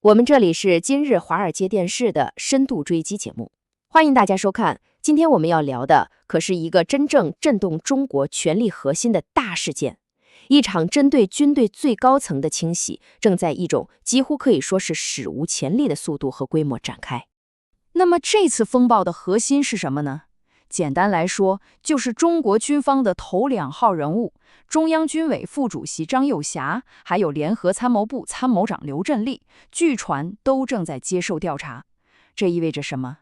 我们这里是今日华尔街电视的深度追击节目，欢迎大家收看。今天我们要聊的可是一个真正震动中国权力核心的大事件，一场针对军队最高层的清洗，正在一种几乎可以说是史无前例的速度和规模展开。那么这次风暴的核心是什么呢？简单来说，就是中国军方的头2号人物，中央军委副主席张又侠，还有联合参谋部参谋长刘振立，据传都正在接受调查。这意味着什么？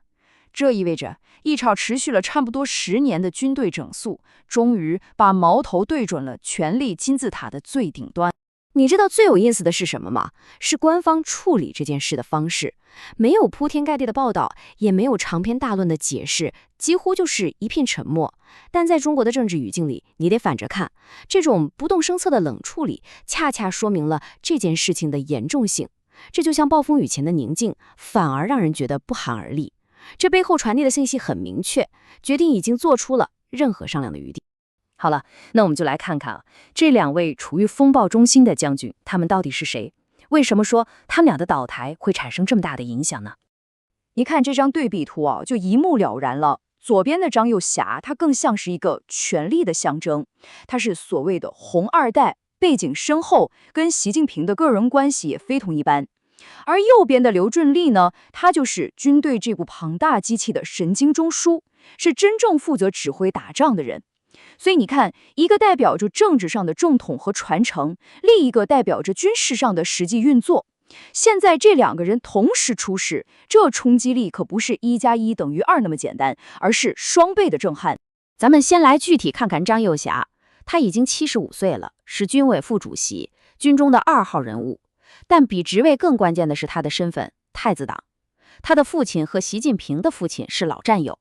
这意味着一场持续了差不多10年的军队整肃，终于把矛头对准了权力金字塔的最顶端。你知道最有意思的是什么吗？是官方处理这件事的方式，没有铺天盖地的报道，也没有长篇大论的解释，几乎就是一片沉默。但在中国的政治语境里，你得反着看，这种不动声色的冷处理，恰恰说明了这件事情的严重性。这就像暴风雨前的宁静，反而让人觉得不寒而栗。这背后传递的信息很明确，决定已经做出了任何商量的余地。好了，那我们就来看看这2位处于风暴中心的将军，他们到底是谁？为什么说他们俩的倒台会产生这么大的影响呢？一看这张对比图就一目了然了。左边的张又侠，他更像是一个权力的象征，他是所谓的红2代，背景深厚，跟习近平的个人关系也非同一般。而右边的刘振立呢，他就是军队这部庞大机器的神经中枢，是真正负责指挥打仗的人。所以你看，一个代表着政治上的正统和传承，另一个代表着军事上的实际运作。现在这2个人同时出事，这冲击力可不是1+1等于2那么简单，而是双倍的震撼。咱们先来具体看看张又侠，他已经75岁了，是军委副主席，军中的2号人物。但比职位更关键的是他的身份，太子党。他的父亲和习近平的父亲是老战友，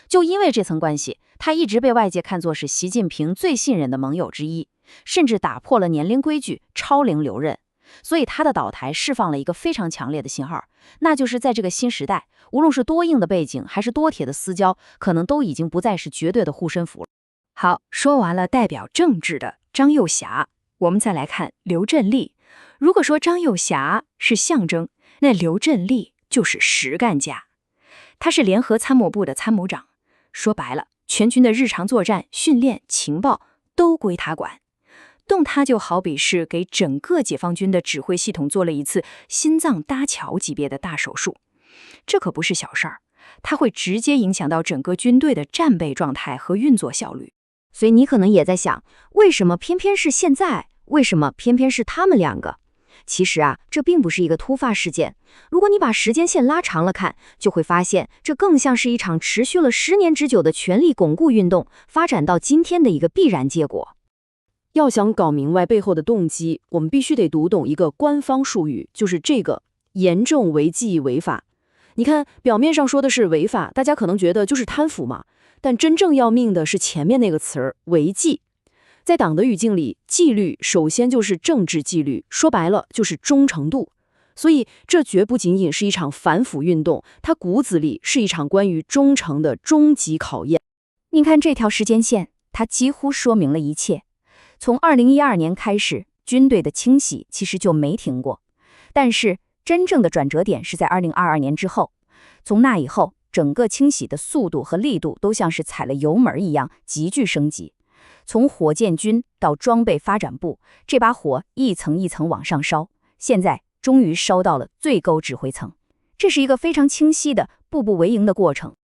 就因为这层关系，他一直被外界看作是习近平最信任的盟友之一，甚至打破了年龄规矩，超龄留任。所以他的倒台释放了一个非常强烈的信号，那就是在这个新时代，无论是多硬的背景还是多铁的私交，可能都已经不再是绝对的护身符了。好，说完了代表政治的张又侠，我们再来看刘振立。如果说张又侠是象征，那刘振立就是实干家。他是联合参谋部的参谋长，说白了，全军的日常作战、训练、情报都归他管。动他就好比是给整个解放军的指挥系统做了一次心脏搭桥级别的大手术，这可不是小事儿，它会直接影响到整个军队的战备状态和运作效率。所以你可能也在想，为什么偏偏是现在？为什么偏偏是他们2个？其实这并不是一个突发事件。如果你把时间线拉长了看，就会发现这更像是一场持续了10年之久的权力巩固运动发展到今天的一个必然结果。要想搞明白背后的动机，我们必须得读懂一个官方术语，就是这个严重违纪违法。你看，表面上说的是违法，大家可能觉得就是贪腐嘛，但真正要命的是前面那个词儿违纪。在党的语境里，纪律首先就是政治纪律，说白了就是忠诚度。所以这绝不仅仅是一场反腐运动，它骨子里是一场关于忠诚的终极考验。您看这条时间线，它几乎说明了一切。从2012年开始，军队的清洗其实就没停过，但是真正的转折点是在2022年之后。从那以后，整个清洗的速度和力度都像是踩了油门一样急剧升级。从火箭军到装备发展部，这把火一层一层往上烧，现在终于烧到了最高指挥层。这是一个非常清晰的步步为营的过程。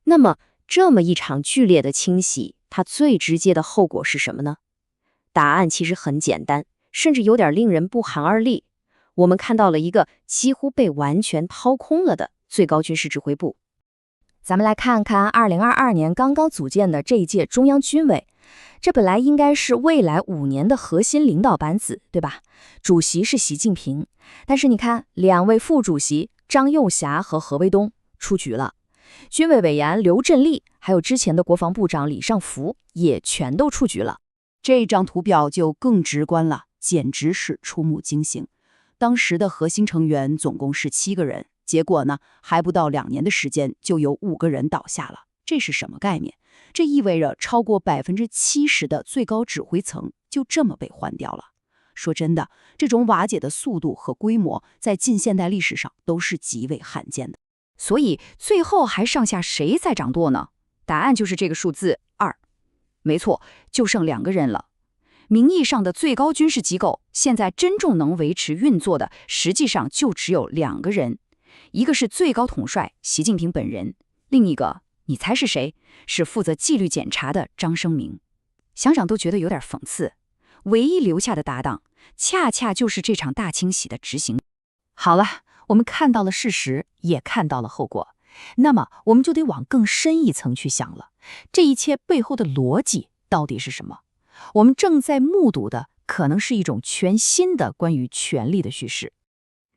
那么这么一场剧烈的清洗，它最直接的后果是什么呢？答案其实很简单，甚至有点令人不寒而栗。我们看到了一个几乎被完全掏空了的最高军事指挥部。咱们来看看2022年刚刚组建的这一届中央军委，这本来应该是未来5年的核心领导班子，对吧？主席是习近平，但是你看2位副主席张又侠和何卫东出局了，军委委员刘振立还有之前的国防部长李尚福也全都出局了。这张图表就更直观了，简直是触目惊心。当时的核心成员总共是7个人，结果呢，还不到2年的时间，就有5个人倒下了。这是什么概念？这意味着超过70%的最高指挥层就这么被换掉了。说真的，这种瓦解的速度和规模，在近现代历史上都是极为罕见的。所以最后还剩下谁在掌舵呢？答案就是这个数字2。没错，就剩2个人了。名义上的最高军事机构，现在真正能维持运作的，实际上就只有2个人，一个是最高统帅习近平本人，另一个，你猜是谁？是负责纪律检查的张生明。想想都觉得有点讽刺，唯一留下的搭档，恰恰就是这场大清洗的执行。好了，我们看到了事实，也看到了后果，那么我们就得往更深一层去想了，这一切背后的逻辑到底是什么？我们正在目睹的可能是一种全新的关于权力的叙事。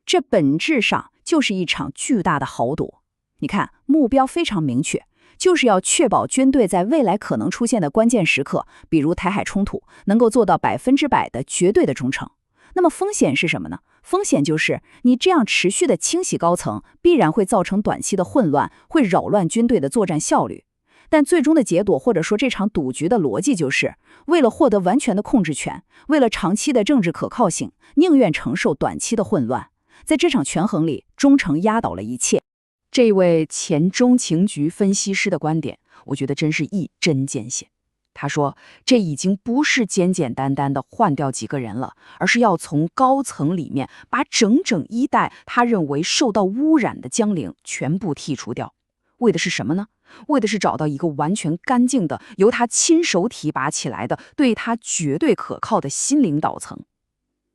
这本质上就是一场巨大的豪赌。你看，目标非常明确，就是要确保军队在未来可能出现的关键时刻，比如台海冲突，能够做到100%的绝对的忠诚。那么风险是什么呢？风险就是你这样持续的清洗高层，必然会造成短期的混乱，会扰乱军队的作战效率。但最终的结果，或者说这场赌局的逻辑，就是为了获得完全的控制权，为了长期的政治可靠性，宁愿承受短期的混乱。在这场权衡里，忠诚压倒了一切。这位前中情局分析师的观点，我觉得真是一针见血。他说，这已经不是简简单单的换掉几个人了，而是要从高层里面把整整一代他认为受到污染的将领全部剔除掉。为的是什么呢？为的是找到一个完全干净的，由他亲手提拔起来的，对他绝对可靠的新领导层。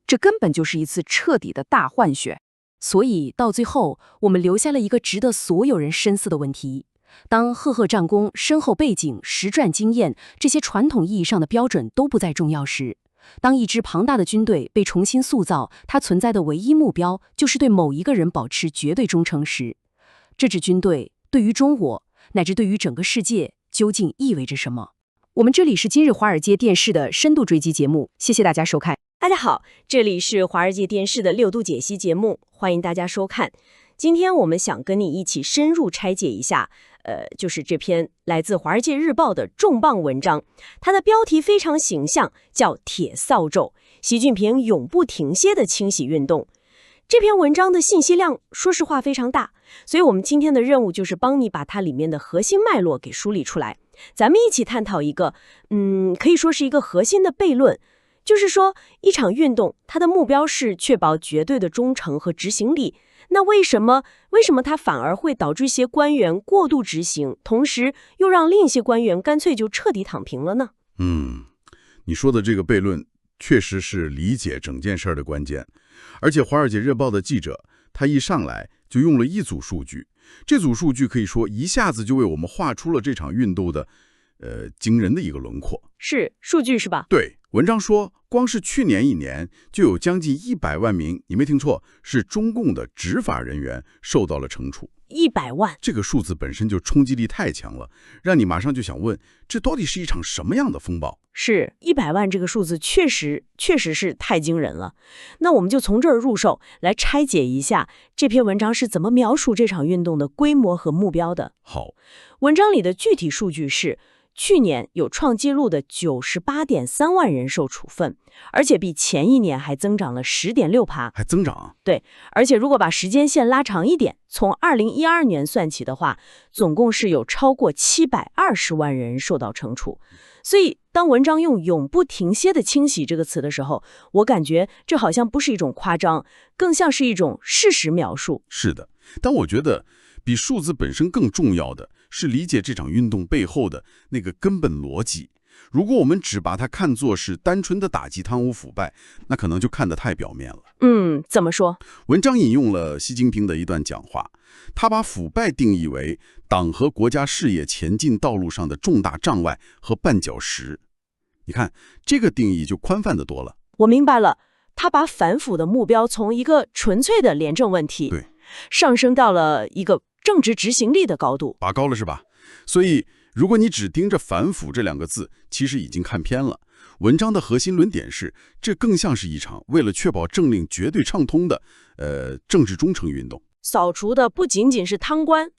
这根本就是一次彻底的大换血。所以到最后，我们留下了一个值得所有人深思的问题：当赫赫战功、深厚背景、实战经验这些传统意义上的标准都不再重要时，当一支庞大的军队被重新塑造，它存在的唯一目标就是对某一个人保持绝对忠诚时，这支军队对于中国乃至对于整个世界究竟意味着什么？我们这里是今日华尔街电视的深度追击节目，谢谢大家收看。大家好，这里是华尔街电视的6度解析节目，欢迎大家收看。今天我们想跟你一起深入拆解一下，就是这篇来自《华尔街日报》的重磅文章，它的标题非常形象，叫“铁扫帚：习近平永不停歇的清洗运动”。这篇文章的信息量，说实话非常大，所以我们今天的任务就是帮你把它里面的核心脉络给梳理出来。咱们一起探讨一个，可以说是一个核心的悖论。就是说，一场运动，它的目标是确保绝对的忠诚和执行力。那为什么它反而会导致一些官员过度执行，同时又让另一些官员干脆就彻底躺平了呢？你说的这个悖论确实是理解整件事儿的关键。而且《华尔街日报》的记者，他一上来就用了一组数据，这组数据可以说一下子就为我们画出了这场运动的惊人的一个轮廓。是数据是吧？对，文章说，光是去年1年就有将近100万名，你没听错，是中共的执法人员受到了惩处。100万，这个数字本身就冲击力太强了，让你马上就想问，这到底是一场什么样的风暴？是100万这个数字确实是太惊人了。那我们就从这儿入手，来拆解一下这篇文章是怎么描述这场运动的规模和目标的。好，文章里的具体数据是，去年有创纪录的98.3万人受处分，而且比前一年还增长了10.6%，还增长？对，而且如果把时间线拉长一点，从2012年算起的话，总共是有超过720万人受到惩处。所以，当文章用“永不停歇的清洗”这个词的时候，我感觉这好像不是一种夸张，更像是一种事实描述。是的，但我觉得比数字本身更重要的是理解这场运动背后的那个根本逻辑。如果我们只把它看作是单纯的打击贪污腐败，那可能就看得太表面了。怎么说？文章引用了习近平的一段讲话，他把腐败定义为党和国家事业前进道路上的重大障碍和绊脚石。你看，这个定义就宽泛得多了。我明白了，他把反腐的目标从一个纯粹的廉政问题，对，上升到了一个政治执行力的高度，拔高了是吧？所以，如果你只盯着反腐这2个字，其实已经看偏了。文章的核心论点是，这更像是一场为了确保政令绝对畅通的政治忠诚运动。扫除的不仅仅是贪官，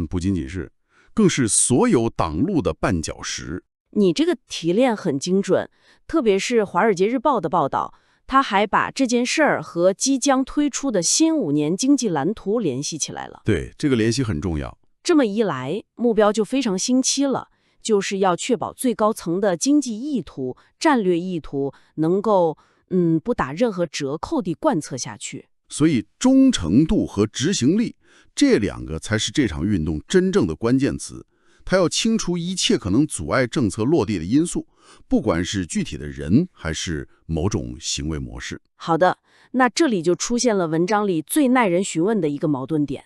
不仅仅是，更是所有挡路的绊脚石。你这个提炼很精准，特别是《华尔街日报》的报道，他还把这件事儿和即将推出的新5年经济蓝图联系起来了。对，这个联系很重要。这么一来，目标就非常清晰了，就是要确保最高层的经济意图、战略意图能够不打任何折扣地贯彻下去。所以忠诚度和执行力这2个才是这场运动真正的关键词。他要清除一切可能阻碍政策落地的因素，不管是具体的人还是某种行为模式。好的，那这里就出现了文章里最耐人询问的一个矛盾点。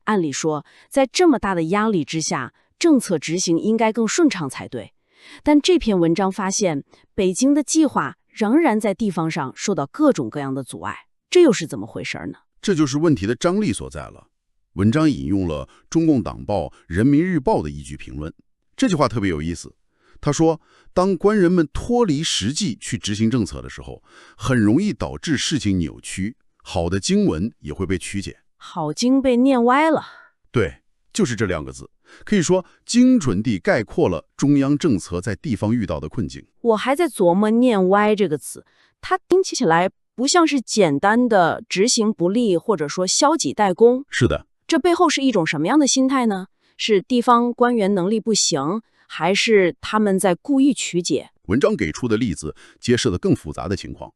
按理说，在这么大的压力之下，政策执行应该更顺畅才对。但这篇文章发现，北京的计划仍然在地方上受到各种各样的阻碍，这又是怎么回事呢？这就是问题的张力所在了。文章引用了中共党报《人民日报》的一句评论，这句话特别有意思。他说，当官员们脱离实际去执行政策的时候，很容易导致事情扭曲，好的经文也会被曲解。好经被念歪了。对，就是这2个字，可以说精准地概括了中央政策在地方遇到的困境。我还在琢磨念歪这个词，它听起来不像是简单的执行不力或者说消极怠工。是的。这背后是一种什么样的心态呢？是地方官员能力不行，还是他们在故意曲解？文章给出的例子揭示了更复杂的情况。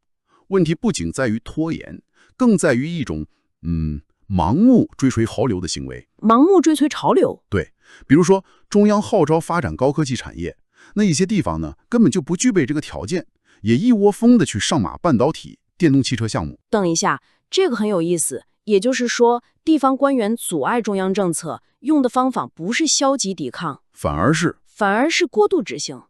问题不仅在于拖延，更在于一种盲目追随潮流的行为。盲目追随潮流？对，比如说中央号召发展高科技产业，那一些地方呢根本就不具备这个条件，也一窝蜂的去上马半导体、电动汽车项目。等一下，这个很有意思。也就是说，地方官员阻碍中央政策，用的方法不是消极抵抗，反而是过度执行。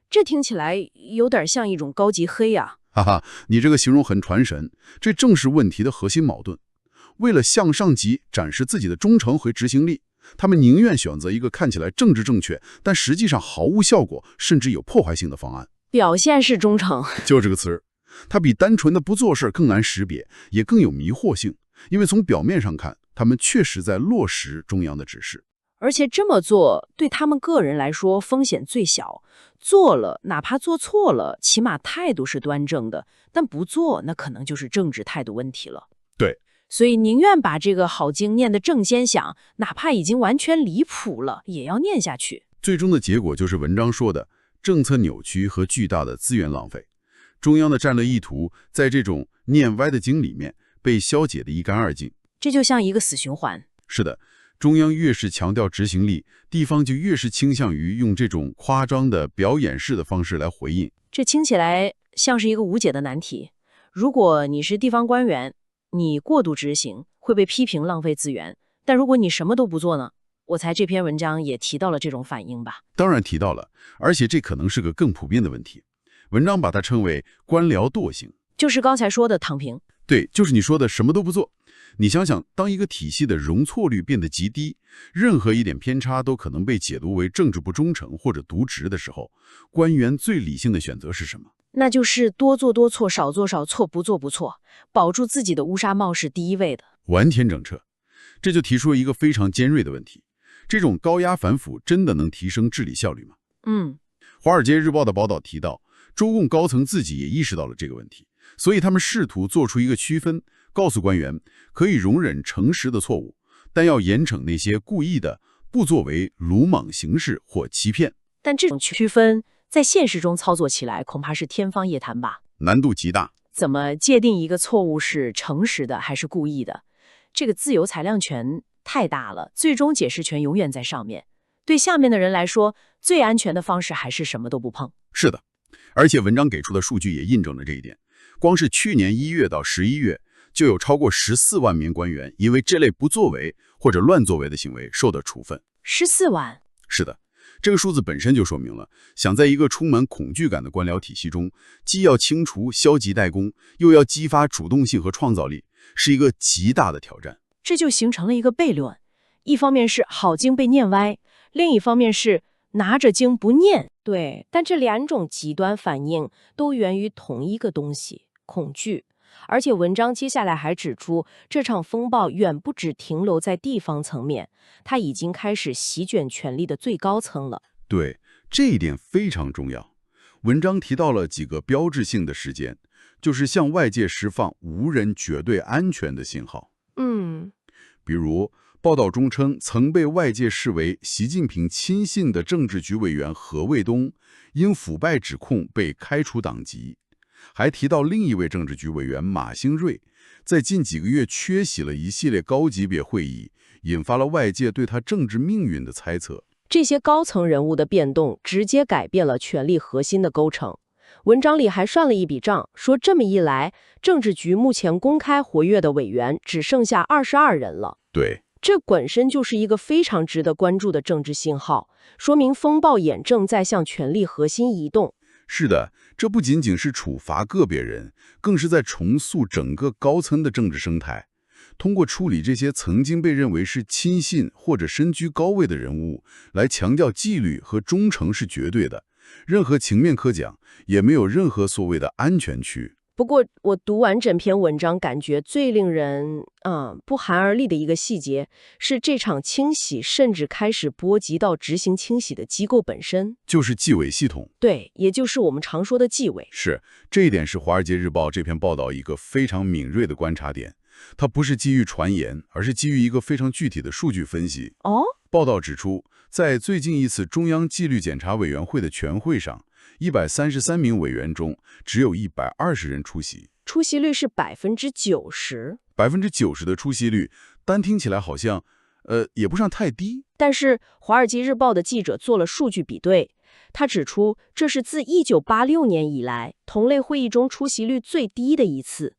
这听起来有点像一种高级黑呀。哈哈，你这个形容很传神，这正是问题的核心矛盾。为了向上级展示自己的忠诚和执行力，他们宁愿选择一个看起来政治正确，但实际上毫无效果，甚至有破坏性的方案。表现式忠诚，就这个词儿，它比单纯的不做事更难识别，也更有迷惑性。因为从表面上看，他们确实在落实中央的指示，而且这么做对他们个人来说风险最小。做了，哪怕做错了，起码态度是端正的；但不做，那可能就是政治态度问题了。对，所以宁愿把这个好经念得正先响，哪怕已经完全离谱了，也要念下去。最终的结果就是文章说的政策扭曲和巨大的资源浪费。中央的战略意图在这种念歪的经里面被消解得一干二净，这就像一个死循环。是的，中央越是强调执行力，地方就越是倾向于用这种夸张的表演式的方式来回应。这听起来像是一个无解的难题。如果你是地方官员，你过度执行会被批评浪费资源，但如果你什么都不做呢？我猜这篇文章也提到了这种反应吧？当然提到了，而且这可能是个更普遍的问题。文章把它称为官僚惰性，就是刚才说的躺平。对，就是你说的什么都不做。你想想，当一个体系的容错率变得极低，任何一点偏差都可能被解读为政治不忠诚或者渎职的时候，官员最理性的选择是什么？那就是多做多错，少做少错，不做不错，保住自己的乌纱帽是第一位的。完全整彻。这就提出了一个非常尖锐的问题：这种高压反腐真的能提升治理效率吗？华尔街日报的报道提到，中共高层自己也意识到了这个问题，所以他们试图做出一个区分，告诉官员可以容忍诚实的错误，但要严惩那些故意的不作为、鲁莽行事或欺骗。但这种区分在现实中操作起来恐怕是天方夜谭吧？难度极大。怎么界定一个错误是诚实的还是故意的？这个自由裁量权太大了，最终解释权永远在上面。对下面的人来说，最安全的方式还是什么都不碰。是的，而且文章给出的数据也印证了这一点。光是去年1月到11月，就有超过14万名官员因为这类不作为或者乱作为的行为受到处分。14万？是的，这个数字本身就说明了，想在一个充满恐惧感的官僚体系中，既要清除消极怠工，又要激发主动性和创造力，是一个极大的挑战。这就形成了一个悖论，一方面是好经被念歪，另一方面是拿着经不念。对，但这两种极端反应都源于同一个东西——恐惧。而且文章接下来还指出，这场风暴远不只停留在地方层面，它已经开始席卷权力的最高层了。对，这一点非常重要。文章提到了几个标志性的事件：就是向外界释放无人绝对安全的信号。比如报道中称，曾被外界视为习近平亲信的政治局委员何卫东因腐败指控被开除党籍，还提到另一位政治局委员马兴瑞在近几个月缺席了一系列高级别会议，引发了外界对他政治命运的猜测。这些高层人物的变动直接改变了权力核心的构成。文章里还算了一笔账，说这么一来，政治局目前公开活跃的委员只剩下22人了。对，这本身就是一个非常值得关注的政治信号，说明风暴眼正在向权力核心移动。是的，这不仅仅是处罚个别人，更是在重塑整个高层的政治生态。通过处理这些曾经被认为是亲信或者身居高位的人物，来强调纪律和忠诚是绝对的，任何情面可讲，也没有任何所谓的安全区。不过，我读完整篇文章，感觉最令人不寒而栗的一个细节是，这场清洗甚至开始波及到执行清洗的机构本身，就是纪委系统。对，也就是我们常说的纪委。是，这一点是《华尔街日报》这篇报道一个非常敏锐的观察点。它不是基于传言，而是基于一个非常具体的数据分析。报道指出，在最近一次中央纪律检查委员会的全会上，133名委员中，只有120人出席，出席率是90%。90%的出席率，单听起来好像，也不算太低。但是《华尔街日报》的记者做了数据比对，他指出，这是自1986年以来同类会议中出席率最低的一次。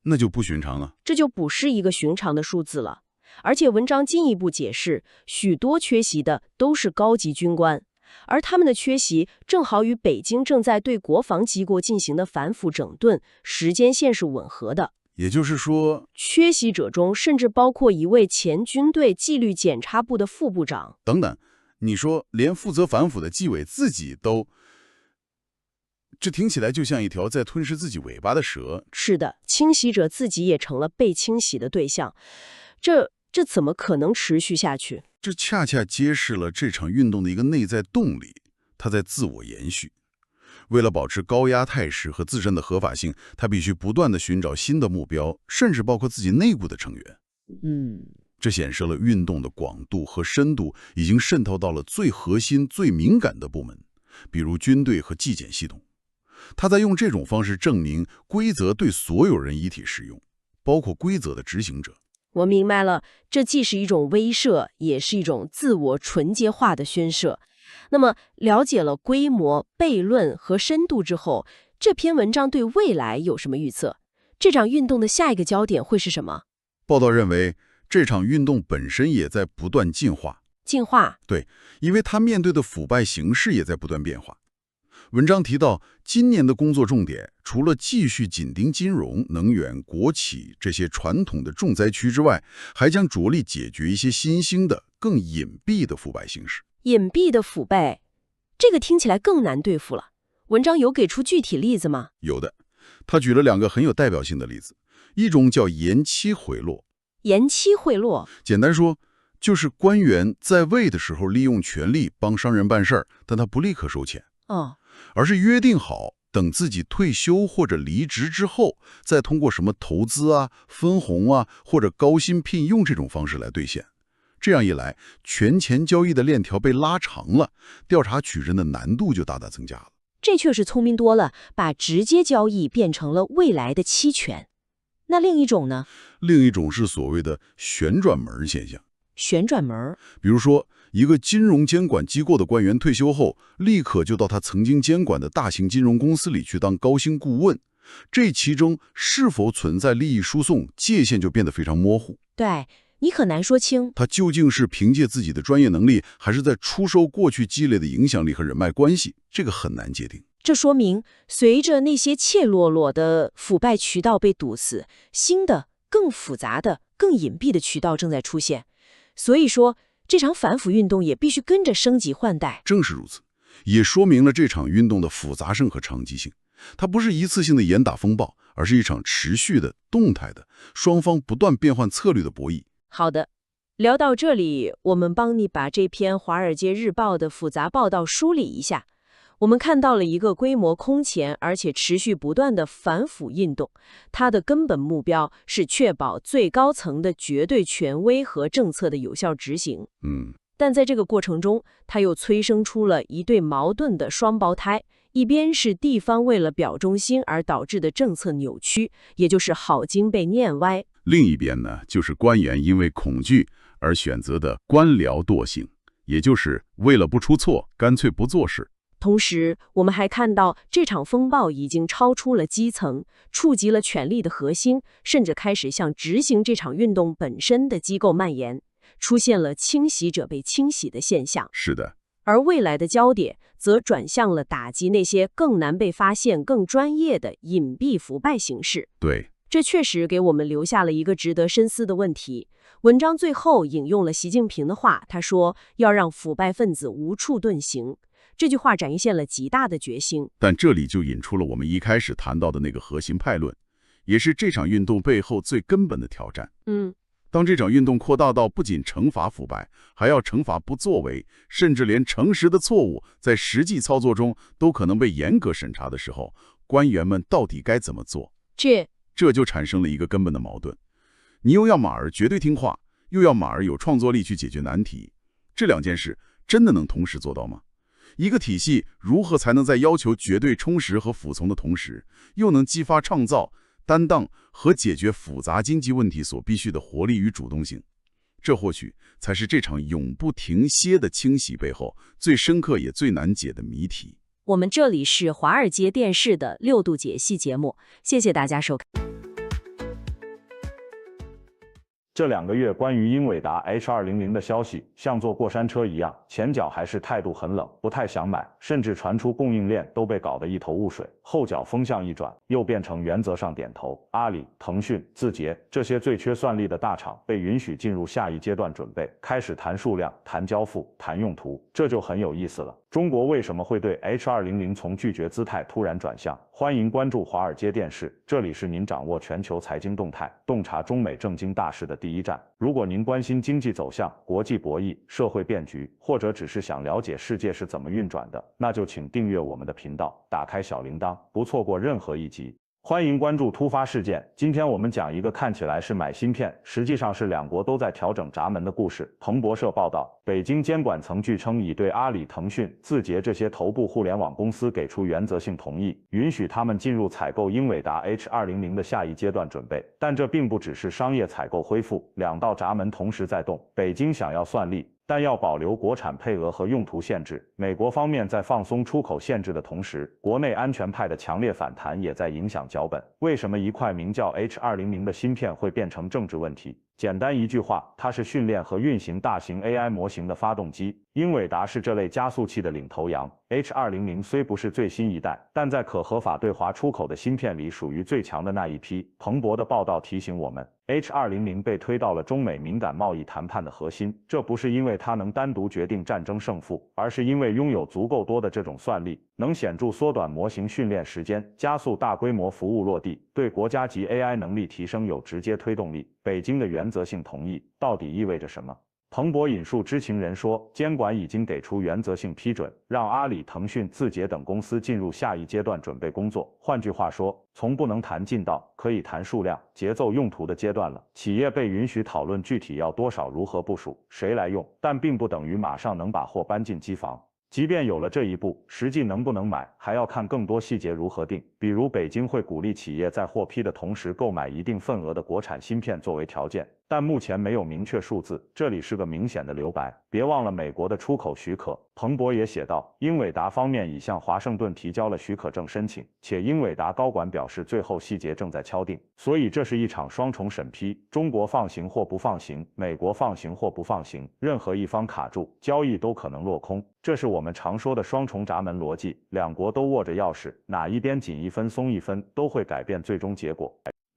那就不寻常了。这就不是一个寻常的数字了。而且文章进一步解释，许多缺席的都是高级军官，而他们的缺席正好与北京正在对国防机构进行的反腐整顿时间线是吻合的。也就是说，缺席者中甚至包括一位前军队纪律检察部的副部长。等等，你说连负责反腐的纪委自己都……这听起来就像一条在吞噬自己尾巴的蛇。是的，清洗者自己也成了被清洗的对象。这怎么可能持续下去？这恰恰揭示了这场运动的一个内在动力，它在自我延续。为了保持高压态势和自身的合法性，它必须不断地寻找新的目标，甚至包括自己内部的成员。这显示了运动的广度和深度已经渗透到了最核心、最敏感的部门，比如军队和纪检系统。他在用这种方式证明规则对所有人一体适用，包括规则的执行者。我明白了，这既是一种威慑，也是一种自我纯洁化的宣射。那么，了解了规模、悖论和深度之后，这篇文章对未来有什么预测？这场运动的下一个焦点会是什么？报道认为，这场运动本身也在不断进化。进化？对，因为它面对的腐败形势也在不断变化。文章提到，今年的工作重点除了继续紧盯金融、能源、国企这些传统的重灾区之外，还将着力解决一些新兴的、更隐蔽的腐败形式。隐蔽的腐败，这个听起来更难对付了。文章有给出具体例子吗？有的，他举了2个很有代表性的例子，一种叫延期贿赂。延期贿赂，简单说，就是官员在位的时候利用权力帮商人办事儿，但他不立刻收钱。而是约定好，等自己退休或者离职之后，再通过什么投资啊、分红啊，或者高薪聘用这种方式来兑现。这样一来，权钱交易的链条被拉长了，调查取证的难度就大大增加了。这确实聪明多了，把直接交易变成了未来的期权。那另一种呢？另一种是所谓的旋转门现象。旋转门，比如说，一个金融监管机构的官员退休后，立刻就到他曾经监管的大型金融公司里去当高薪顾问，这其中是否存在利益输送，界限就变得非常模糊。对，你很难说清，他究竟是凭借自己的专业能力，还是在出售过去积累的影响力和人脉关系，这个很难界定。这说明，随着那些赤裸裸的腐败渠道被堵死，新的、更复杂的、更隐蔽的渠道正在出现。所以说，这场反腐运动也必须跟着升级换代。正是如此，也说明了这场运动的复杂性和长期性。它不是一次性的严打风暴，而是一场持续的、动态的、双方不断变换策略的博弈。好的，聊到这里，我们帮你把这篇《华尔街日报》的复杂报道梳理一下。我们看到了一个规模空前而且持续不断的反腐运动，它的根本目标是确保最高层的绝对权威和政策的有效执行。但在这个过程中，它又催生出了一对矛盾的双胞胎，一边是地方为了表忠心而导致的政策扭曲，也就是好经被念歪；另一边呢，就是官员因为恐惧而选择的官僚惰性，也就是为了不出错，干脆不做事。同时，我们还看到这场风暴已经超出了基层，触及了权力的核心，甚至开始向执行这场运动本身的机构蔓延，出现了清洗者被清洗的现象。是的，而未来的焦点则转向了打击那些更难被发现、更专业的隐蔽腐败形式。对，这确实给我们留下了一个值得深思的问题。文章最后引用了习近平的话，他说要让腐败分子无处遁形。这句话展现了极大的决心，但这里就引出了我们一开始谈到的那个核心派论，也是这场运动背后最根本的挑战。当这场运动扩大到不仅惩罚腐败，还要惩罚不作为，甚至连诚实的错误在实际操作中都可能被严格审查的时候，官员们到底该怎么做？这就产生了一个根本的矛盾。你又要马儿绝对听话，又要马儿有创作力去解决难题，这两件事真的能同时做到吗？一个体系如何才能在要求绝对充实和服从的同时，又能激发创造、担当和解决复杂经济问题所必须的活力与主动性？这或许才是这场永不停歇的清洗背后最深刻也最难解的谜题。我们这里是华尔街电视的6度解析节目，谢谢大家收看。这2个月关于英伟达 H200 的消息像坐过山车一样，前脚还是态度很冷，不太想买，甚至传出供应链都被搞得一头雾水，后脚风向一转，又变成原则上点头。阿里、腾讯、字节这些最缺算力的大厂被允许进入下一阶段准备，开始谈数量、谈交付、谈用途，这就很有意思了。中国为什么会对 H200 从拒绝姿态突然转向？欢迎关注华尔街电视，这里是您掌握全球财经动态、洞察中美政经大事的第一站。如果您关心经济走向、国际博弈、社会变局，或者只是想了解世界是怎么运转的，那就请订阅我们的频道，打开小铃铛，不错过任何一集。欢迎关注突发事件。今天我们讲一个看起来是买芯片，实际上是两国都在调整闸门的故事。彭博社报道，北京监管层据称已对阿里、腾讯、字节这些头部互联网公司给出原则性同意，允许他们进入采购英伟达 H200 的下一阶段准备。但这并不只是商业采购恢复，两道闸门同时在动。北京想要算力，但要保留国产配额和用途限制。美国方面在放松出口限制的同时，国内安全派的强烈反弹也在影响脚本。为什么一块名叫 H200 的芯片会变成政治问题？简单一句话，它是训练和运行大型 AI 模型的发动机。英伟达是这类加速器的领头羊。H200 虽不是最新一代，但在可合法对华出口的芯片里属于最强的那一批。彭博的报道提醒我们， H200 被推到了中美敏感贸易谈判的核心，这不是因为它能单独决定战争胜负，而是因为拥有足够多的这种算力，能显著缩短模型训练时间，加速大规模服务落地，对国家级 AI 能力提升有直接推动力。北京的原则性同意到底意味着什么？彭博引述知情人说，监管已经给出原则性批准，让阿里、腾讯、字节等公司进入下一阶段准备工作。换句话说，从不能谈进到可以谈数量、节奏、用途的阶段了。企业被允许讨论具体要多少、如何部署、谁来用，但并不等于马上能把货搬进机房。即便有了这一步，实际能不能买，还要看更多细节如何定。比如，北京会鼓励企业在获批的同时购买一定份额的国产芯片作为条件，但目前没有明确数字，这里是个明显的留白。别忘了美国的出口许可。彭博也写道，英伟达方面已向华盛顿提交了许可证申请，且英伟达高管表示最后细节正在敲定。所以这是一场双重审批，中国放行或不放行，美国放行或不放行，任何一方卡住，交易都可能落空。这是我们常说的双重闸门逻辑，两国都握着钥匙，哪一边紧一分松一分，都会改变最终结果。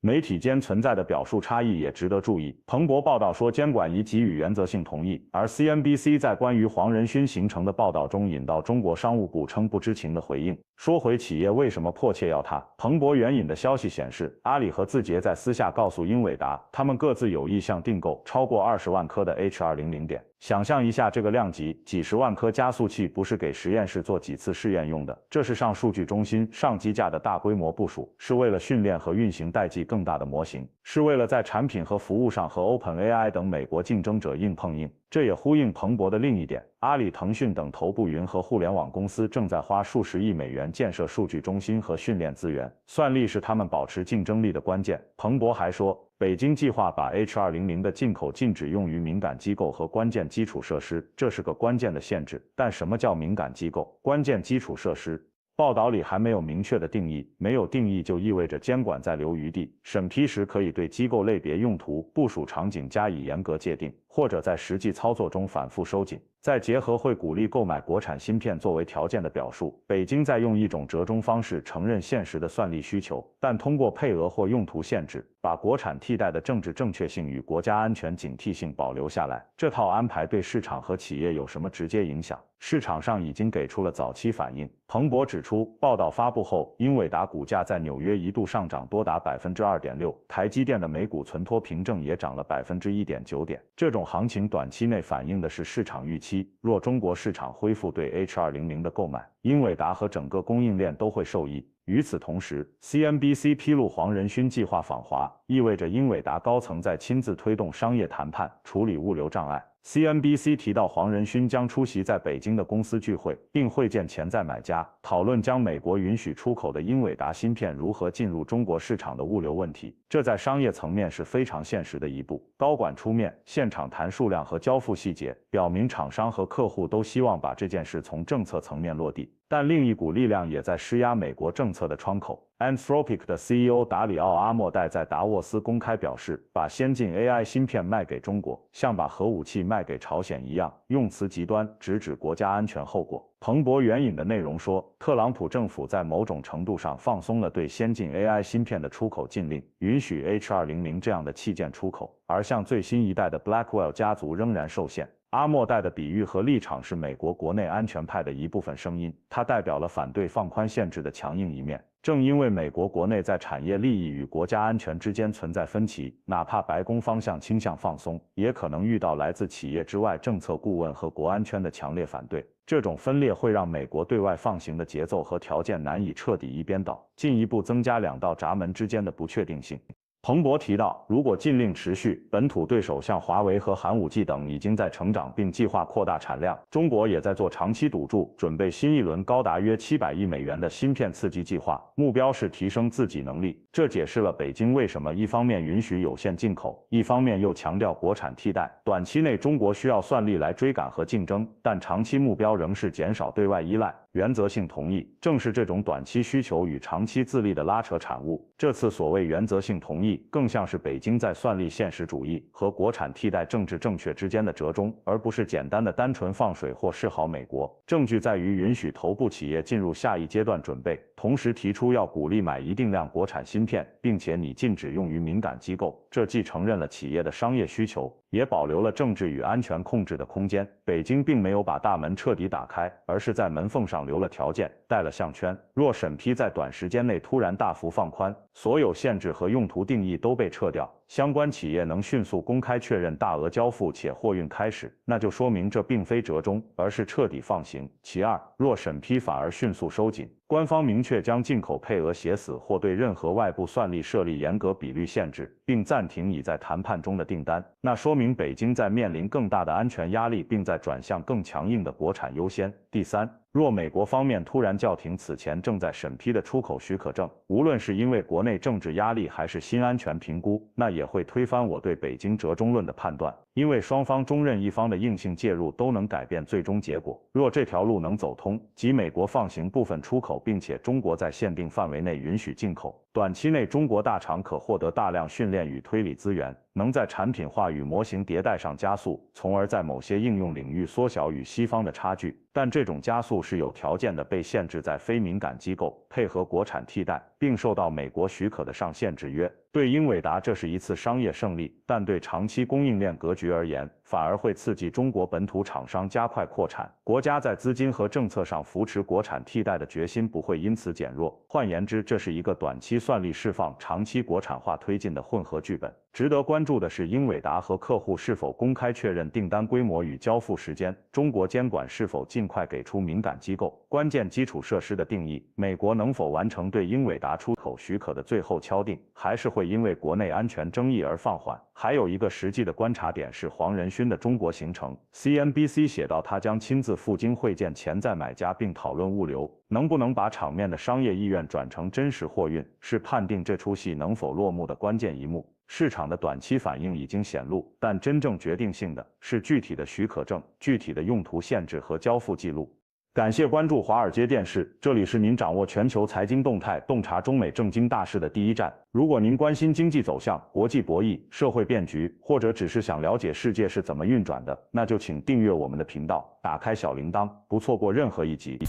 媒体间存在的表述差异也值得注意。彭博报道说，监管已给予原则性同意，而 CNBC 在关于黄仁勋行程的报道中引到中国商务部称不知情的回应。说回企业为什么迫切要它，彭博援引的消息显示，阿里和字节在私下告诉英伟达，他们各自有意向订购超过20万颗的 H200点。想象一下这个量级，几十万颗加速器不是给实验室做几次试验用的，这是上数据中心、上机架的大规模部署，是为了训练和运行代际更大的模型，是为了在产品和服务上和 OpenAI 等美国竞争者硬碰硬。这也呼应彭博的另一点，阿里、腾讯等头部云和互联网公司正在花数十亿美元建设数据中心和训练资源，算力是他们保持竞争力的关键。彭博还说，北京计划把 H200的进口禁止用于敏感机构和关键基础设施，这是个关键的限制。但什么叫敏感机构、关键基础设施？报道里还没有明确的定义，没有定义就意味着监管在留余地，审批时可以对机构类别、用途、部署场景加以严格界定，或者在实际操作中反复收紧。再结合会鼓励购买国产芯片作为条件的表述，北京在用一种折中方式承认现实的算力需求，但通过配额或用途限制，把国产替代的政治正确性与国家安全警惕性保留下来。这套安排对市场和企业有什么直接影响？市场上已经给出了早期反应。彭博指出，报道发布后，英伟达股价在纽约一度上涨多达 2.6%， 台积电的美股存托凭证也涨了 1.9 点。这种行情短期内反映的是市场预期，若中国市场恢复对 H200的购买，英伟达和整个供应链都会受益。与此同时 ，CNBC 披露黄仁勋计划访华，意味着英伟达高层在亲自推动商业谈判，处理物流障碍。CNBC 提到，黄仁勋将出席在北京的公司聚会，并会见潜在买家，讨论将美国允许出口的英伟达芯片如何进入中国市场的物流问题。这在商业层面是非常现实的一步。高管出面，现场谈数量和交付细节，表明厂商和客户都希望把这件事从政策层面落地。但另一股力量也在施压美国政策的窗口。Anthropic 的 CEO 达里奥·阿莫代在达沃斯公开表示，把先进 AI 芯片卖给中国，像把核武器卖给朝鲜一样，用词极端，直指国家安全后果。彭博援引的内容说，特朗普政府在某种程度上放松了对先进 AI 芯片的出口禁令，允许 H200这样的器件出口，而像最新一代的 Blackwell 家族仍然受限。阿莫代的比喻和立场是美国国内安全派的一部分声音，它代表了反对放宽限制的强硬一面。正因为美国国内在产业利益与国家安全之间存在分歧，哪怕白宫方向倾向放松，也可能遇到来自企业之外政策顾问和国安圈的强烈反对。这种分裂会让美国对外放行的节奏和条件难以彻底一边倒，进一步增加两道闸门之间的不确定性。彭博提到，如果禁令持续，本土对手像华为和寒武纪等已经在成长并计划扩大产量，中国也在做长期赌注，准备新一轮高达约700亿美元的芯片刺激计划，目标是提升自给能力。这解释了北京为什么一方面允许有限进口，一方面又强调国产替代。短期内中国需要算力来追赶和竞争，但长期目标仍是减少对外依赖。原则性同意正是这种短期需求与长期自立的拉扯产物。这次所谓原则性同意，更像是北京在算力现实主义和国产替代政治正确之间的折中，而不是简单的单纯放水或示好美国。证据在于允许头部企业进入下一阶段准备，同时提出要鼓励买一定量国产芯片，并且你禁止用于敏感机构。这既承认了企业的商业需求，也保留了政治与安全控制的空间。北京并没有把大门彻底打开，而是在门缝上留了条件，带了项圈。若审批在短时间内突然大幅放宽，所有限制和用途定义都被撤掉，相关企业能迅速公开确认大额交付且货运开始，那就说明这并非折中，而是彻底放行。其二，若审批反而迅速收紧，官方明确将进口配额写死或对任何外部算力设立严格比率限制，并暂停已在谈判中的订单，那说明北京在面临更大的安全压力，并在转向更强硬的国产优先。第三，若美国方面突然叫停此前正在审批的出口许可证，无论是因为国内政治压力还是新安全评估，那也会推翻我对北京折中论的判断，因为双方中任一方的硬性介入都能改变最终结果。若这条路能走通，即美国放行部分出口，并且中国在限定范围内允许进口，短期内中国大厂可获得大量训练与推理资源，能在产品化与模型迭代上加速，从而在某些应用领域缩小与西方的差距。但这种加速是有条件的被限制在非敏感机构配合国产替代，并受到美国许可的上限制约。对英伟达这是一次商业胜利，但对长期供应链格局而言，反而会刺激中国本土厂商加快扩产。国家在资金和政策上扶持国产替代的决心不会因此减弱。换言之，这是一个短期算力释放、长期国产化推进的混合剧本。值得关注的是，英伟达和客户是否公开确认订单规模与交付时间，中国监管是否尽快给出敏感机构关键基础设施的定义，美国能否完成对英伟达出口许可的最后敲定，还是会因为国内安全争议而放缓。还有一个实际的观察点是黄仁勋的中国行程。CNBC 写道，他将亲自赴京会见潜在买家，并讨论物流能不能把场面的商业意愿转成真实货运，是判定这出戏能否落幕的关键一幕。市场的短期反应已经显露，但真正决定性的是具体的许可证、具体的用途限制和交付记录。感谢关注华尔街电视，这里是您掌握全球财经动态、洞察中美政经大事的第一站。如果您关心经济走向、国际博弈、社会变局，或者只是想了解世界是怎么运转的，那就请订阅我们的频道，打开小铃铛，不错过任何一集。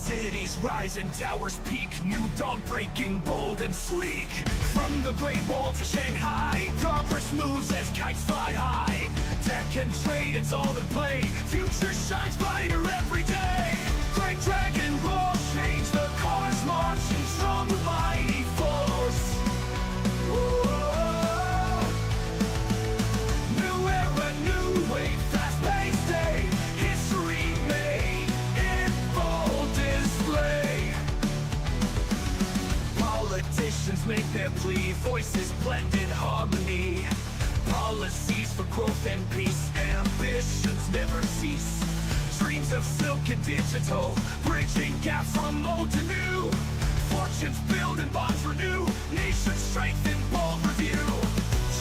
Cities rise and towers peak, new dawn breaking bold and sleek. From the Great Wall to Shanghai, progress moves as kites fly high. Tech and trade, it's all in play, future shines brighter every day. Great dragon roar, change the cars marching strong with mighty force. Whoa. New era, new wave, fast-paced day, history made in bold display. Politicians make their plea, voices blend in harmony. Policies for growth and peace, ambitions never cease. Dreams of silk and digital, bridging gaps from old to new. Fortunes build and bonds renew, nations strengthen, bold review.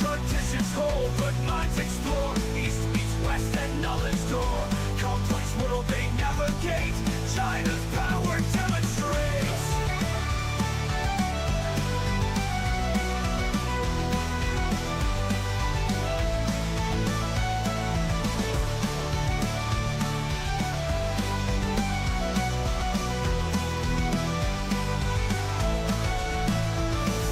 Traditions hold, but minds explore. East meets west and knowledge door. Complex world they navigate, China's power demonstrates.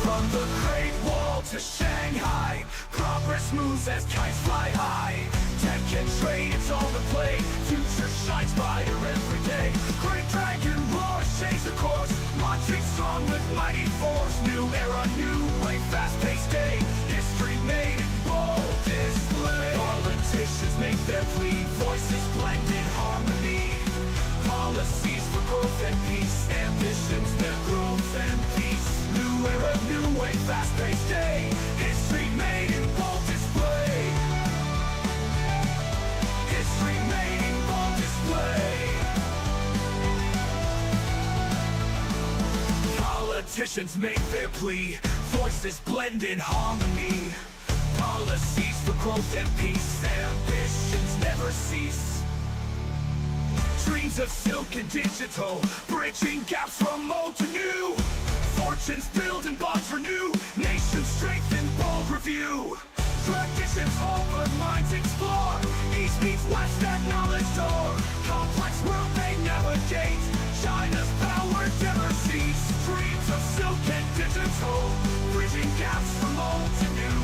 From the Great Wall to Shanghai, progress moves as kites fly high. Tech and trade, it's all the play, future shines brighter every day. Great dragon roars, change the course, marching strong with mighty force. New era, new way, fast-paced day, history made in bold display. Politicians make their plea, voices blend in harmony. Policies for growth and peace, ambitions their growth and peace. New era, new way, fast-paced day, history made in bold display. History made in bold display. Politicians make their plea, voices blend in harmony. Policies for growth and peace, ambitions never cease. Dreams of silk and digital, bridging gaps from old to new. Fortunes build and bonds renew, nations strengthen, bold review. Traditions hold, but minds explore. East meets west at knowledge door. Complex world they navigate, China's power never cease. Dreams of silk and digital, bridging gaps from old to new.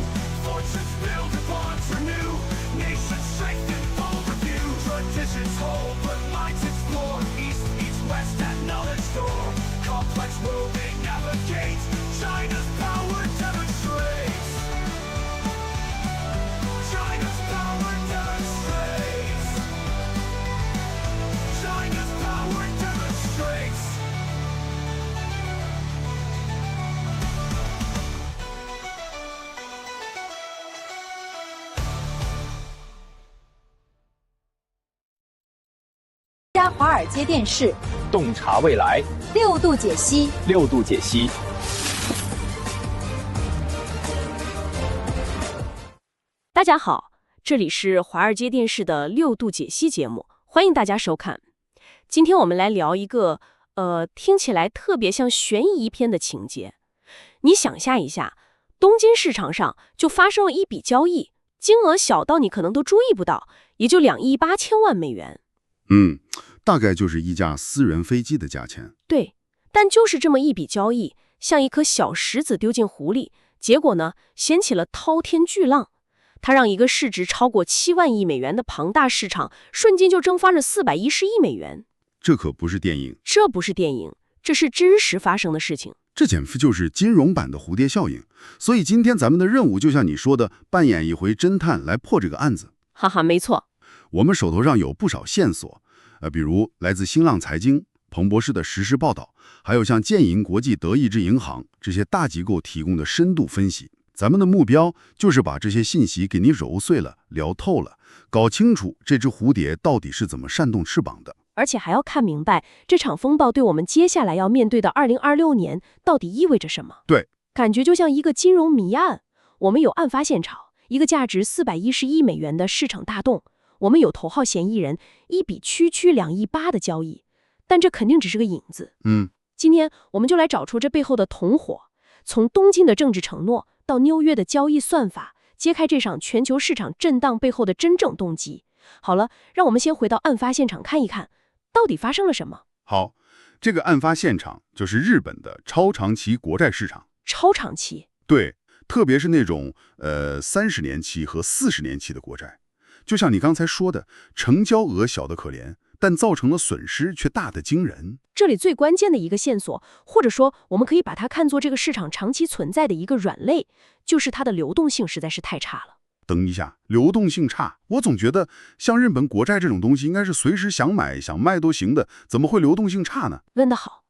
Fortunes build and bonds renew, nations strengthen, bold review. Traditions hold, but minds explore. East meets west at knowledge door. Complex world they navigate, China's power demonstrates. China's power demonstrates. China's power demonstrates. 加华尔街电视，洞察未来6度解析。 ，6度解析。大家好，这里是华尔街电视的6度解析节目，欢迎大家收看。今天我们来聊一个听起来特别像悬疑片的情节。你想象一下，东京市场上就发生了一笔交易，金额小到你可能都注意不到，也就2亿8千万美元。大概就是一架私人飞机的价钱。对，但就是这么一笔交易，像一颗小石子丢进湖里，结果呢，掀起了滔天巨浪。它让一个市值超过7万亿美元的庞大市场，瞬间就蒸发了410亿美元。这可不是电影，这不是电影，这是真实发生的事情。这简直就是金融版的蝴蝶效应。所以今天咱们的任务就像你说的，扮演一回侦探来破这个案子。哈哈，没错。我们手头上有不少线索，比如来自新浪财经、彭博士的实时报道，还有像建银国际、德意志银行这些大机构提供的深度分析。咱们的目标就是把这些信息给你揉碎了、聊透了，搞清楚这只蝴蝶到底是怎么扇动翅膀的。而且还要看明白这场风暴对我们接下来要面对的2026年到底意味着什么。对，感觉就像一个金融谜案。我们有案发现场，一个价值410亿美元的市场大动，我们有头号嫌疑人，一笔区2亿8的交易，但这肯定只是个影子。今天我们就来找出这背后的同伙，从东京的政治承诺到纽约的交易算法，揭开这场全球市场震荡背后的真正动机。好了，让我们先回到案发现场看一看，到底发生了什么？好，这个案发现场就是日本的超长期国债市场。超长期？对，特别是那种30年期和40年期的国债。就像你刚才说的，成交额小得可怜，但造成的损失却大得惊人。这里最关键的一个线索，或者说我们可以把它看作这个市场长期存在的一个软肋，就是它的流动性实在是太差了。等一下，流动性差？我总觉得像日本国债这种东西应该是随时想买想卖都行的，怎么会流动性差呢？问得好，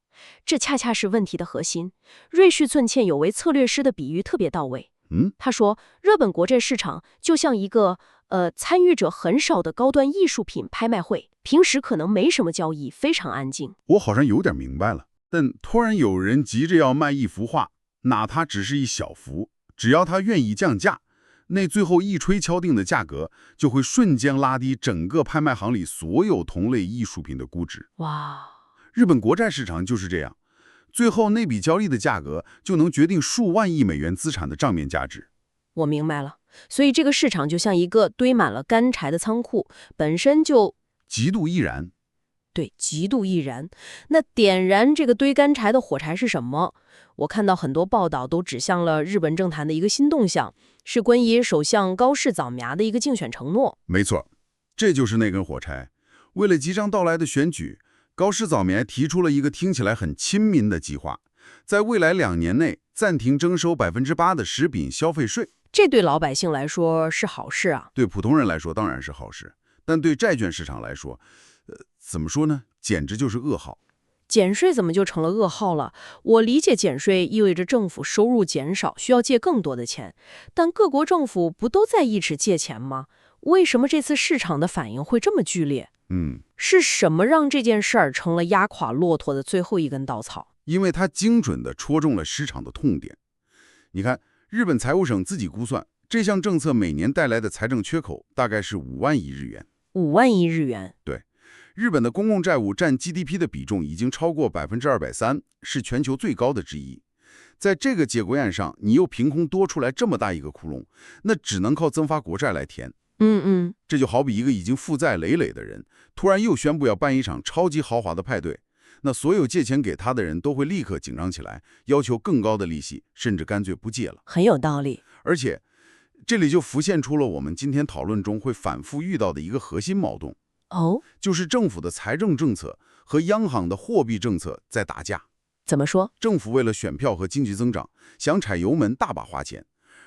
这恰恰是问题的核心。瑞士寸茜有为策略师的比喻特别到位。他说，日本国债市场就像一个参与者很少的高端艺术品拍卖会，平时可能没什么交易，非常安静。我好像有点明白了，但突然有人急着要卖一幅画，哪怕只是一小幅，只要他愿意降价，那最后一吹敲定的价格就会瞬间拉低整个拍卖行里所有同类艺术品的估值。哇，日本国债市场就是这样，最后那笔交易的价格就能决定数万亿美元资产的账面价值。我明白了，所以这个市场就像一个堆满了干柴的仓库，本身就极度易燃。对，极度易燃。那点燃这个堆干柴的火柴是什么？我看到很多报道都指向了日本政坛的一个新动向，是关于首相高市早苗的一个竞选承诺。没错，这就是那根火柴。为了即将到来的选举，高市早苗提出了一个听起来很亲民的计划，在未来2年内暂停征收8%的食品消费税。这对老百姓来说是好事啊。对普通人来说当然是好事，但对债券市场来说，怎么说呢？简直就是噩耗。减税怎么就成了噩耗了？我理解减税意味着政府收入减少，需要借更多的钱，但各国政府不都在一直借钱吗？为什么这次市场的反应会这么剧烈？是什么让这件事儿成了压垮骆驼的最后一根稻草？因为它精准地戳中了市场的痛点。你看，日本财务省自己估算，这项政策每年带来的财政缺口大概是5万亿日元。5万亿日元？对，日本的公共债务占 GDP 的比重已经超过230%，是全球最高的之一。在这个节骨眼上，你又凭空多出来这么大一个窟窿，那只能靠增发国债来填。这就好比一个已经负债累累的人，突然又宣布要办一场超级豪华的派对，那所有借钱给他的人都会立刻紧张起来，要求更高的利息，甚至干脆不借了。很有道理。而且这里就浮现出了我们今天讨论中会反复遇到的一个核心矛盾。就是政府的财政政策和央行的货币政策在打架。怎么说？政府为了选票和经济增长，想踩油门大把花钱，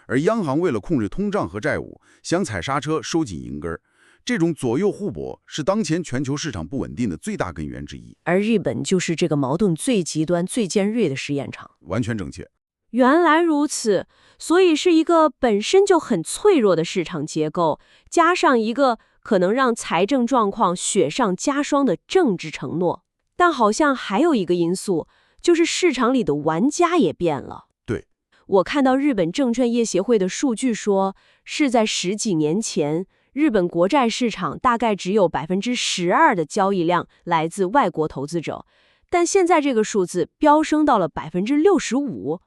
而央行为了控制通胀和债务，想踩刹车收紧银根。这种左右互搏是当前全球市场不稳定的最大根源之一。而日本就是这个矛盾最极端、最尖锐的实验场。完全正确。原来如此，所以是一个本身就很脆弱的市场结构，加上一个可能让财政状况雪上加霜的政治承诺。但好像还有一个因素，就是市场里的玩家也变了。对，我看到日本证券业协会的数据说，是在10几年前，日本国债市场大概只有12%的交易量来自外国投资者，但现在这个数字飙升到了65%。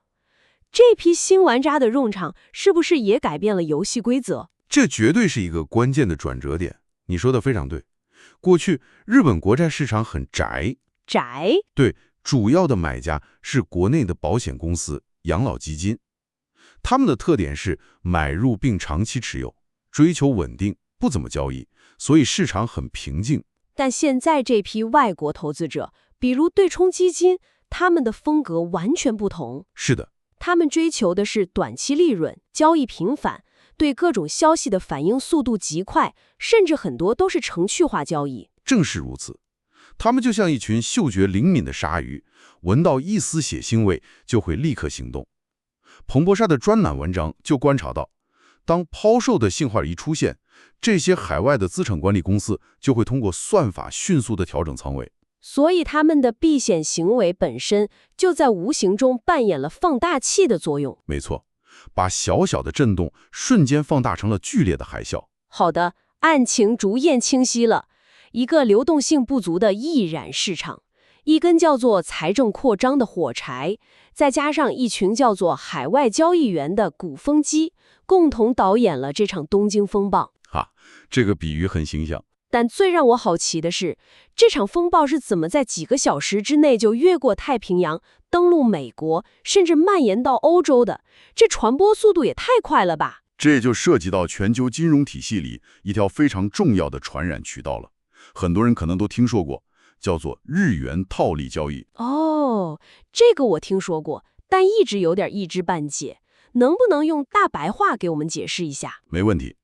这批新玩家的入场是不是也改变了游戏规则？这绝对是一个关键的转折点。你说的非常对。过去日本国债市场很窄，对，主要的买家是国内的保险公司、养老基金。他们的特点是买入并长期持有，追求稳定，不怎么交易，所以市场很平静。但现在这批外国投资者，比如对冲基金，他们的风格完全不同。是的，他们追求的是短期利润，交易频繁，对各种消息的反应速度极快，甚至很多都是程序化交易。正是如此，他们就像一群嗅觉灵敏的鲨鱼，闻到一丝血腥味就会立刻行动。彭博社的专栏文章就观察到，当抛售的信号一出现，这些海外的资产管理公司就会通过算法迅速地调整仓位。所以他们的避险行为本身就在无形中扮演了放大器的作用。没错，把小小的震动瞬间放大成了剧烈的海啸。好的，案情逐渐清晰了。一个流动性不足的易燃市场，一根叫做财政扩张的火柴，再加上一群叫做海外交易员的鼓风机，共同导演了这场东京风暴。这个比喻很形象。但最让我好奇的是，这场风暴是怎么在几个小时之内就越过太平洋，登陆美国，甚至蔓延到欧洲的？这传播速度也太快了吧！这也就涉及到全球金融体系里一条非常重要的传染渠道了。很多人可能都听说过，叫做日元套利交易。哦，这个我听说过，但一直有点一知半解。能不能用大白话给我们解释一下？没问题，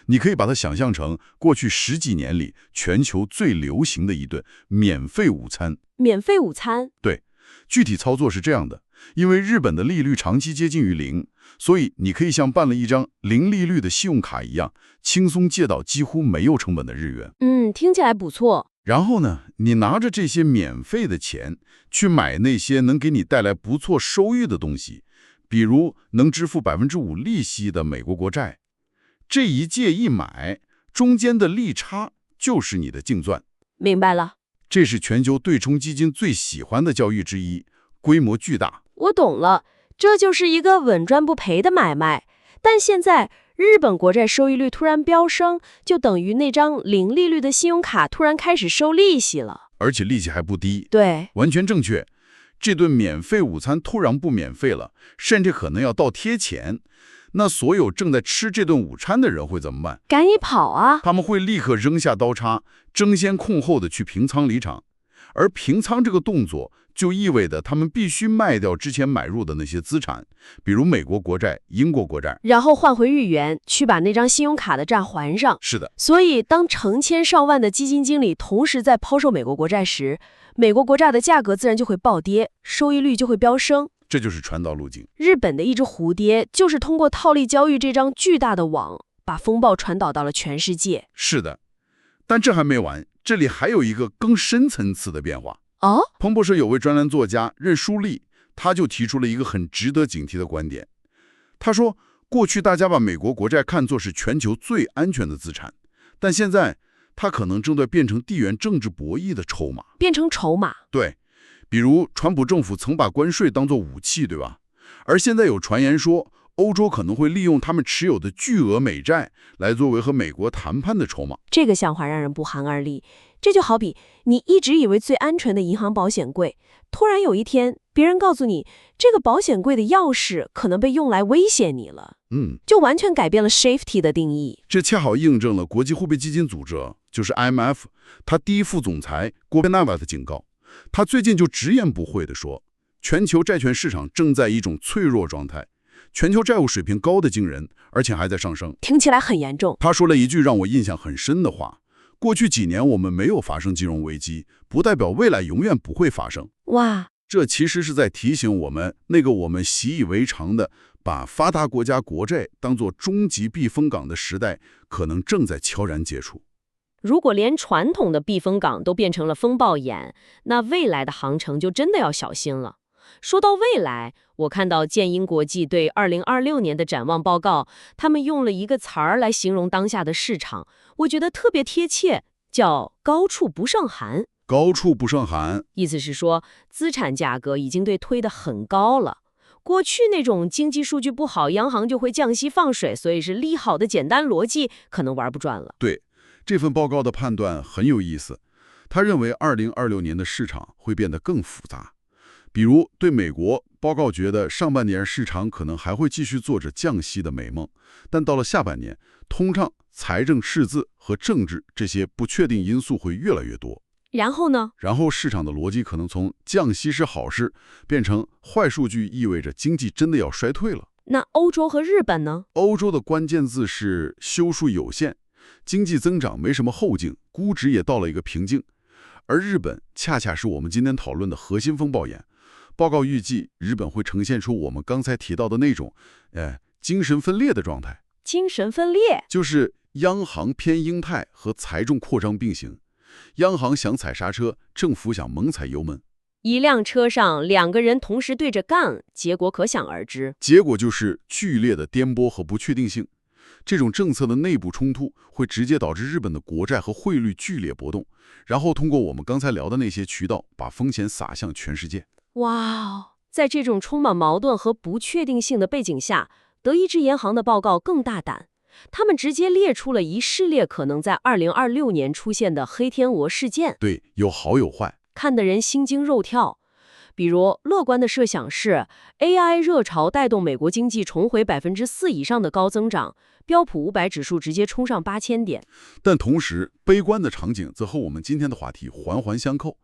你可以把它想象成过去10几年里全球最流行的一顿免费午餐。免费午餐？对，具体操作是这样的。因为日本的利率长期接近于0，所以你可以像办了一张零利率的信用卡一样，轻松借到几乎没有成本的日元。听起来不错。然后呢，你拿着这些免费的钱去买那些能给你带来不错收益的东西，比如能支付5%利息的美国国债。这一借一买，中间的利差就是你的净赚。明白了。这是全球对冲基金最喜欢的交易之一，规模巨大。我懂了，这就是一个稳赚不赔的买卖。但现在日本国债收益率突然飙升，就等于那张零利率的信用卡突然开始收利息了，而且利息还不低。对，完全正确。这顿免费午餐突然不免费了，甚至可能要倒贴钱。那所有正在吃这顿午餐的人会怎么办？赶紧跑啊！他们会立刻扔下刀叉，争先恐后的去平仓离场。而平仓这个动作就意味着他们必须卖掉之前买入的那些资产，比如美国国债、英国国债，然后换回日元，去把那张信用卡的债还上。是的。所以当成千上万的基金经理同时在抛售美国国债时，美国国债的价格自然就会暴跌，收益率就会飙升。这就是传导路径。日本的一只蝴蝶就是通过套利交易这张巨大的网，把风暴传导到了全世界。是的，但这还没完，这里还有一个更深层次的变化。彭博社有位专栏作家任书立，他就提出了一个很值得警惕的观点。他说，过去大家把美国国债看作是全球最安全的资产，但现在它可能正在变成地缘政治博弈的筹码。变成筹码？对，比如川普政府曾把关税当作武器，对吧？而现在有传言说，欧洲可能会利用他们持有的巨额美债来作为和美国谈判的筹码。这个想法让人不寒而栗。这就好比你一直以为最安全的银行保险柜，突然有一天别人告诉你，这个保险柜的钥匙可能被用来威胁你了。就完全改变了 safety 的定义。这恰好印证了国际货币基金组织，就是 IMF， 他第一副总裁郭贝纳瓦的警告。他最近就直言不讳地说，全球债券市场正在一种脆弱状态，全球债务水平高得惊人，而且还在上升。听起来很严重。他说了一句让我印象很深的话，过去几年我们没有发生金融危机，不代表未来永远不会发生。哇，这其实是在提醒我们，那个我们习以为常的把发达国家国债当作终极避风港的时代，可能正在悄然结束。如果连传统的避风港都变成了风暴眼，那未来的航程就真的要小心了。说到未来，我看到建英国际对2026年的展望报告，他们用了一个词儿来形容当下的市场，我觉得特别贴切，叫高处不胜寒。高处不胜寒，意思是说，资产价格已经被推得很高了。过去那种经济数据不好，央行就会降息放水，所以是利好的简单逻辑可能玩不转了。对，这份报告的判断很有意思。他认为2026年的市场会变得更复杂。比如对美国，报告觉得上半年市场可能还会继续做着降息的美梦，但到了下半年，通胀、财政赤字和政治这些不确定因素会越来越多。然后呢？然后市场的逻辑可能从降息是好事，变成坏数据意味着经济真的要衰退了。那欧洲和日本呢？欧洲的关键字是修数有限，经济增长没什么后劲，估值也到了一个瓶颈。而日本恰恰是我们今天讨论的核心风暴眼。报告预计，日本会呈现出我们刚才提到的那种，精神分裂的状态。精神分裂就是央行偏鹰派和财政扩张并行。央行想踩刹车，政府想猛踩油门。一辆车上两个人同时对着干，结果可想而知。结果就是剧烈的颠簸和不确定性。这种政策的内部冲突会直接导致日本的国债和汇率剧烈波动，然后通过我们刚才聊的那些渠道，把风险撒向全世界。哇哦，在这种充满矛盾和不确定性的背景下，德意志银行的报告更大胆。他们直接列出了一系列可能在2026年出现的黑天鹅事件。对，有好有坏，看得人心惊肉跳。比如，乐观的设想是 AI 热潮带动美国经济重回4%以上的高增长，标普500指数直接冲上8000点。但同时，悲观的场景则和我们今天的话题环环相扣。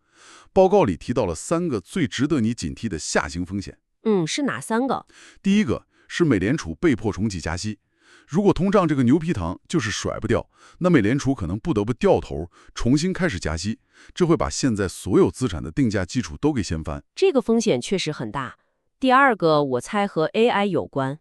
报告里提到了3个最值得你警惕的下行风险。是哪3个？第一个是美联储被迫重启加息。如果通胀这个牛皮糖就是甩不掉，那美联储可能不得不掉头重新开始加息，这会把现在所有资产的定价基础都给掀翻。这个风险确实很大。第二个，我猜和 AI 有关。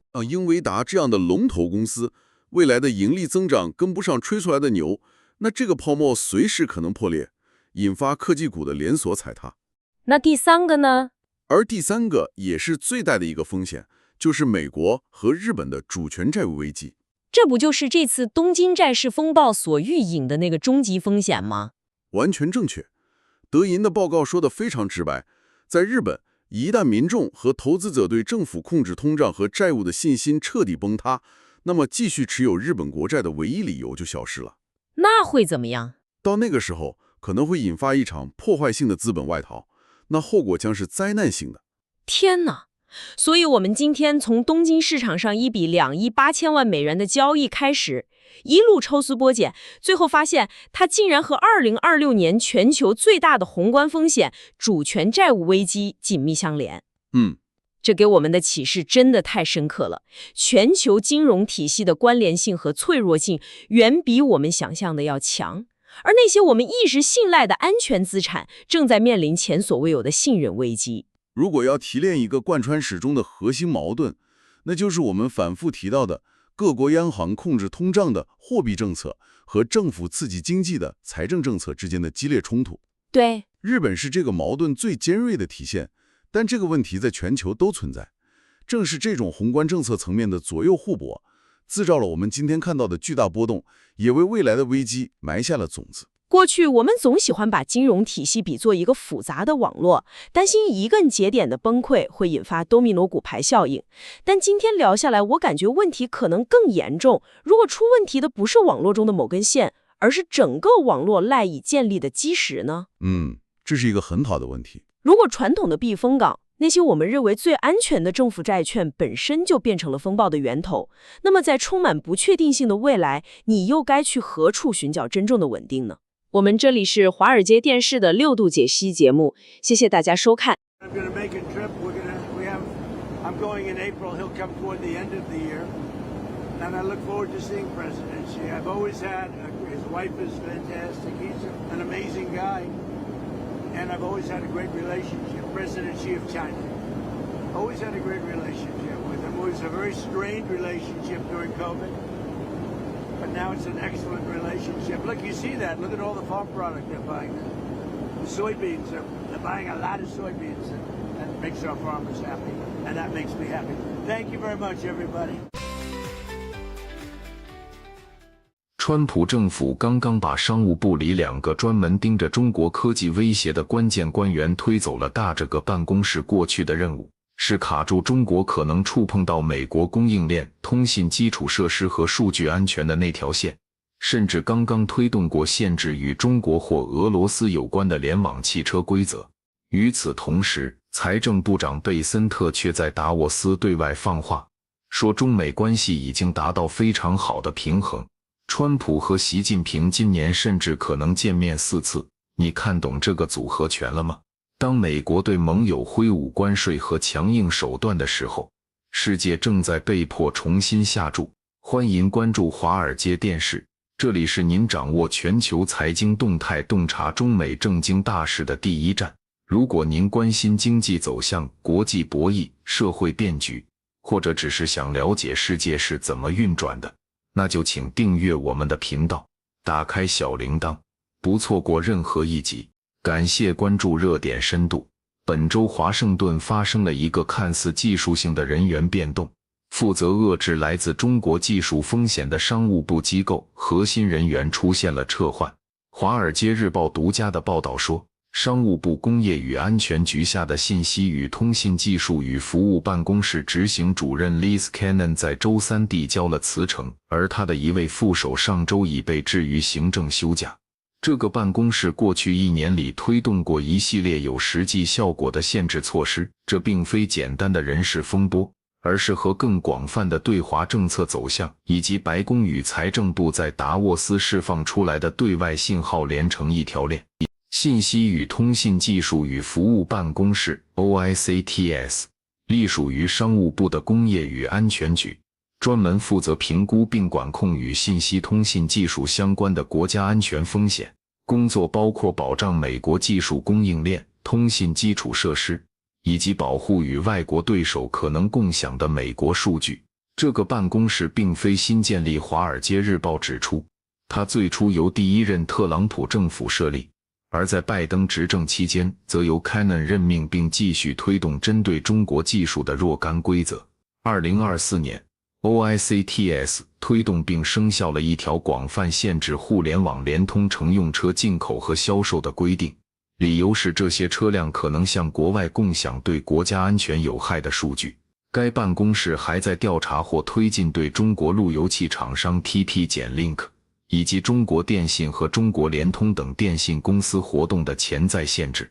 那第3个呢？而第3个也是最大的一个风险，就是美国和日本的主权债务危机。这不就是这次东京债市风暴所预引的那个终极风险吗？完全正确。德银的报告说得非常直白，在日本，一旦民众和投资者对政府控制通胀和债务的信心彻底崩塌，那么继续持有日本国债的唯一理由就消失了。那会怎么样？到那个时候，可能会引发一场破坏性的资本外逃，那后果将是灾难性的。天哪！所以我们今天从东京市场上一笔2亿8千万美元的交易开始，一路抽丝剥茧，最后发现它竟然和2026年全球最大的宏观风险主权债务危机紧密相连。这给我们的启示真的太深刻了。全球金融体系的关联性和脆弱性远比我们想象的要强，而那些我们一直信赖的安全资产正在面临前所未有的信任危机。如果要提炼一个贯穿始终的核心矛盾，那就是我们反复提到的各国央行控制通胀的货币政策和政府刺激经济的财政政策之间的激烈冲突。对，日本是这个矛盾最尖锐的体现，但这个问题在全球都存在。正是这种宏观政策层面的左右互搏，制造了我们今天看到的巨大波动，也为未来的危机埋下了种子。过去我们总喜欢把金融体系比作一个复杂的网络，担心一个节点的崩溃会引发多米诺骨牌效应。但今天聊下来，我感觉问题可能更严重。如果出问题的不是网络中的某根线，而是整个网络赖以建立的基石呢？这是一个很好的问题。如果传统的避风港，那些我们认为最安全的政府债券本身就变成了风暴的源头，那么在充满不确定性的未来，你又该去何处寻找真正的稳定呢？我们这里是华尔街电视的6度解析节目，谢谢大家收看。I'm going to make a trip. I'm going in April. He'll come toward the end of the year. And I look forward to seeing President Xi. I've always had, his wife is fantastic. He's an amazing guy. And I've always had a great relationship. President Xi of China. Always had a great relationship with him. It was a very strained relationship during COVID.But now it's an excellent relationship. Look, you see that. Look at all the farm product they're buying. The soybeans, they're buying a lot of soybeans. And that makes our farmers happy. And that makes me happy. Thank you very much, everybody. 川普政府刚刚把商务部里2个专门盯着中国科技威胁的关键官员推走了，大这个办公室过去的任务是卡住中国可能触碰到美国供应链、通信基础设施和数据安全的那条线，甚至刚刚推动过限制与中国或俄罗斯有关的联网汽车规则。与此同时，财政部长贝森特却在达沃斯对外放话，说中美关系已经达到非常好的平衡，川普和习近平今年甚至可能见面4次。你看懂这个组合拳了吗？当美国对盟友挥舞关税和强硬手段的时候，世界正在被迫重新下注。欢迎关注华尔街电视，这里是您掌握全球财经动态、洞察中美政经大事的第一站。如果您关心经济走向、国际博弈、社会变局，或者只是想了解世界是怎么运转的，那就请订阅我们的频道，打开小铃铛，不错过任何一集。感谢关注热点深度。本周华盛顿发生了一个看似技术性的人员变动，负责遏制来自中国技术风险的商务部机构核心人员出现了撤换。华尔街日报独家的报道说，商务部工业与安全局下的信息与通信技术与服务办公室执行主任 Liz Cannon 在周三递交了辞呈，而他的一位副手上周已被置于行政休假。这个办公室过去1年里推动过一系列有实际效果的限制措施，这并非简单的人事风波，而是和更广泛的对华政策走向以及白宫与财政部在达沃斯释放出来的对外信号连成一条链。信息与通信技术与服务办公室 OICTS 隶属于商务部的工业与安全局，专门负责评估并管控与信息通信技术相关的国家安全风险。工作包括保障美国技术供应链、通信基础设施，以及保护与外国对手可能共享的美国数据。这个办公室并非新建立，华尔街日报指出，它最初由第1任特朗普政府设立，而在拜登执政期间，则由 Cannon 任命并继续推动针对中国技术的若干规则。2024年，OICTS 推动并生效了一条广泛限制互联网联通乘用车进口和销售的规定，理由是这些车辆可能向国外共享对国家安全有害的数据。该办公室还在调查或推进对中国路由器厂商 TP-Link 以及中国电信和中国联通等电信公司活动的潜在限制。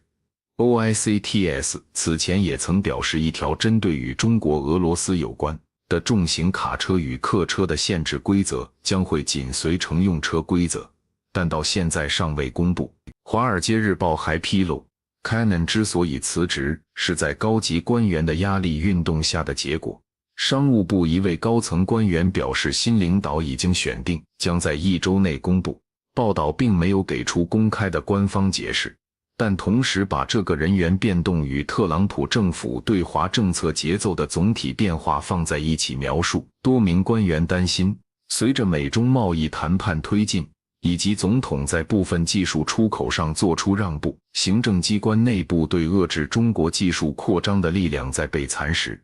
OICTS 此前也曾表示，一条针对与中国、俄罗斯有关的重型卡车与客车的限制规则将会紧随乘用车规则，但到现在尚未公布。华尔街日报还披露， Cannon 之所以辞职，是在高级官员的压力运动下的结果。商务部一位高层官员表示，新领导已经选定，将在1周内公布。报道并没有给出公开的官方解释，但同时把这个人员变动与特朗普政府对华政策节奏的总体变化放在一起描述。多名官员担心，随着美中贸易谈判推进，以及总统在部分技术出口上做出让步，行政机关内部对遏制中国技术扩张的力量在被蚕食。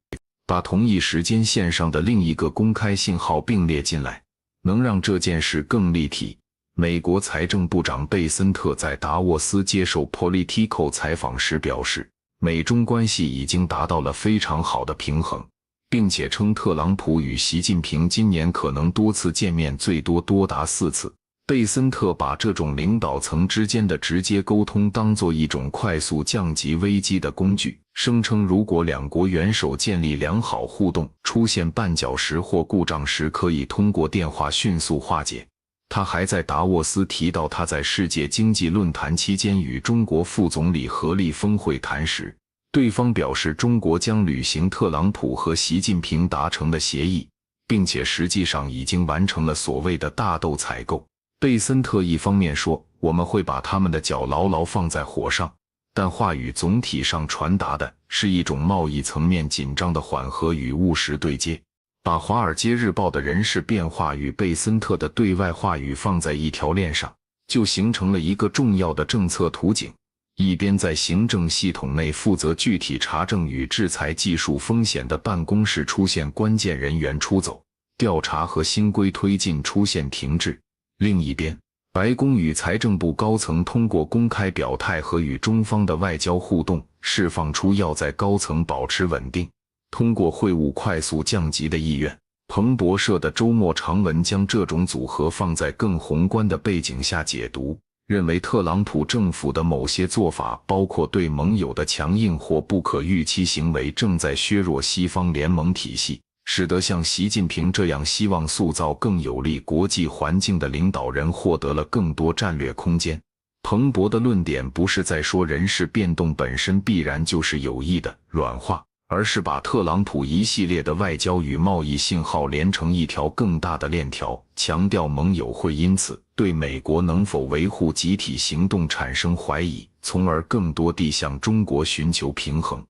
把同一时间线上的另一个公开信号并列进来，能让这件事更立体。美国财政部长贝森特在达沃斯接受 Politico 采访时表示，美中关系已经达到了非常好的平衡，并且称特朗普与习近平今年可能多次见面，最多多达4次。贝森特把这种领导层之间的直接沟通当作一种快速降级危机的工具，声称如果两国元首建立良好互动，出现绊脚石或故障时可以通过电话迅速化解。他还在达沃斯提到，他在世界经济论坛期间与中国副总理何立峰会谈时，对方表示中国将履行特朗普和习近平达成的协议，并且实际上已经完成了所谓的大豆采购。贝森特一方面说，我们会把他们的脚牢牢放在火上，但话语总体上传达的是一种贸易层面紧张的缓和与务实对接。把《华尔街日报》的人事变化与贝森特的对外话语放在一条链上，就形成了一个重要的政策图景。一边在行政系统内负责具体查证与制裁技术风险的办公室出现关键人员出走，调查和新规推进出现停滞。另一边，白宫与财政部高层通过公开表态和与中方的外交互动，释放出要在高层保持稳定，通过会晤快速降级的意愿。彭博社的周末长文将这种组合放在更宏观的背景下解读，认为特朗普政府的某些做法，包括对盟友的强硬或不可预期行为，正在削弱西方联盟体系，使得像习近平这样希望塑造更有利国际环境的领导人获得了更多战略空间。彭博的论点不是在说人事变动本身必然就是有益的软化，而是把特朗普一系列的外交与贸易信号连成一条更大的链条，强调盟友会因此对美国能否维护集体行动产生怀疑，从而更多地向中国寻求平衡。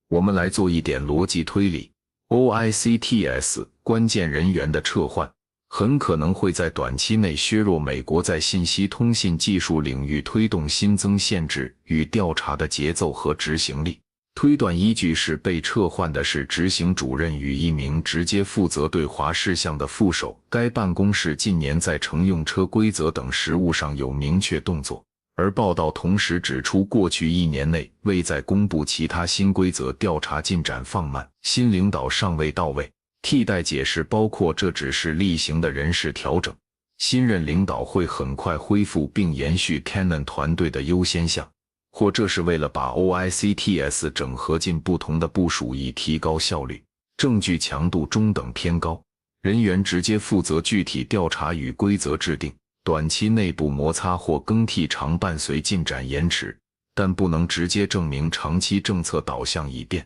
我们来做一点逻辑推理。OICTS 关键人员的撤换很可能会在短期内削弱美国在信息通信技术领域推动新增限制与调查的节奏和执行力。推断依据是被撤换的是执行主任与一名直接负责对华事项的副手，该办公室近年在乘用车规则等实务上有明确动作。而报道同时指出，过去1年内未再公布其他新规则，调查进展放慢，新领导尚未到位。替代解释包括这只是例行的人事调整，新任领导会很快恢复并延续 Canon 团队的优先项，或这是为了把 OICTS 整合进不同的部署以提高效率。证据强度中等偏高，人员直接负责具体调查与规则制定，短期内部摩擦或更替常伴随进展延迟，但不能直接证明长期政策导向已变。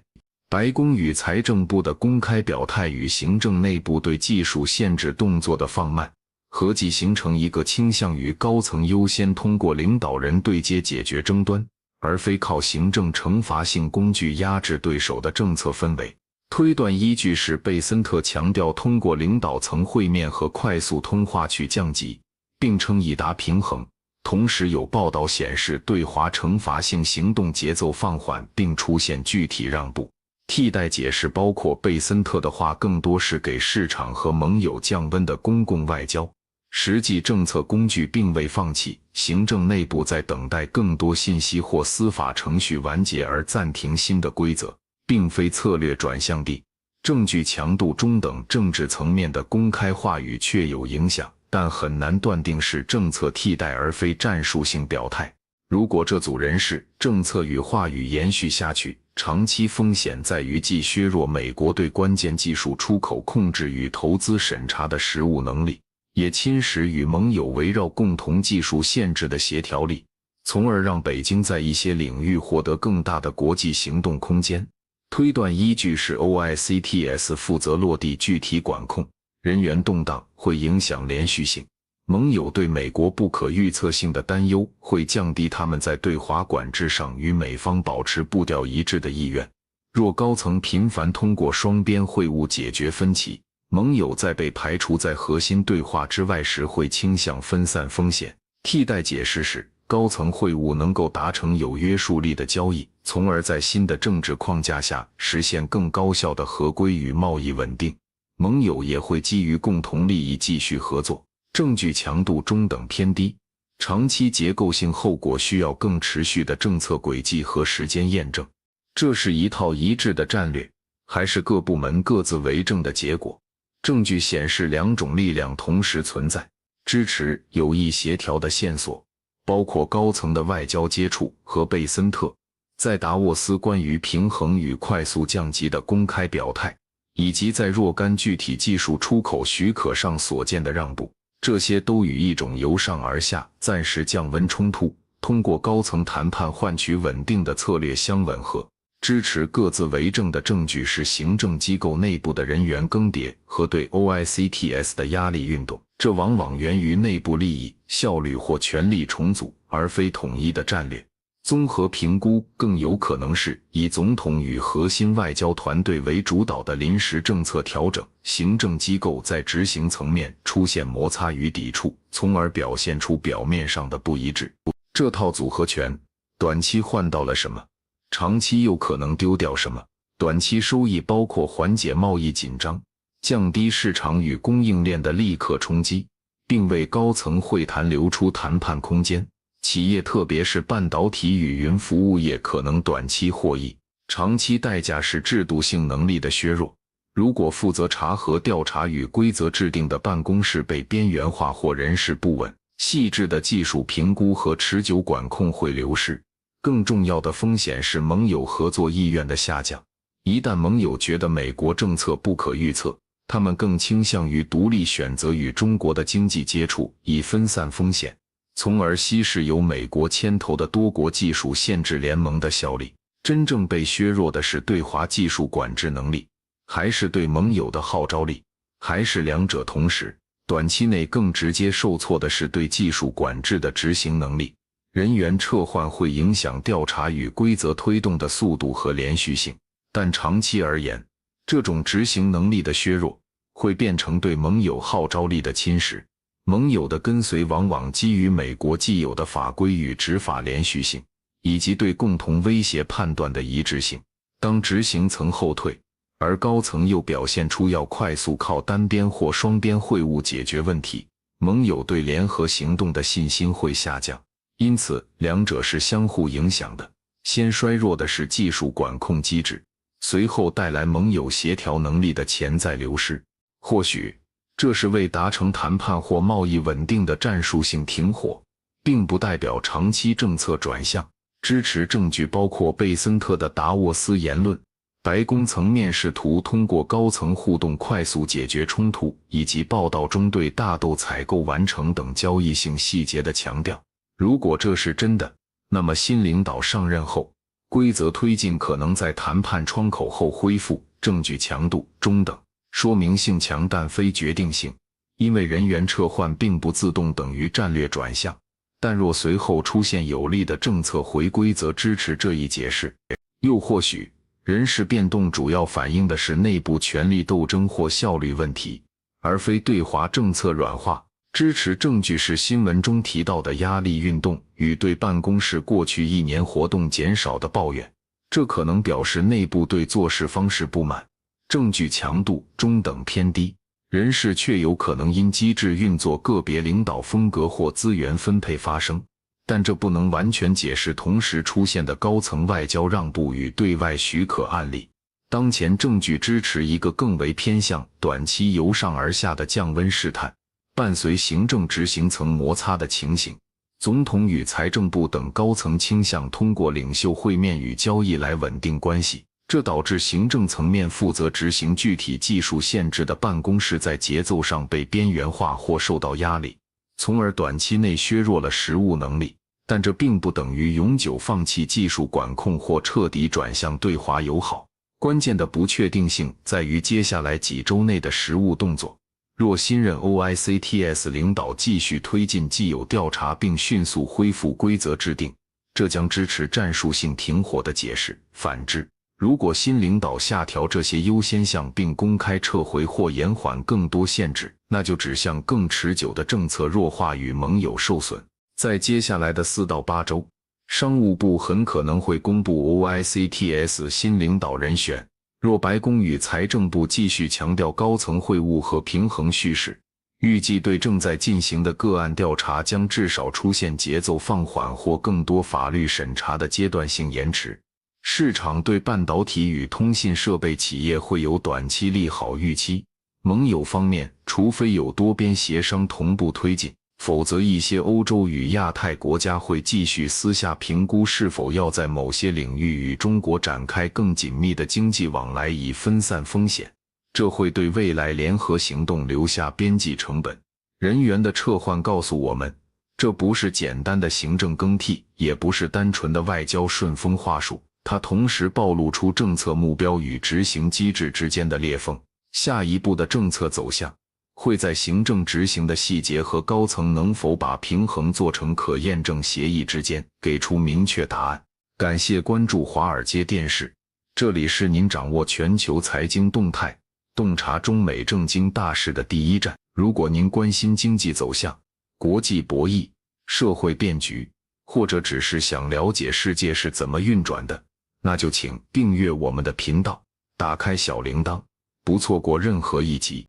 白宫与财政部的公开表态与行政内部对技术限制动作的放慢，合计形成一个倾向于高层优先通过领导人对接解决争端，而非靠行政惩罚性工具压制对手的政策氛围。推断依据是贝森特强调通过领导层会面和快速通话去降级，并称已达平衡。同时有报道显示对华惩罚性行动节奏放缓并出现具体让步。替代解释包括贝森特的话更多是给市场和盟友降温的公共外交，实际政策工具并未放弃，行政内部在等待更多信息或司法程序完结而暂停新的规则，并非策略转向地。证据强度中等，政治层面的公开话语确有影响，但很难断定是政策替代而非战术性表态。如果这组人事、政策与话语延续下去，长期风险在于既削弱美国对关键技术出口控制与投资审查的实务能力，也侵蚀与盟友围绕共同技术限制的协调力，从而让北京在一些领域获得更大的国际行动空间。推断依据是 OICTS 负责落地具体管控，人员动荡会影响连续性。盟友对美国不可预测性的担忧会降低他们在对华管制上与美方保持步调一致的意愿。若高层频繁通过双边会晤解决分歧，盟友在被排除在核心对话之外时会倾向分散风险。替代解释是，高层会晤能够达成有约束力的交易，从而在新的政治框架下实现更高效的合规与贸易稳定。盟友也会基于共同利益继续合作。证据强度中等偏低，长期结构性后果需要更持续的政策轨迹和时间验证。这是一套一致的战略，还是各部门各自为政的结果？证据显示两种力量同时存在，支持有意协调的线索，包括高层的外交接触和贝森特在达沃斯关于平衡与快速降级的公开表态，以及在若干具体技术出口许可上所见的让步。这些都与一种由上而下暂时降温冲突，通过高层谈判换取稳定的策略相吻合。支持各自为政的证据是行政机构内部的人员更迭和对 OICTS 的压力运动，这往往源于内部利益、效率或权力重组，而非统一的战略。综合评估更有可能是以总统与核心外交团队为主导的临时政策调整，行政机构在执行层面出现摩擦与抵触，从而表现出表面上的不一致。这套组合拳，短期换到了什么？长期又可能丢掉什么？短期收益包括缓解贸易紧张，降低市场与供应链的立刻冲击，并为高层会谈留出谈判空间。企业特别是半导体与云服务业可能短期获益，长期代价是制度性能力的削弱。如果负责查核调查与规则制定的办公室被边缘化或人事不稳，细致的技术评估和持久管控会流失。更重要的风险是盟友合作意愿的下降。一旦盟友觉得美国政策不可预测，他们更倾向于独立选择与中国的经济接触，以分散风险，从而稀释由美国牵头的多国技术限制联盟的效力。真正被削弱的是对华技术管制能力，还是对盟友的号召力，还是两者同时？短期内更直接受挫的是对技术管制的执行能力。人员撤换会影响调查与规则推动的速度和连续性，但长期而言，这种执行能力的削弱会变成对盟友号召力的侵蚀。盟友的跟随往往基于美国既有的法规与执法连续性，以及对共同威胁判断的一致性。当执行层后退，而高层又表现出要快速靠单边或双边会晤解决问题，盟友对联合行动的信心会下降。因此，两者是相互影响的。先衰弱的是技术管控机制，随后带来盟友协调能力的潜在流失。或许，这是为达成谈判或贸易稳定的战术性停火，并不代表长期政策转向。支持证据包括贝森特的达沃斯言论、白宫层面试图通过高层互动快速解决冲突，以及报道中对大豆采购完成等交易性细节的强调。如果这是真的，那么新领导上任后，规则推进可能在谈判窗口后恢复，证据强度中等，说明性强但非决定性，因为人员撤换并不自动等于战略转向。但若随后出现有力的政策回归，则支持这一解释。又或许，人事变动主要反映的是内部权力斗争或效率问题，而非对华政策软化。支持证据是新闻中提到的压力运动与对办公室过去1年活动减少的抱怨，这可能表示内部对做事方式不满。证据强度中等偏低，人事却有可能因机制运作、个别领导风格或资源分配发生，但这不能完全解释同时出现的高层外交让步与对外许可案例。当前证据支持一个更为偏向短期由上而下的降温试探。伴随行政执行层摩擦的情形，总统与财政部等高层倾向通过领袖会面与交易来稳定关系，这导致行政层面负责执行具体技术限制的办公室在节奏上被边缘化或受到压力，从而短期内削弱了实务能力。但这并不等于永久放弃技术管控或彻底转向对华友好。关键的不确定性在于接下来几周内的实务动作。若新任 OICTS 领导继续推进既有调查并迅速恢复规则制定，这将支持战术性停火的解释。反之，如果新领导下调这些优先项并公开撤回或延缓更多限制，那就指向更持久的政策弱化与盟友受损。在接下来的4到8周，商务部很可能会公布 OICTS 新领导人选。若白宫与财政部继续强调高层会晤和平衡叙事，预计对正在进行的个案调查将至少出现节奏放缓或更多法律审查的阶段性延迟。市场对半导体与通信设备企业会有短期利好预期。盟友方面，除非有多边协商同步推进，否则一些欧洲与亚太国家会继续私下评估是否要在某些领域与中国展开更紧密的经济往来以分散风险，这会对未来联合行动留下边际成本。人员的撤换告诉我们，这不是简单的行政更替，也不是单纯的外交顺风话术，它同时暴露出政策目标与执行机制之间的裂缝。下一步的政策走向会在行政执行的细节和高层能否把平衡做成可验证协议之间给出明确答案。感谢关注华尔街电视，这里是您掌握全球财经动态、洞察中美政经大事的第一站。如果您关心经济走向、国际博弈、社会变局，或者只是想了解世界是怎么运转的，那就请订阅我们的频道，打开小铃铛，不错过任何一集。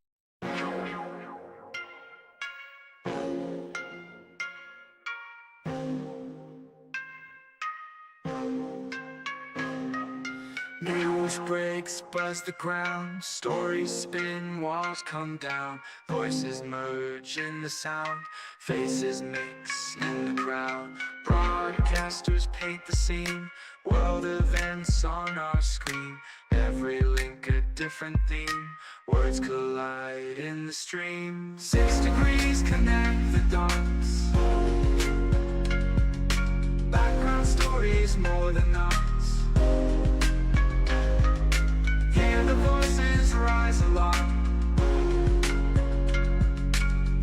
News breaks, buzz the ground. Stories spin, walls come down. Voices merge in the sound. Faces mix in the crowd. Broadcasters paint the scene. World events on our screen. Every link a different theme. Words collide in the stream. 6 degrees connect the dots. Background stories more than us. Hear the voices rise aloft.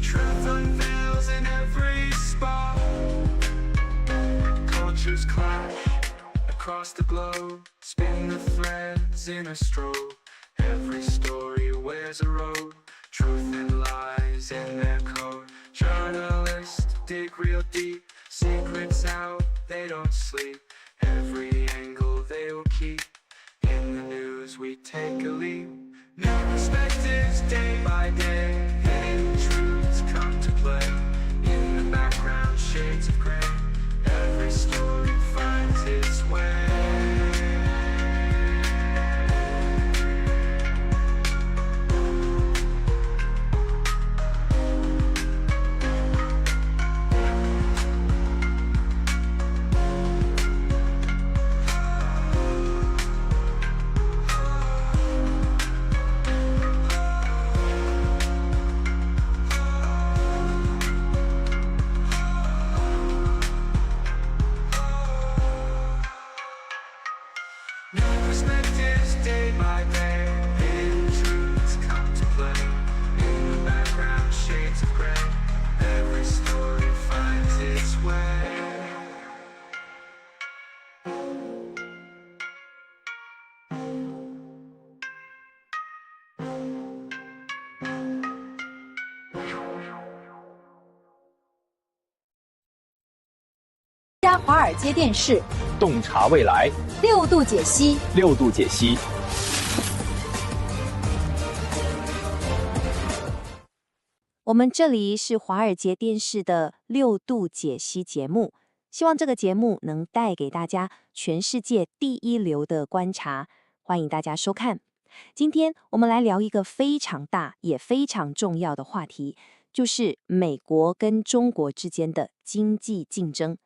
Truth unveils in every spot. Cultures clash across the globe. Spin the threads in a strobe. Every story wears a robe. Truth and lies in their code. Journalists dig real deep. Secrets out, they don't sleep. Every angle they will keep. In the news we take a leap. New perspectives day by day. Hidden truths come to play. In the background shades of gray. Every story finds its way. 华尔街电视，洞察未来6度解析，6度解析。我们这里是华尔街电视的6度解析节目，希望这个节目能带给大家全世界第一流的观察，欢迎大家收看。今天我们来聊一个非常大也非常重要的话题，就是美国跟中国之间的经济竞争。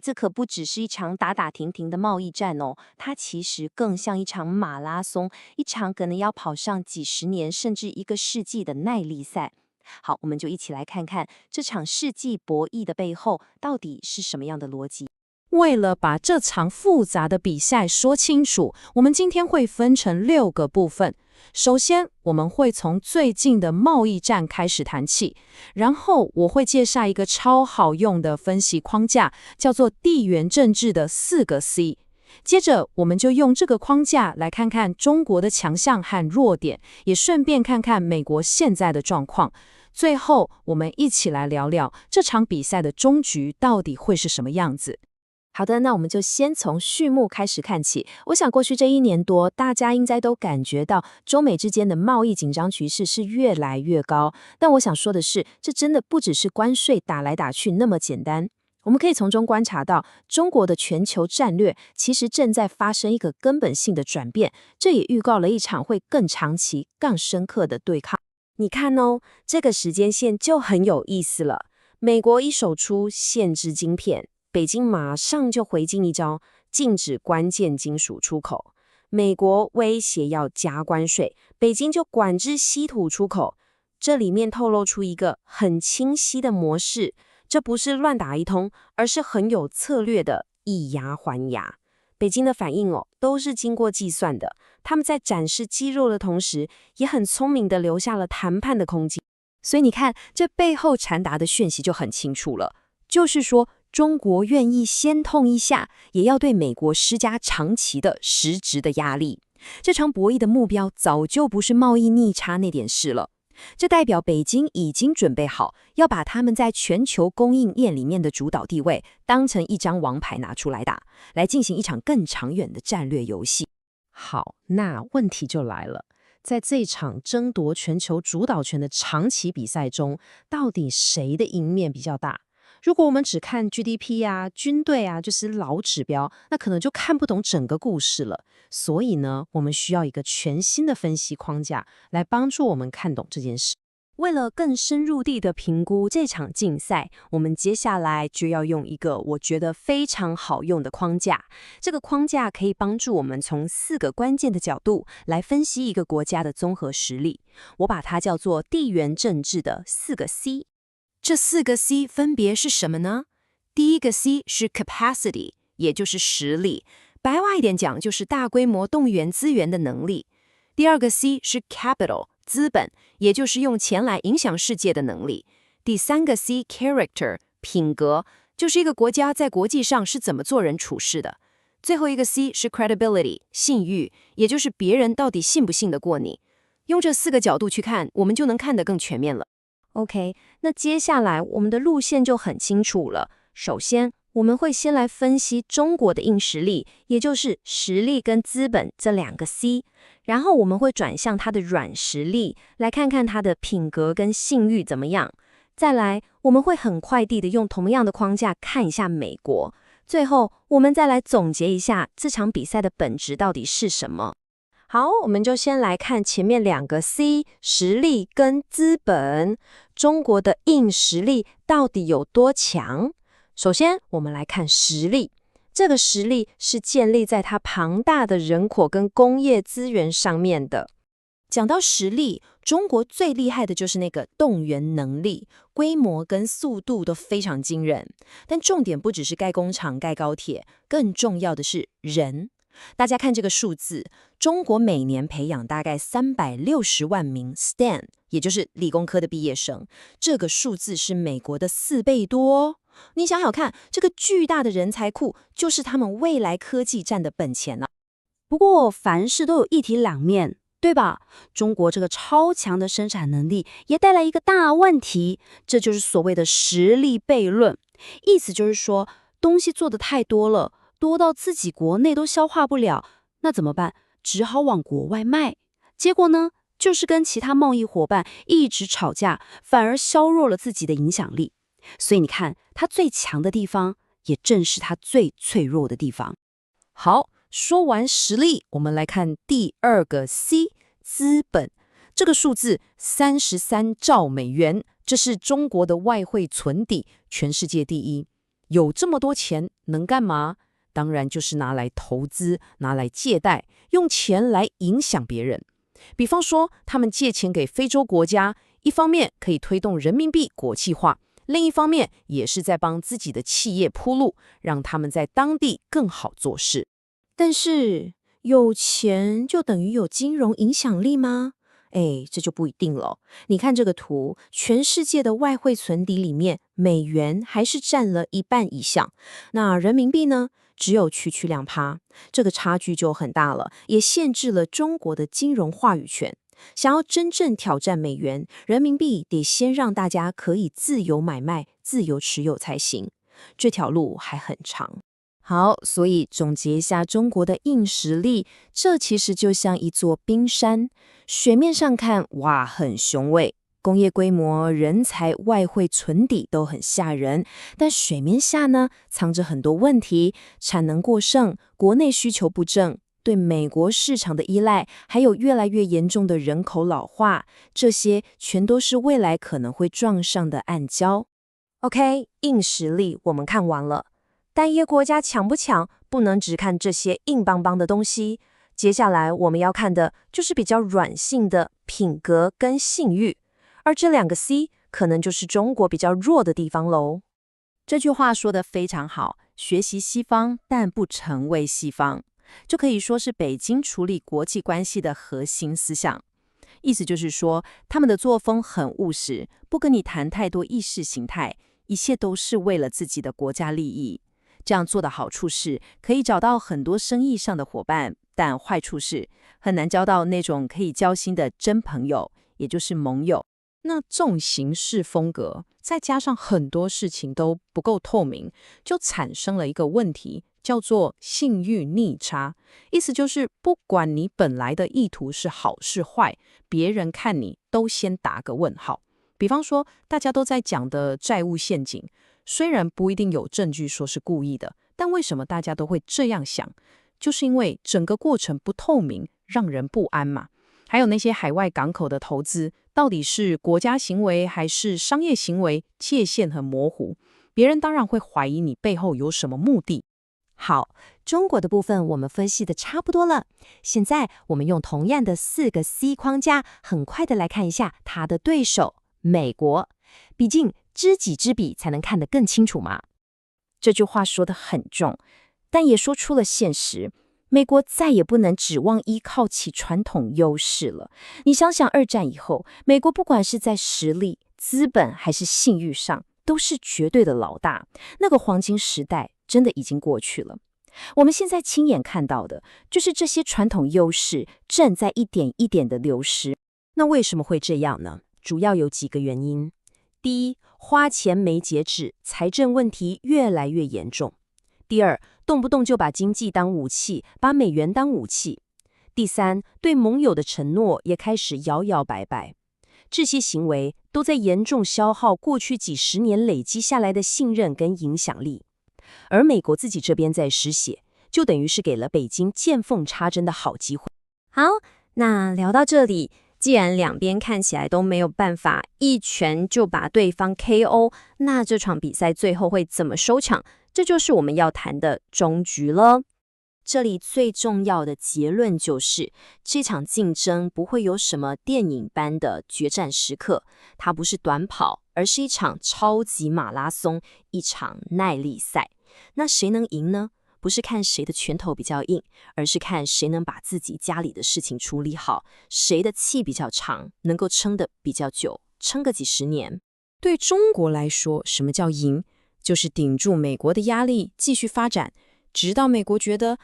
这可不只是一场打打停停的贸易战哦，它其实更像一场马拉松，一场可能要跑上几十年甚至1个世纪的耐力赛。好，我们就一起来看看这场世纪博弈的背后到底是什么样的逻辑。为了把这场复杂的比赛说清楚，我们今天会分成6个部分。首先，我们会从最近的贸易战开始谈起，然后我会介绍一个超好用的分析框架，叫做地缘政治的4个 C。接着，我们就用这个框架来看看中国的强项和弱点，也顺便看看美国现在的状况。最后，我们一起来聊聊这场比赛的终局到底会是什么样子。好的，那我们就先从序幕开始看起。我想过去这1年多，大家应该都感觉到中美之间的贸易紧张局势是越来越高。但我想说的是，这真的不只是关税打来打去那么简单。我们可以从中观察到，中国的全球战略其实正在发生一个根本性的转变，这也预告了一场会更长期、更深刻的对抗。你看哦，这个时间线就很有意思了。美国一手出限制晶片，北京马上就回敬一招，禁止关键金属出口。美国威胁要加关税，北京就管制稀土出口。这里面透露出一个很清晰的模式，这不是乱打一通，而是很有策略的以牙还牙。北京的反应都是经过计算的，他们在展示肌肉的同时，也很聪明地留下了谈判的空间。所以你看，这背后传达的讯息就很清楚了，就是说中国愿意先痛一下，也要对美国施加长期的实质的压力。这场博弈的目标早就不是贸易逆差那点事了，这代表北京已经准备好要把他们在全球供应链里面的主导地位当成一张王牌拿出来打，来进行一场更长远的战略游戏。好，那问题就来了，在这场争夺全球主导权的长期比赛中，到底谁的赢面比较大？如果我们只看 GDP 啊、军队啊这些老指标，那可能就看不懂整个故事了。所以呢，我们需要一个全新的分析框架来帮助我们看懂这件事。为了更深入地的评估这场竞赛，我们接下来就要用一个我觉得非常好用的框架。这个框架可以帮助我们从4个关键的角度来分析一个国家的综合实力。我把它叫做地缘政治的4个 C。这4个 C 分别是什么呢？第一个 C 是 capacity， 也就是实力，白话一点讲就是大规模动员资源的能力。第二个 C 是 capital，资本，也就是用钱来影响世界的能力。第3个 C character， 品格，就是一个国家在国际上是怎么做人处事的。最后一个 C 是 credibility， 信誉，也就是别人到底信不信得过你。用这4个角度去看，我们就能看得更全面了。OK， 那接下来我们的路线就很清楚了。首先，我们会先来分析中国的硬实力，也就是实力跟资本这2个 C， 然后我们会转向它的软实力，来看看它的品格跟信誉怎么样。再来，我们会很快地用同样的框架看一下美国。最后，我们再来总结一下这场比赛的本质到底是什么。好，我们就先来看前面2个 C， 实力跟资本。中国的硬实力到底有多强？首先，我们来看实力。这个实力是建立在它庞大的人口跟工业资源上面的。讲到实力，中国最厉害的就是那个动员能力，规模跟速度都非常惊人。但重点不只是盖工厂、盖高铁，更重要的是人。大家看这个数字，中国每年培养大概360万名 STEM， 也就是理工科的毕业生，这个数字是美国的4倍多哦。你想想看，这个巨大的人才库就是他们未来科技战的本钱呢。不过凡事都有一体两面，对吧？中国这个超强的生产能力也带来一个大问题，这就是所谓的实力悖论。意思就是说，东西做得太多了，多到自己国内都消化不了，那怎么办？只好往国外卖。结果呢，就是跟其他贸易伙伴一直吵架，反而削弱了自己的影响力。所以你看，他最强的地方，也正是他最脆弱的地方。好，说完实力，我们来看第2个 C， 资本。这个数字33兆美元，这是中国的外汇存底，全世界第一。有这么多钱能干嘛？当然就是拿来投资，拿来借贷，用钱来影响别人。比方说，他们借钱给非洲国家，一方面可以推动人民币国际化，另一方面也是在帮自己的企业铺路，让他们在当地更好做事。但是，有钱就等于有金融影响力吗？这就不一定了。你看这个图，全世界的外汇存底里面，美元还是占了1半以上，那人民币呢？只有区2%，这个差距就很大了，也限制了中国的金融话语权。想要真正挑战美元，人民币得先让大家可以自由买卖、自由持有才行。这条路还很长。好，所以总结一下中国的硬实力，这其实就像一座冰山，水面上看，哇，很雄伟。工业规模、人才、外汇存底都很吓人，但水面下呢，藏着很多问题，产能过剩，国内需求不振，对美国市场的依赖，还有越来越严重的人口老化，这些全都是未来可能会撞上的暗礁。OK， 硬实力我们看完了，但一个国家强不强，不能只看这些硬邦邦的东西。接下来我们要看的就是比较软性的品格跟信誉。而这2个 C 可能就是中国比较弱的地方喽。这句话说得非常好，学习西方但不成为西方，就可以说是北京处理国际关系的核心思想。意思就是说，他们的作风很务实，不跟你谈太多意识形态，一切都是为了自己的国家利益。这样做的好处是可以找到很多生意上的伙伴，但坏处是很难交到那种可以交心的真朋友，也就是盟友。那这种行事风格，再加上很多事情都不够透明，就产生了一个问题，叫做信誉逆差。意思就是，不管你本来的意图是好是坏，别人看你都先打个问号。比方说，大家都在讲的债务陷阱，虽然不一定有证据说是故意的，但为什么大家都会这样想？就是因为整个过程不透明，让人不安嘛。还有那些海外港口的投资，到底是国家行为还是商业行为，界限很模糊，别人当然会怀疑你背后有什么目的。好，中国的部分我们分析的差不多了，现在我们用同样的4个 C 框架，很快的来看一下它的对手美国。毕竟知己知彼才能看得更清楚嘛。这句话说得很重，但也说出了现实。美国再也不能指望依靠其传统优势了。你想想二战以后，美国不管是在实力、资本还是信誉上，都是绝对的老大。那个黄金时代真的已经过去了。我们现在亲眼看到的，就是这些传统优势正在一点一点的流失。那为什么会这样呢？主要有几个原因。第一，花钱没节制，财政问题越来越严重。第二，动不动就把经济当武器，把美元当武器。第三，对盟友的承诺也开始摇摇摆摆。这些行为都在严重消耗过去几十年累积下来的信任跟影响力。而美国自己这边在失血，就等于是给了北京见缝插针的好机会。好，那聊到这里，既然两边看起来都没有办法一拳就把对方 KO， 那这场比赛最后会怎么收场？这就是我们要谈的终局了。这里最重要的结论就是，这场竞争不会有什么电影般的决战时刻，它不是短跑，而是一场超级马拉松，一场耐力赛。那谁能赢呢？不是看谁的拳头比较硬，而是看谁能把自己家里的事情处理好，谁的气比较长，能够撑得比较久，撑个几十年。对中国来说，什么叫赢？就是顶住美国的压力，继续发展，直到美国觉得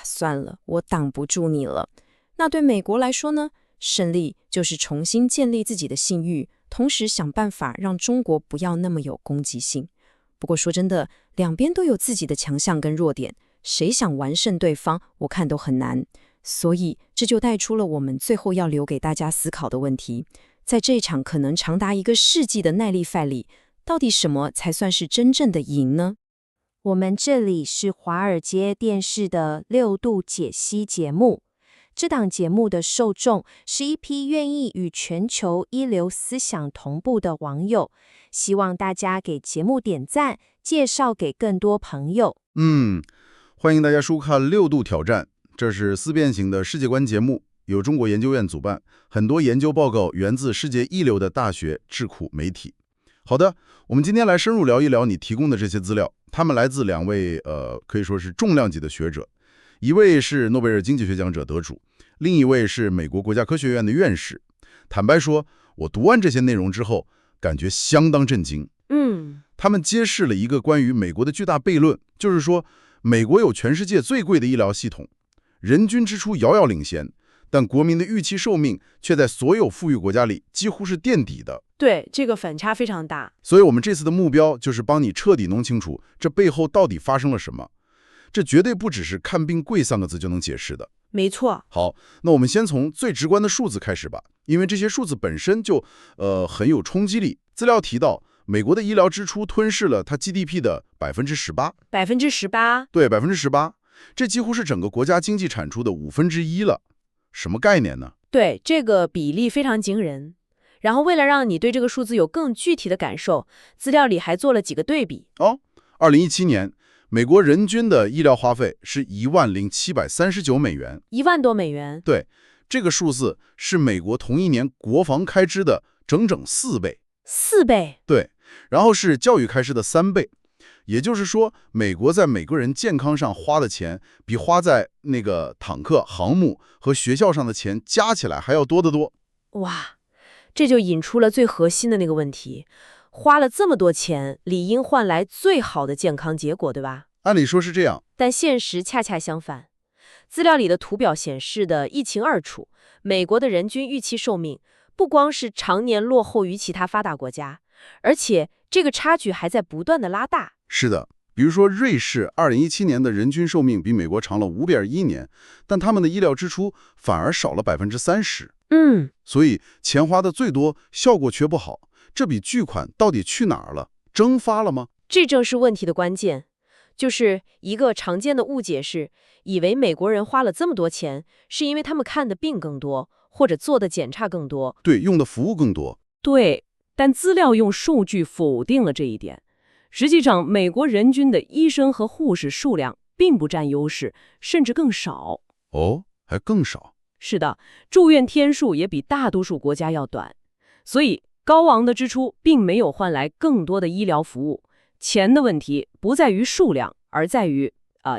算了，我挡不住你了。那对美国来说呢？胜利就是重新建立自己的信誉，同时想办法让中国不要那么有攻击性。不过说真的，两边都有自己的强项跟弱点，谁想完胜对方，我看都很难。所以这就带出了我们最后要留给大家思考的问题：在这场可能长达1个世纪的耐力赛里，到底什么才算是真正的赢呢？我们这里是华尔街电视的6度解析节目。这档节目的受众是一批愿意与全球一流思想同步的网友，希望大家给节目点赞，介绍给更多朋友。欢迎大家收看6度挑战，这是思辨型的世界观节目，由中国研究院主办，很多研究报告源自世界一流的大学、智库、媒体。好的，我们今天来深入聊一聊你提供的这些资料，他们来自2位可以说是重量级的学者，一位是诺贝尔经济学奖者得主，另一位是美国国家科学院的院士。坦白说，我读完这些内容之后，感觉相当震惊。他们揭示了一个关于美国的巨大悖论，就是说，美国有全世界最贵的医疗系统，人均支出遥遥领先，但国民的预期寿命却在所有富裕国家里几乎是垫底的。对，这个反差非常大。所以我们这次的目标就是帮你彻底弄清楚这背后到底发生了什么。这绝对不只是看病贵3个字就能解释的。没错。好，那我们先从最直观的数字开始吧，因为这些数字本身就很有冲击力。资料提到，美国的医疗支出吞噬了它 GDP 的18%。18%？对，18%，这几乎是整个国家经济产出的1/5了。什么概念呢？对，这个比例非常惊人。然后为了让你对这个数字有更具体的感受，资料里还做了几个对比。2017年，美国人均的医疗花费是10739美元，1万多美元。对，这个数字是美国同一年国防开支的整整4倍。4倍？对，然后是教育开支的3倍。也就是说，美国在每个人健康上花的钱，比花在那个坦克、航母和学校上的钱加起来还要多得多。哇，这就引出了最核心的那个问题，花了这么多钱，理应换来最好的健康结果，对吧？按理说是这样，但现实恰恰相反。资料里的图表显示的一清二楚，美国的人均预期寿命不光是常年落后于其他发达国家，而且这个差距还在不断的拉大。是的，比如说瑞士2017年的人均寿命比美国长了5.1年，但他们的医疗支出反而少了30%。所以钱花的最多，效果却不好。这笔巨款到底去哪儿了？蒸发了吗？这正是问题的关键。就是一个常见的误解是，以为美国人花了这么多钱，是因为他们看的病更多，或者做的检查更多，对，用的服务更多。对，但资料用数据否定了这一点。实际上，美国人均的医生和护士数量并不占优势，甚至更少。哦，还更少？是的，住院天数也比大多数国家要短。所以，高昂的支出并没有换来更多的医疗服务。钱的问题不在于数量，而在于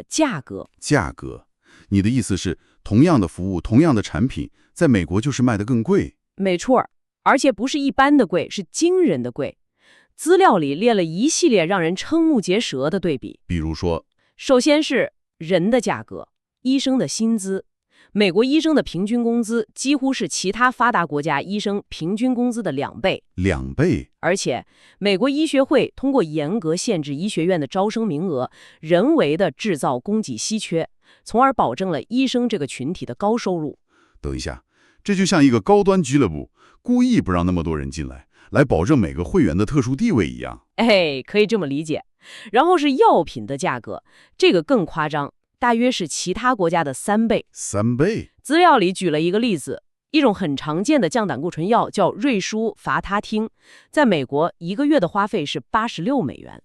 价格。价格，你的意思是，同样的服务，同样的产品，在美国就是卖得更贵？没错，而且不是一般的贵，是惊人的贵。资料里列了一系列让人瞠目结舌的对比。比如说，首先是人的价格，医生的薪资。美国医生的平均工资几乎是其他发达国家医生平均工资的2倍。2倍？而且，美国医学会通过严格限制医学院的招生名额，人为的制造供给稀缺，从而保证了医生这个群体的高收入。等一下，这就像一个高端俱乐部故意不让那么多人进来，来保证每个会员的特殊地位一样。可以这么理解。然后是药品的价格，这个更夸张。大约是其他国家的3倍。3倍？资料里举了一个例子，一种很常见的降胆固醇药叫瑞舒伐他汀，在美国1个月的花费是86美元。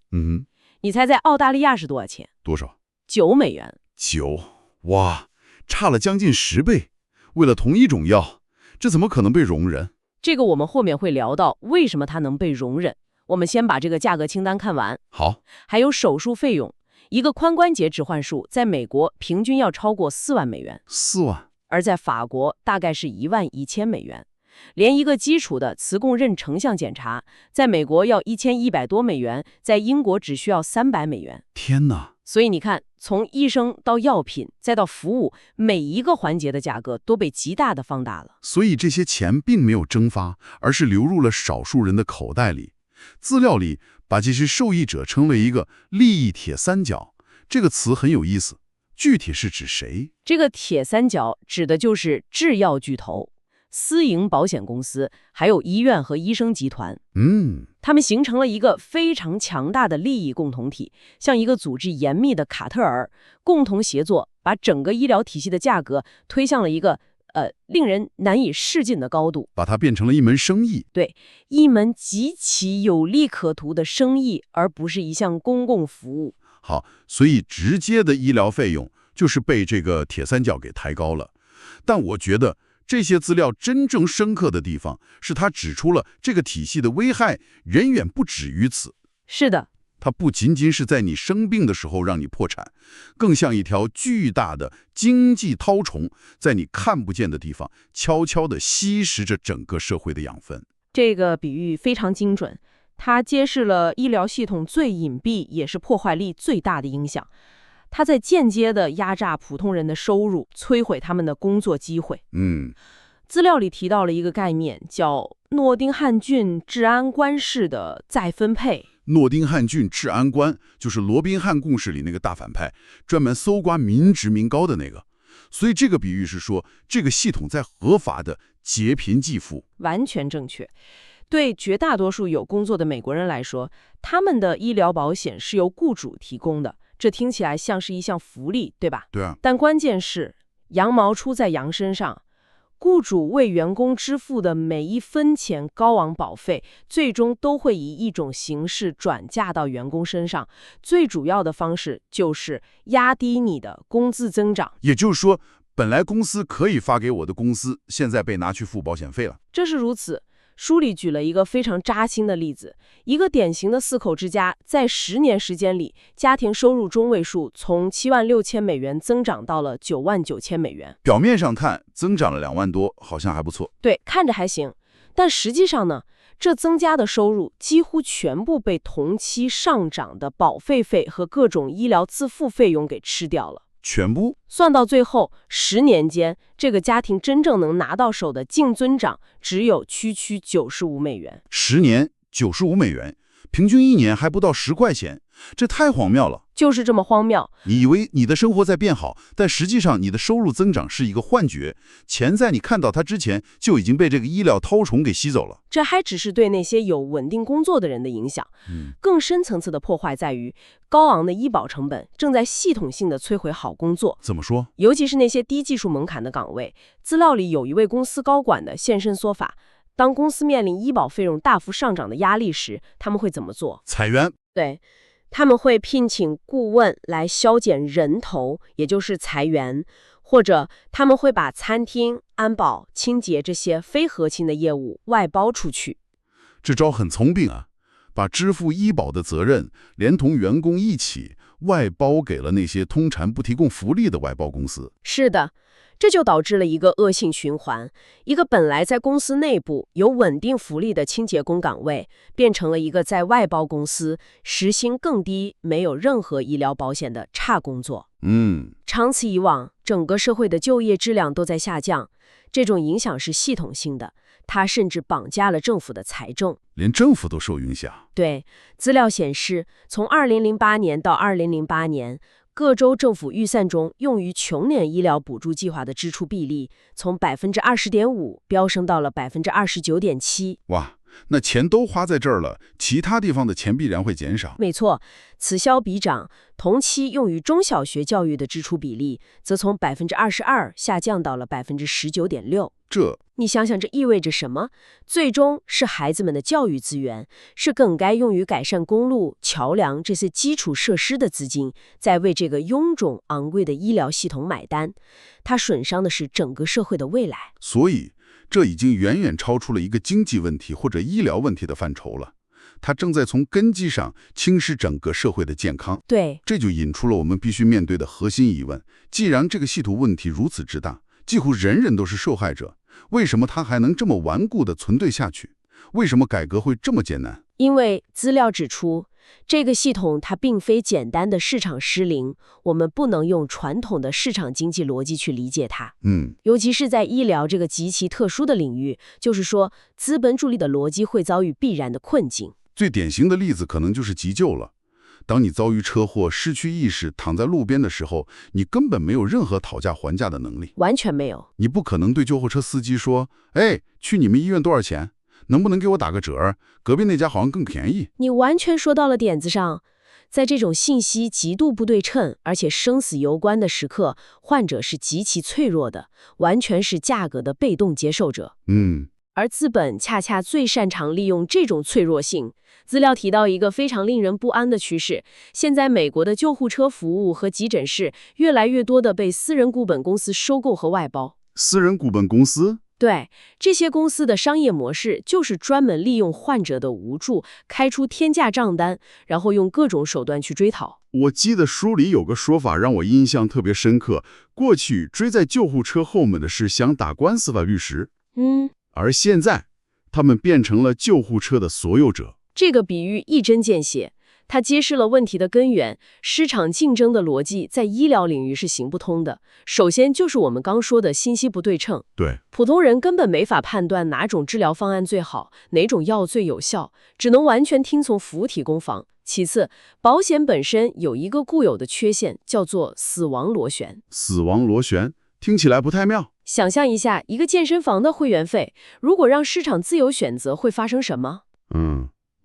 你猜在澳大利亚是多少钱？多少？9美元。9？哇，差了将近10倍。为了同一种药，这怎么可能被容忍？这个我们后面会聊到为什么它能被容忍。我们先把这个价格清单看完。好。还有手术费用。一个髋关节置换术在美国平均要超过4万美元，4万，而在法国大概是11000美元。连一个基础的磁共振成像检查，在美国要1100多美元，在英国只需要300美元。天哪！所以你看，从医生到药品再到服务，每一个环节的价格都被极大的放大了。所以这些钱并没有蒸发，而是流入了少数人的口袋里。资料里把这些受益者称为一个利益铁三角，这个词很有意思，具体是指谁？这个铁三角指的就是制药巨头、私营保险公司，还有医院和医生集团。他们形成了一个非常强大的利益共同体，像一个组织严密的卡特尔，共同协作，把整个医疗体系的价格推向了一个令人难以适尽的高度，把它变成了一门生意。对，一门极其有利可图的生意，而不是一项公共服务。好，所以直接的医疗费用就是被这个铁三角给抬高了。但我觉得这些资料真正深刻的地方，是它指出了这个体系的危害远远不止于此。是的。它不仅仅是在你生病的时候让你破产，更像一条巨大的经济绦虫，在你看不见的地方悄悄地吸食着整个社会的养分。这个比喻非常精准，它揭示了医疗系统最隐蔽也是破坏力最大的影响。它在间接地压榨普通人的收入，摧毁他们的工作机会。资料里提到了一个概念，叫诺丁汉郡治安官式的再分配。诺丁汉郡治安官就是罗宾汉故事里那个大反派，专门搜刮民脂民膏的那个。所以这个比喻是说，这个系统在合法的劫贫济富。完全正确。对绝大多数有工作的美国人来说，他们的医疗保险是由雇主提供的，这听起来像是一项福利，对吧？对啊。但关键是，羊毛出在羊身上。雇主为员工支付的每一分钱高昂保费，最终都会以一种形式转嫁到员工身上。最主要的方式就是压低你的工资增长。也就是说，本来公司可以发给我的工资，现在被拿去付保险费了。这是如此。书里举了一个非常扎心的例子，一个典型的4口之家，在10年时间里，家庭收入中位数从76000美元增长到了99000美元。表面上看，增长了2万多，好像还不错。对，看着还行。但实际上呢，这增加的收入几乎全部被同期上涨的保费费和各种医疗自付费用给吃掉了。全部算到最后，10年间，这个家庭真正能拿到手的净增长只有区95美元。10年95美元，平均1年还不到10块钱，这太荒谬了。就是这么荒谬。你以为你的生活在变好，但实际上你的收入增长是一个幻觉，钱在你看到它之前就已经被这个医疗绦虫给吸走了。这还只是对那些有稳定工作的人的影响，更深层次的破坏在于高昂的医保成本正在系统性的摧毁好工作。怎么说？尤其是那些低技术门槛的岗位。资料里有一位公司高管的现身说法，当公司面临医保费用大幅上涨的压力时，他们会怎么做？裁员。对。他们会聘请顾问来削减人头，也就是裁员，或者他们会把餐厅、安保、清洁这些非核心的业务外包出去。这招很聪明啊，把支付医保的责任连同员工一起外包给了那些通常不提供福利的外包公司。是的。这就导致了一个恶性循环，一个本来在公司内部有稳定福利的清洁工岗位，变成了一个在外包公司时薪更低、没有任何医疗保险的差工作。长此以往，整个社会的就业质量都在下降。这种影响是系统性的，它甚至绑架了政府的财政，连政府都受影响。对，资料显示，从2008年到2008年。各州政府预算中用于穷年医疗补助计划的支出比例从 20.5% 飙升到了 29.7%。哇，那钱都花在这儿了，其他地方的钱必然会减少。没错，此消彼长，同期用于中小学教育的支出比例则从 22% 下降到了 19.6%。你想想这意味着什么？最终是孩子们的教育资源，是更该用于改善公路、桥梁这些基础设施的资金，在为这个臃肿昂贵的医疗系统买单。它损伤的是整个社会的未来。所以，这已经远远超出了一个经济问题或者医疗问题的范畴了。它正在从根基上侵蚀整个社会的健康。对，这就引出了我们必须面对的核心疑问：既然这个系统问题如此之大，几乎人人都是受害者，为什么它还能这么顽固地存对下去？为什么改革会这么艰难？因为资料指出，这个系统它并非简单的市场失灵，我们不能用传统的市场经济逻辑去理解它。尤其是在医疗这个极其特殊的领域，就是说，资本主义的逻辑会遭遇必然的困境。最典型的例子可能就是急救了。当你遭遇车祸、失去意识、躺在路边的时候，你根本没有任何讨价还价的能力，完全没有。你不可能对救护车司机说：“哎，去你们医院多少钱？能不能给我打个折？隔壁那家好像更便宜。”你完全说到了点子上。在这种信息极度不对称，而且生死攸关的时刻，患者是极其脆弱的，完全是价格的被动接受者。而资本恰恰最擅长利用这种脆弱性。资料提到一个非常令人不安的趋势，现在美国的救护车服务和急诊室越来越多的被私人股本公司收购和外包。私人股本公司？对，这些公司的商业模式就是专门利用患者的无助，开出天价账单，然后用各种手段去追讨。我记得书里有个说法让我印象特别深刻，过去追在救护车后面的是想打官司的律师。而现在，他们变成了救护车的所有者。这个比喻一针见血，它揭示了问题的根源。市场竞争的逻辑在医疗领域是行不通的。首先就是我们刚说的信息不对称。对，普通人根本没法判断哪种治疗方案最好，哪种药最有效，只能完全听从服务提供方。其次，保险本身有一个固有的缺陷，叫做死亡螺旋。死亡螺旋听起来不太妙。想象一下，一个健身房的会员费，如果让市场自由选择，会发生什么？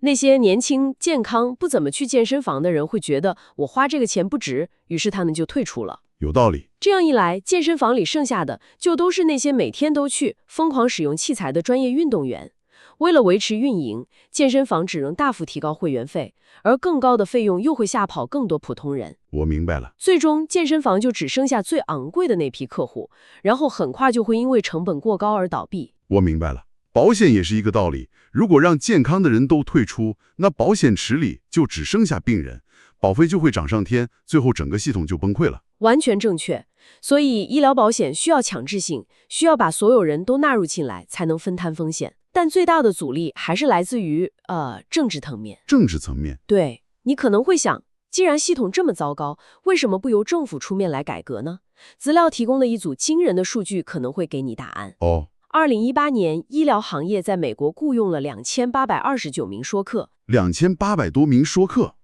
那些年轻、健康、不怎么去健身房的人会觉得我花这个钱不值，于是他们就退出了。有道理。这样一来，健身房里剩下的就都是那些每天都去、疯狂使用器材的专业运动员。为了维持运营，健身房只能大幅提高会员费，而更高的费用又会吓跑更多普通人。我明白了。最终，健身房就只剩下最昂贵的那批客户，然后很快就会因为成本过高而倒闭。我明白了。保险也是一个道理，如果让健康的人都退出，那保险池里就只剩下病人，保费就会涨上天，最后整个系统就崩溃了。完全正确。所以医疗保险需要强制性，需要把所有人都纳入进来，才能分摊风险。但最大的阻力还是来自于政治层面。政治层面？对，你可能会想，既然系统这么糟糕，为什么不由政府出面来改革呢？资料提供的一组惊人的数据可能会给你答案。2018年，医疗行业在美国雇佣了2829名说客。2800多名说客，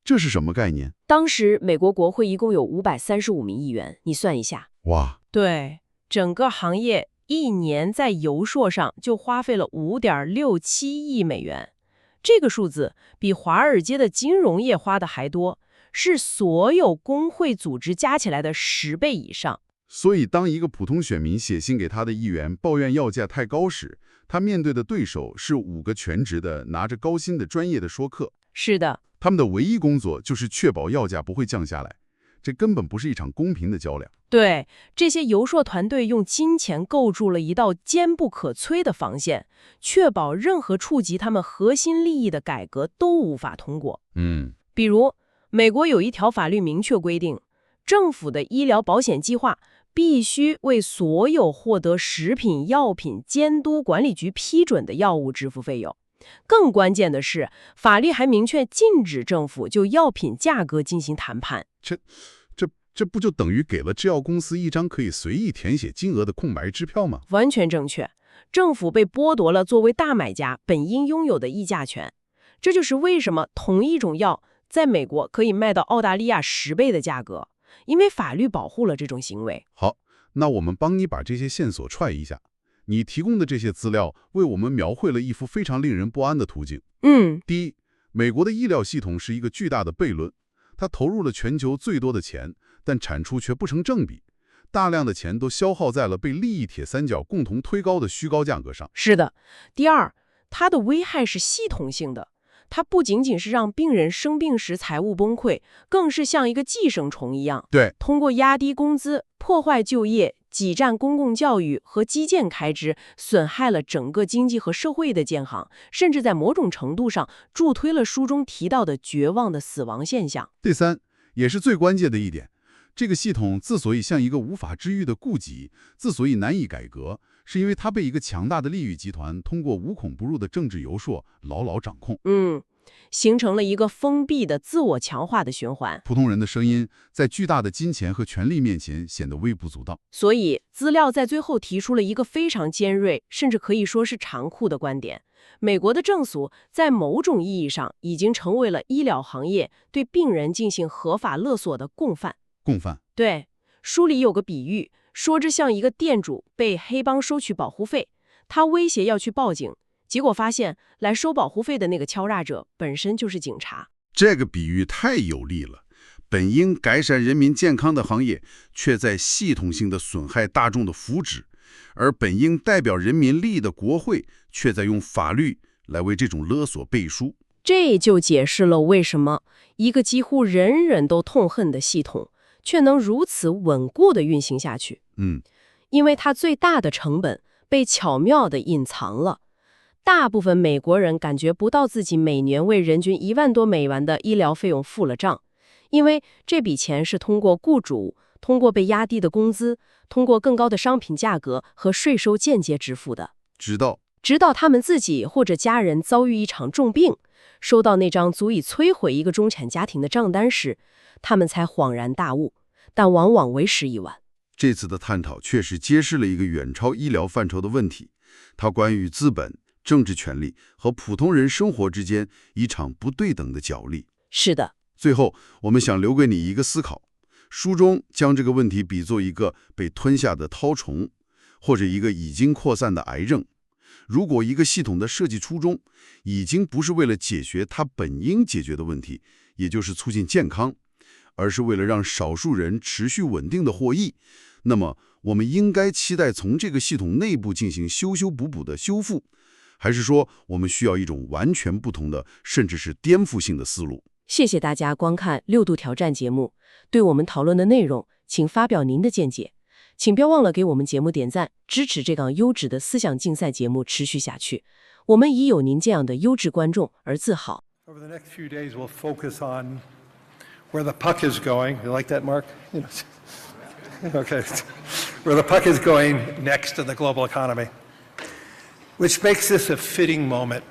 这是什么概念？当时美国国会一共有535名议员，你算一下。哇，对，整个行业一年在游说上就花费了5.67亿美元，这个数字比华尔街的金融业花的还多，是所有工会组织加起来的10倍以上。所以当一个普通选民写信给他的议员抱怨要价太高时，他面对的对手是5个全职的拿着高薪的专业的说客。是的，他们的唯一工作就是确保要价不会降下来，这根本不是一场公平的较量。对，这些游说团队用金钱构筑了一道坚不可摧的防线，确保任何触及他们核心利益的改革都无法通过。比如美国有一条法律明确规定，政府的医疗保险计划必须为所有获得食品药品监督管理局批准的药物支付费用。更关键的是，法律还明确禁止政府就药品价格进行谈判。这不就等于给了制药公司一张可以随意填写金额的空白支票吗？完全正确，政府被剥夺了作为大买家本应拥有的议价权。这就是为什么同一种药在美国可以卖到澳大利亚10倍的价格，因为法律保护了这种行为。好，那我们帮你把这些线索串一下。你提供的这些资料为我们描绘了一幅非常令人不安的图景。第一，美国的医疗系统是一个巨大的悖论，它投入了全球最多的钱，但产出却不成正比，大量的钱都消耗在了被利益铁三角共同推高的虚高价格上。是的。第二，它的危害是系统性的，它不仅仅是让病人生病时财务崩溃，更是像一个寄生虫一样，通过压低工资、破坏就业、挤占公共教育和基建开支，损害了整个经济和社会的健康，甚至在某种程度上助推了书中提到的绝望的死亡现象。第三，也是最关键的一点，这个系统之所以像一个无法治愈的痼疾，之所以难以改革，是因为它被一个强大的利益集团通过无孔不入的政治游说牢牢掌控。形成了一个封闭的自我强化的循环。普通人的声音在巨大的金钱和权力面前显得微不足道。所以资料在最后提出了一个非常尖锐，甚至可以说是残酷的观点：美国的政俗在某种意义上已经成为了医疗行业对病人进行合法勒索的共犯。对，书里有个比喻，说这像一个店主被黑帮收取保护费，他威胁要去报警，结果发现来收保护费的那个敲诈者本身就是警察。这个比喻太有力了，本应改善人民健康的行业，却在系统性的损害大众的福祉，而本应代表人民利益的国会，却在用法律来为这种勒索背书。这就解释了为什么一个几乎人人都痛恨的系统，却能如此稳固地运行下去。因为它最大的成本被巧妙地隐藏了。大部分美国人感觉不到自己每年为人均1万多美元的医疗费用付了账，因为这笔钱是通过雇主、通过被压低的工资、通过更高的商品价格和税收间接支付的。直到他们自己或者家人遭遇一场重病，收到那张足以摧毁一个中产家庭的账单时，他们才恍然大悟，但往往为时已晚。这次的探讨确实揭示了一个远超医疗范畴的问题，它关于资本、政治权力和普通人生活之间一场不对等的角力。是的。最后，我们想留给你一个思考，书中将这个问题比作一个被吞下的绦虫，或者一个已经扩散的癌症。如果一个系统的设计初衷已经不是为了解决它本应解决的问题，也就是促进健康，而是为了让少数人持续稳定的获益，那么我们应该期待从这个系统内部进行修修补补的修复，还是说我们需要一种完全不同的，甚至是颠覆性的思路？谢谢大家观看6度挑战节目，对我们讨论的内容，请发表您的见解。请别忘了给我们节目点赞，支持这档优质的思想竞赛节目持续下去。我们以有您这样的优质观众而自豪。Over the next few days, we'll focus on where the puck is going. You like that, Mark? Okay. Where the puck is going next in the global economy, which makes this a fitting moment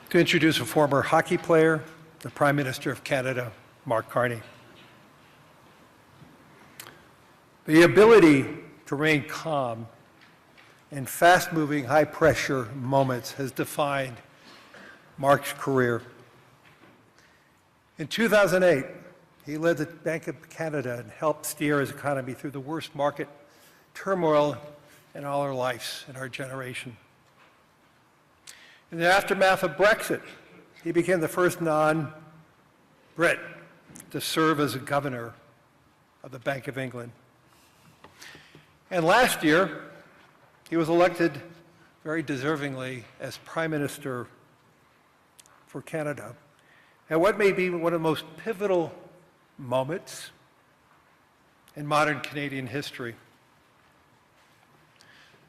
to introduce a former hockey player, the Prime Minister of Canada, Mark Carney. The ability to remain calm in fast-moving, high-pressure moments has defined Mark's career. In 2008, he led the Bank of Canada and helped steer his economy through the worst market turmoil in all our lives, in our generation. In the aftermath of Brexit, he became the first non-Brit to serve as a governor of the Bank of England. And last year, he was elected very deservingly as Prime Minister for Canada at what may be one of the most pivotal moments in modern Canadian history.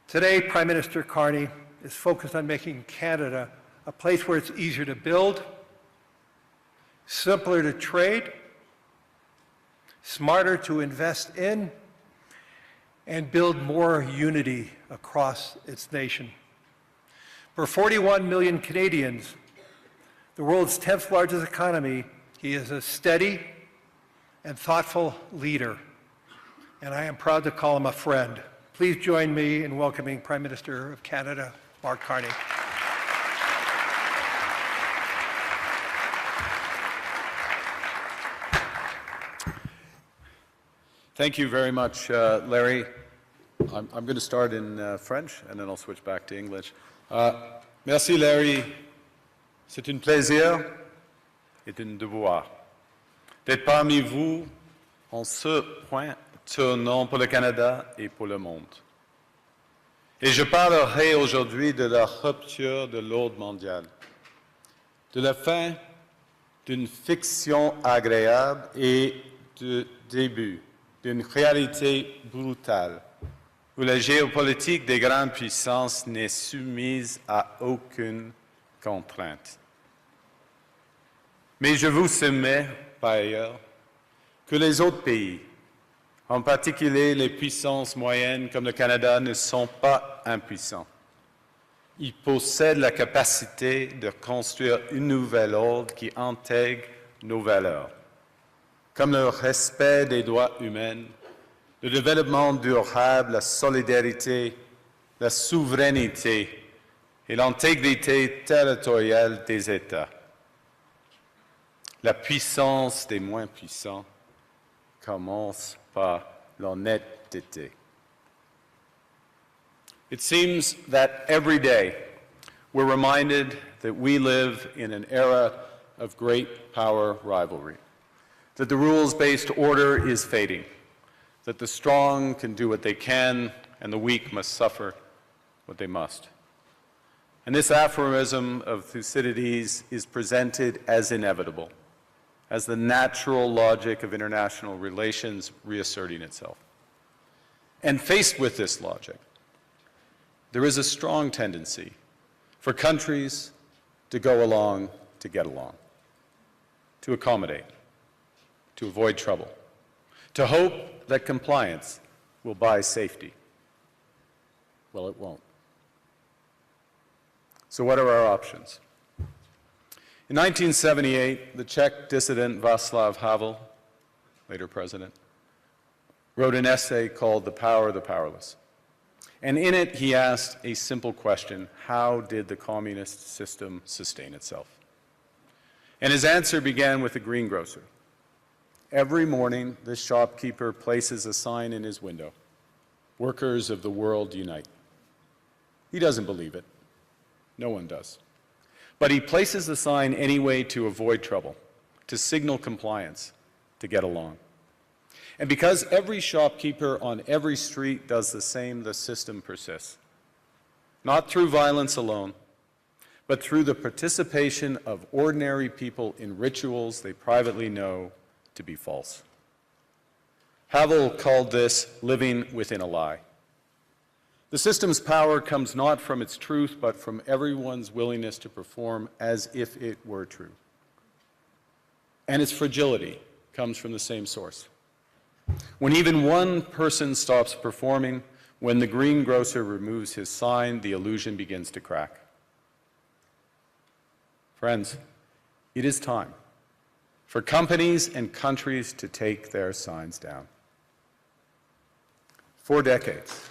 Today, Prime Minister Carney is focused on making Canada a place where it's easier to build, simpler to trade, smarter to invest in, and build more unity across its nation. For 41 million Canadians, the world's 10th largest economy, he is a steady and thoughtful leader, and I am proud to call him a friend. Please join me in welcoming Prime Minister of Canada, Mark Carney. Thank you very much, Larry. I'm going to start in French, and then I'll switch back to English. Merci, Larry. C'est un plaisir et un devoir d'être parmi vous en ce point tournant pour le Canada et pour le monde. Et je parlerai aujourd'hui de la rupture de l'ordre mondial, de la fin d'une fiction agréable et du début d'une réalité brutale, où la géopolitique des grandes puissances n'est soumise à aucune contrainte. Mais je vous soumets, par ailleurs, que les autres pays, en particulier les puissances moyennes comme le Canada, ne sont pas impuissants. Ils possèdent la capacité de construire une nouvelle ordre qui intègre nos valeurs, comme le respect des droits humains, le développement durable, la solidarité, la souveraineté et l'intégrité territoriale des États. La puissance des moins puissants commence par l'honnêteté. It seems that every day we're reminded that we live in an era of great power rivalry, that the rules-based order is fading, that the strong can do what they can and the weak must suffer what they must. And this aphorism of Thucydides is presented as inevitable, as the natural logic of international relations reasserting itself. And faced with this logic, there is a strong tendency for countries to go along to get along, to accommodate, to avoid trouble, to hope that compliance will buy safety. Well, it won't. So what are our options? In 1978, the Czech dissident Václav Havel, later president, wrote an essay called The Power of the Powerless. And in it, he asked a simple question: how did the communist system sustain itself? And his answer began with the greengrocer. Every morning, this shopkeeper places a sign in his window: "Workers of the world unite." He doesn't believe it. No one does. But he places the sign anyway to avoid trouble, to signal compliance, to get along. And because every shopkeeper on every street does the same, the system persists. Not through violence alone, but through the participation of ordinary people in rituals they privately know to be false. Havel called this living within a lie. The system's power comes not from its truth, but from everyone's willingness to perform as if it were true. And its fragility comes from the same source. When even one person stops performing, when the greengrocer removes his sign, the illusion begins to crack. Friends, it is time for companies and countries to take their signs down. For decades,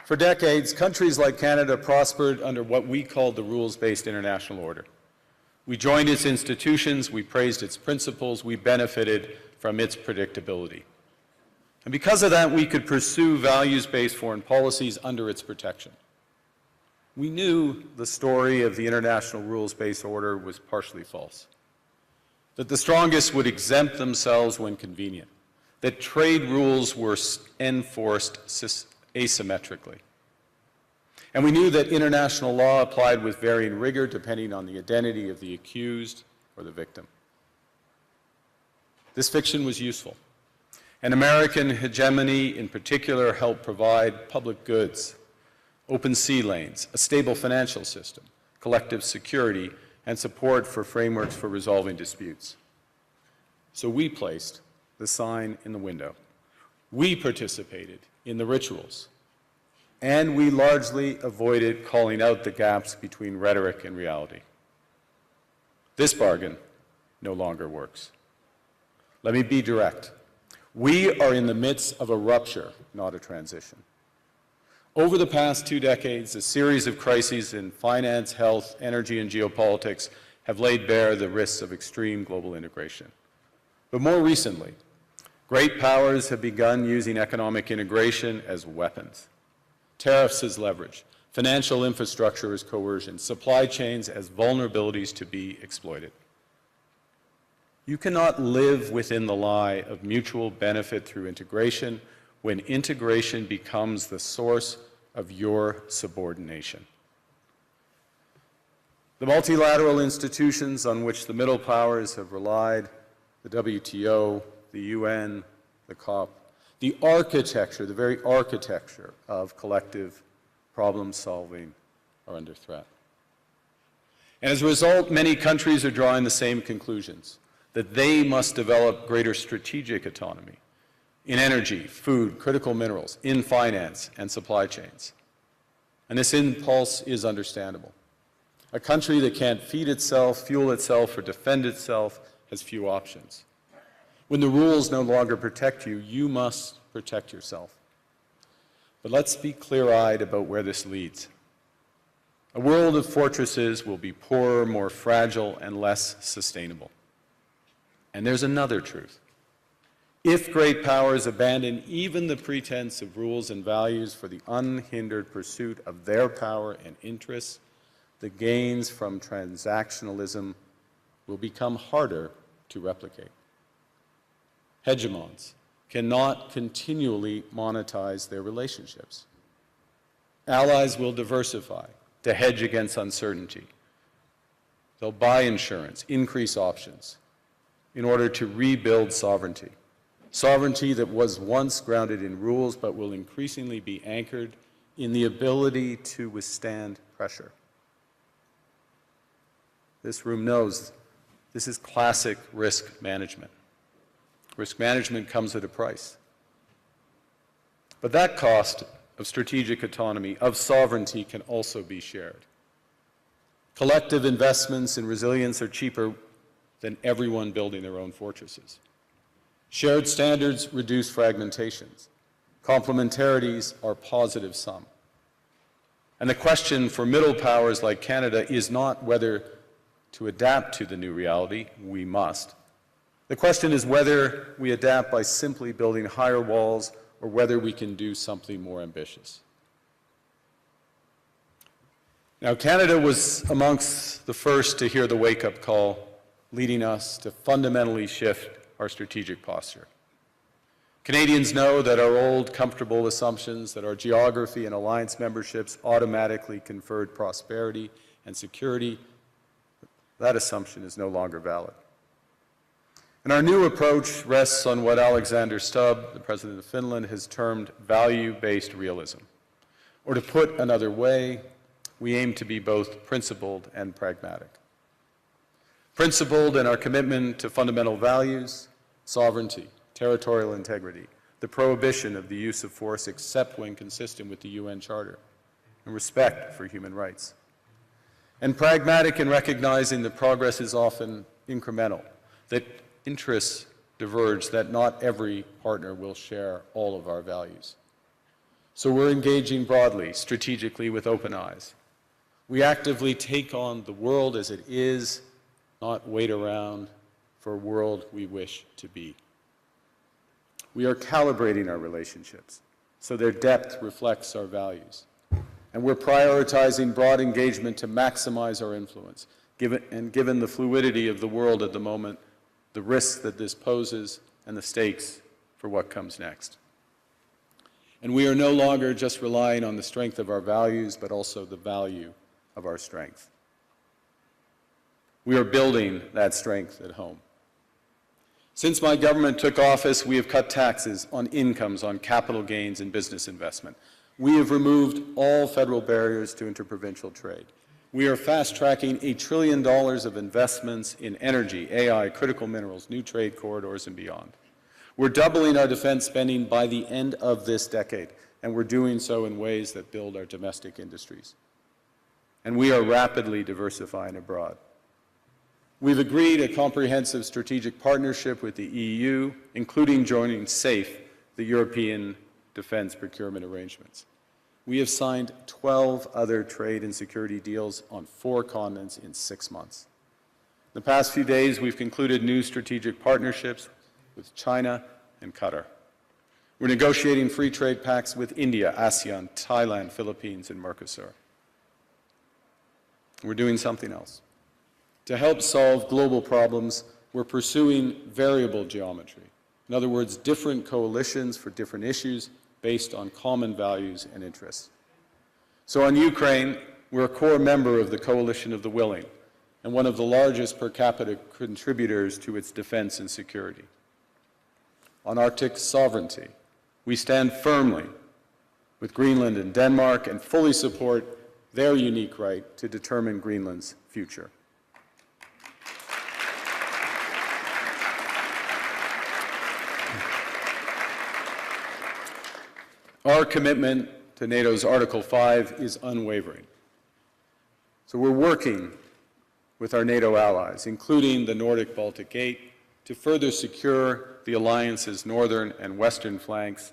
For decades, countries like Canada prospered under what we called the rules-based international order. We joined its institutions, we praised its principles, we benefited from its predictability. And because of that, we could pursue values-based foreign policies under its protection. We knew the story of the international rules-based order was partially false, that the strongest would exempt themselves when convenient, that trade rules were enforced asymmetrically. And we knew that international law applied with varying rigor depending on the identity of the accused or the victim. This fiction was useful. And American hegemony in particular helped provide public goods, open sea lanes, a stable financial system, collective security, and support for frameworks for resolving disputes. So we placed the sign in the window. We participated in the rituals. And we largely avoided calling out the gaps between rhetoric and reality. This bargain no longer works. Let me be direct. We are in the midst of a rupture, not a transition. Over the past 2 decades, a series of crises in finance, health, energy, and geopolitics have laid bare the risks of extreme global integration. But more recently, great powers have begun using economic integration as weapons. Tariffs as leverage, financial infrastructure as coercion, supply chains as vulnerabilities to be exploited. You cannot live within the lie of mutual benefit through integration when integration becomes the source of your subordination. The multilateral institutions on which the middle powers have relied, the WTO, the UN, the COP, the architecture, the very architecture of collective problem solving are under threat. And as a result, many countries are drawing the same conclusions, that they must develop greater strategic autonomy in energy, food, critical minerals, in finance, and supply chains. And this impulse is understandable. A country that can't feed itself, fuel itself, or defend itself has few options. When the rules no longer protect you, you must protect yourself. But let's be clear-eyed about where this leads. A world of fortresses will be poorer, more fragile, and less sustainable. And there's another truth. If great powers abandon even the pretense of rules and values for the unhindered pursuit of their power and interests, the gains from transactionalism will become harder to replicate. Hegemons cannot continually monetize their relationships. Allies will diversify to hedge against uncertainty. They'll buy insurance, increase options, in order to rebuild sovereignty. Sovereignty that was once grounded in rules but will increasingly be anchored in the ability to withstand pressure. This room knows this is classic risk management. Risk management comes at a price. But that cost of strategic autonomy, of sovereignty, can also be shared. Collective investments in resilience are cheaper than everyone building their own fortresses. Shared standards reduce fragmentations. Complementarities are positive sum. And the question for middle powers like Canada is not whether to adapt to the new reality. We must. The question is whether we adapt by simply building higher walls or whether we can do something more ambitious. Now, Canada was amongst the first to hear the wake-up call, leading us to fundamentally shift our strategic posture. Canadians know that our old, comfortable assumptions that our geography and alliance memberships automatically conferred prosperity and security, that assumption is no longer valid. And our new approach rests on what Alexander Stubb, the President of Finland, has termed value-based realism. Or to put another way, we aim to be both principled and pragmatic. Principled in our commitment to fundamental values, sovereignty, territorial integrity, the prohibition of the use of force except when consistent with the UN Charter, and respect for human rights. And pragmatic in recognizing that progress is often incremental, that interests diverge, that not every partner will share all of our values. So we're engaging broadly, strategically, with open eyes. We actively take on the world as it is, not wait around for a world we wish to be. We are calibrating our relationships so their depth reflects our values. And we're prioritizing broad engagement to maximize our influence, given the fluidity of the world at the moment, the risks that this poses, and the stakes for what comes next. And we are no longer just relying on the strength of our values, but also the value of our strength. We are building that strength at home. Since my government took office, we have cut taxes on incomes, on capital gains, and business investment. We have removed all federal barriers to interprovincial trade. We are fast-tracking $1 trillion of investments in energy, AI, critical minerals, new trade corridors, and beyond. We're doubling our defense spending by the end of this decade, and we're doing so in ways that build our domestic industries. And we are rapidly diversifying abroad. We've agreed a comprehensive strategic partnership with the EU, including joining SAFE, the European Defense Procurement Arrangements. We have signed 12 other trade and security deals on 4 continents in 6 months. In the past few days, we've concluded new strategic partnerships with China and Qatar. We're negotiating free trade pacts with India, ASEAN, Thailand, Philippines, and Mercosur. We're doing something else. To help solve global problems, we're pursuing variable geometry. In other words, different coalitions for different issues based on common values and interests. So on Ukraine, we're a core member of the Coalition of the Willing and one of the largest per capita contributors to its defense and security. On Arctic sovereignty, we stand firmly with Greenland and Denmark and fully support their unique right to determine Greenland's future. Our commitment to NATO's Article 5 is unwavering. So we're working with our NATO allies, including the Nordic-Baltic Gate, to further secure the alliance's northern and western flanks,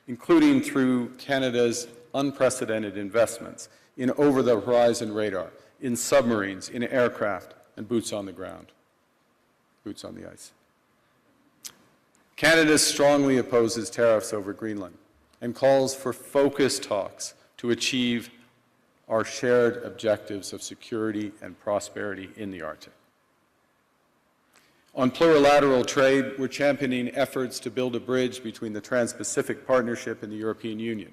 including through Canada's unprecedented investments in over-the-horizon radar, in submarines, in aircraft, and boots on the ground, boots on the ice. Canada strongly opposes tariffs over Greenland and calls for focused talks to achieve our shared objectives of security and prosperity in the Arctic. On plurilateral trade, we're championing efforts to build a bridge between the Trans-Pacific Partnership and the European Union,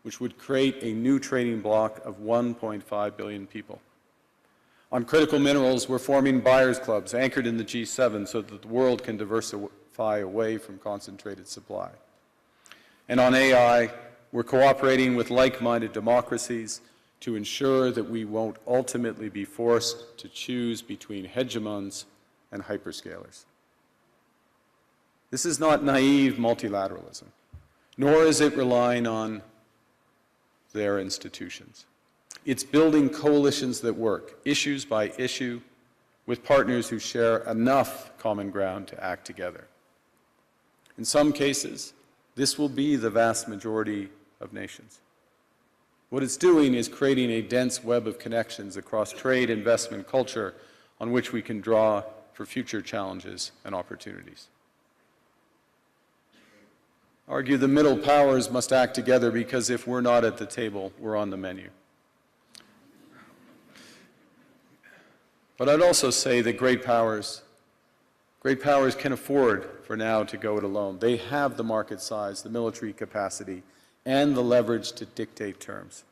which would create a new trading bloc of 1.5 billion people. On critical minerals, we're forming buyers' clubs anchored in the G7 so that the world can diversify away from concentrated supply. And on AI, we're cooperating with like-minded democracies to ensure that we won't ultimately be forced to choose between hegemons and hyperscalers. This is not naive multilateralism, nor is it relying on their institutions. It's building coalitions that work, issues by issue, with partners who share enough common ground to act together. In some cases, this will be the vast majority of nations. What it's doing is creating a dense web of connections across trade, investment, culture, on which we can draw for future challenges and opportunities. I argue the middle powers must act together because if we're not at the table, we're on the menu. But I'd also say that great powers can afford for now to go it alone. They have the market size, the military capacity, and the leverage to dictate terms.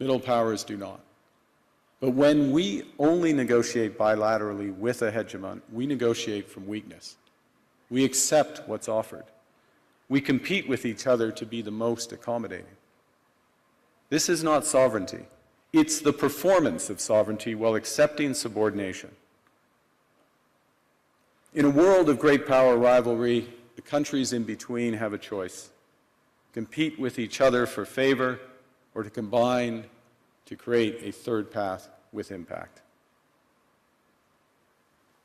Middle powers do not. But when we only negotiate bilaterally with a hegemon, we negotiate from weakness. We accept what's offered. We compete with each other to be the most accommodating. This is not sovereignty. It's the performance of sovereignty while accepting subordination. In a world of great power rivalry, the countries in between have a choice: compete with each other for favor, or to combine to create a third path with impact.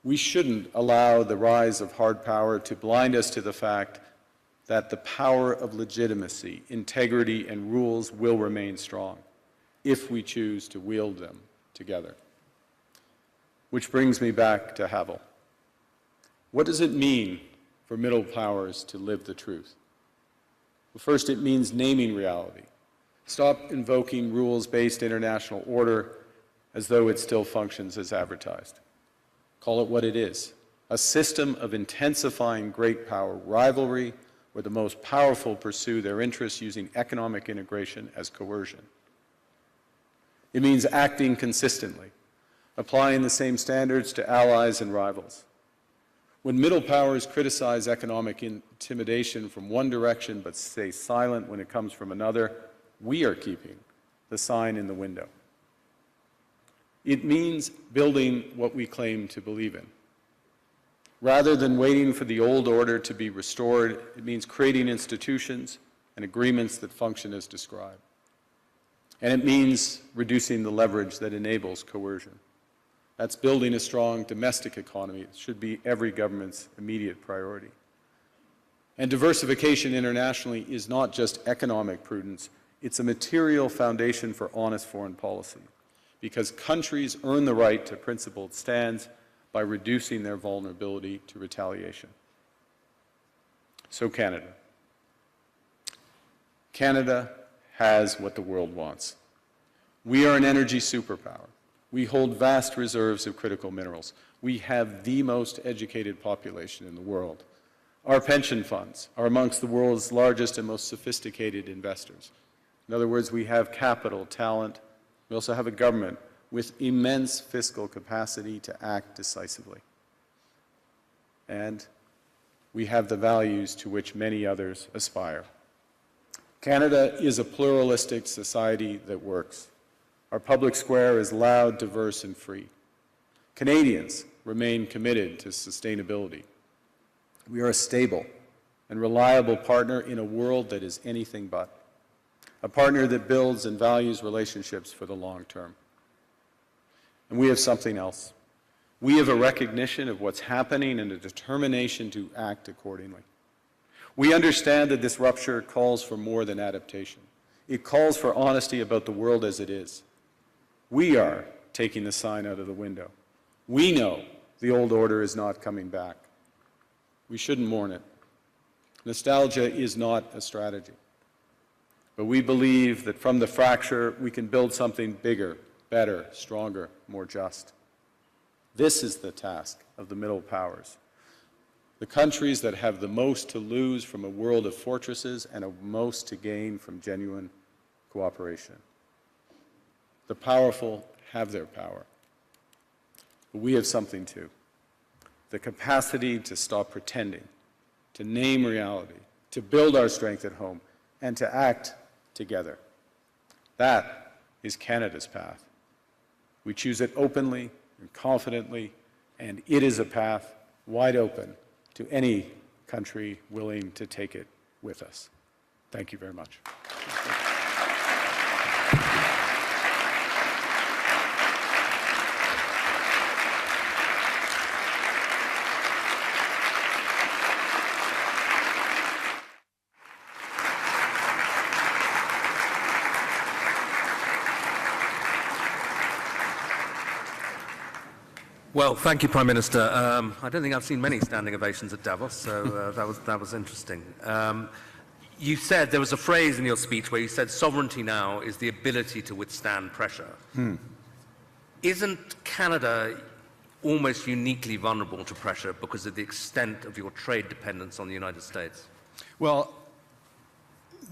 We shouldn't allow the rise of hard power to blind us to the fact that the power of legitimacy, integrity, and rules will remain strong if we choose to wield them together. Which brings me back to Havel. What does it mean for middle powers to live the truth? Well, first, it means naming reality. Stop invoking rules-based international order as though it still functions as advertised. Call it what it is, a system of intensifying great power rivalry where the most powerful pursue their interests using economic integration as coercion. It means acting consistently, applying the same standards to allies and rivals. When middle powers criticize economic intimidation from one direction but stay silent when it comes from another, we are keeping the sign in the window. It means building what we claim to believe in. Rather than waiting for the old order to be restored, it means creating institutions and agreements that function as described. And it means reducing the leverage that enables coercion. That's building a strong domestic economy. It should be every government's immediate priority. And diversification internationally is not just economic prudence, it's a material foundation for honest foreign policy, because countries earn the right to principled stands by reducing their vulnerability to retaliation. So Canada. Canada has what the world wants. We are an energy superpower. We hold vast reserves of critical minerals. We have the most educated population in the world. Our pension funds are amongst the world's largest and most sophisticated investors. In other words, we have capital, talent. We also have a government with immense fiscal capacity to act decisively. And we have the values to which many others aspire. Canada is a pluralistic society that works. Our public square is loud, diverse, and free. Canadians remain committed to sustainability. We are a stable and reliable partner in a world that is anything but. A partner that builds and values relationships for the long term. And we have something else. We have a recognition of what's happening and a determination to act accordingly. We understand that this rupture calls for more than adaptation. It calls for honesty about the world as it is. We are taking the sign out of the window. We know the old order is not coming back. We shouldn't mourn it. Nostalgia is not a strategy. But we believe that from the fracture, we can build something bigger, better, stronger, more just. This is the task of the middle powers. The countries that have the most to lose from a world of fortresses and the most to gain from genuine cooperation. The powerful have their power. But we have something too. The capacity to stop pretending, to name reality, to build our strength at home, and to act together. That is Canada's path. We choose it openly and confidently, and it is a path wide open to any country willing to take it with us. Thank you very much. Well, thank you, Prime Minister. I don't think I've seen many standing ovations at Davos, so that was interesting. You said, there was a phrase in your speech where you said sovereignty now is the ability to withstand pressure. Isn't Canada almost uniquely vulnerable to pressure because of the extent of your trade dependence on the United States? Well,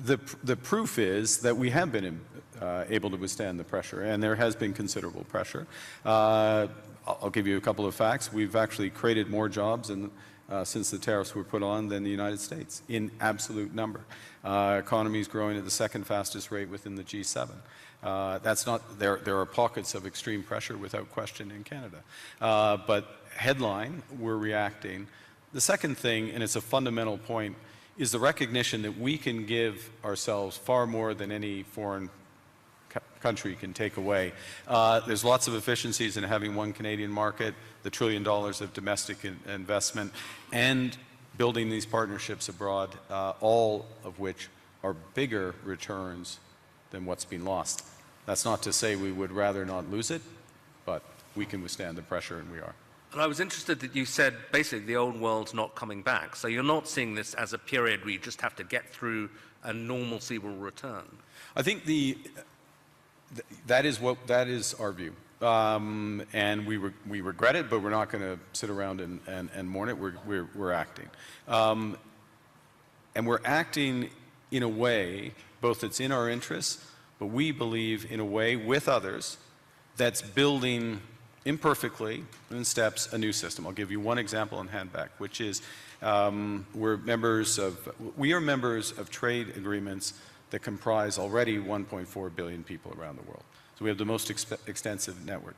the proof is that we have been able to withstand the pressure, and there has been considerable pressure. I'll give you a couple of facts. We've actually created more jobs since the tariffs were put on than the United States in absolute number. Economy is growing at the second fastest rate within the G7. That's not, there are pockets of extreme pressure without question in Canada. But headline, we're reacting. The second thing, and it's a fundamental point, is the recognition that we can give ourselves far more than any foreign country can take away. There's lots of efficiencies in having one Canadian market, the $1 trillion of domestic investment, and building these partnerships abroad, all of which are bigger returns than what's been lost. That's not to say we would rather not lose it, but we can withstand the pressure, and we are. And I was interested that you said basically the old world's not coming back. So you're not seeing this as a period where you just have to get through and normalcy will return. I think that is our view. And we regret it, but we're not going to sit around and mourn it. We're acting. And we're acting in a way, both that's in our interests, but we believe in a way with others that's building imperfectly in steps a new system. I'll give you one example and hand back, which is we are members of trade agreements that comprise already 1.4 billion people around the world. So we have the most extensive network.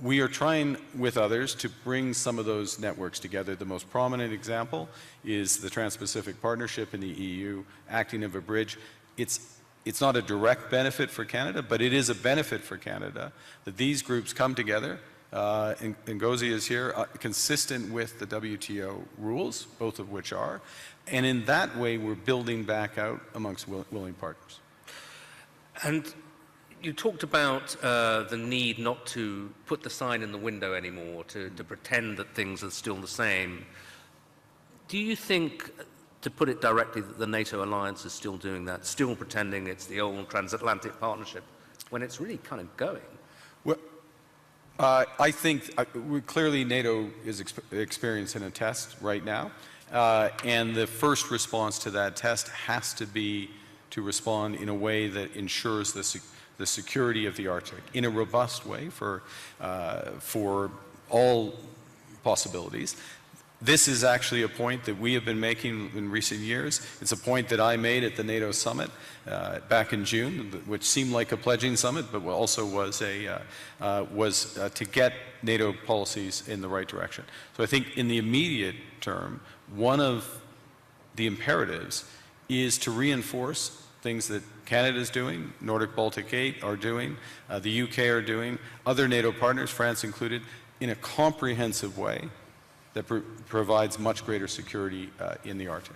We are trying with others to bring some of those networks together. The most prominent example is the Trans-Pacific Partnership in the EU, acting as a bridge. It's not a direct benefit for Canada, but it is a benefit for Canada that these groups come together. Ngozi is here, consistent with the WTO rules, both of which are. And in that way, we're building back out amongst willing partners. And you talked about the need not to put the sign in the window anymore, to pretend that things are still the same. Do you think, to put it directly, that the NATO alliance is still doing that, still pretending it's the old transatlantic partnership, when it's really kind of going? Well, I think clearly NATO is experiencing a test right now, and the first response to that test has to be to respond in a way that ensures the security of the Arctic in a robust way for all possibilities. This is actually a point that we have been making in recent years. It's a point that I made at the NATO summit back in June, which seemed like a pledging summit, but also was to get NATO policies in the right direction. So I think in the immediate term, one of the imperatives is to reinforce things that Canada is doing, Nordic Baltic 8 are doing, the UK are doing, other NATO partners, France included, in a comprehensive way that provides much greater security in the Arctic.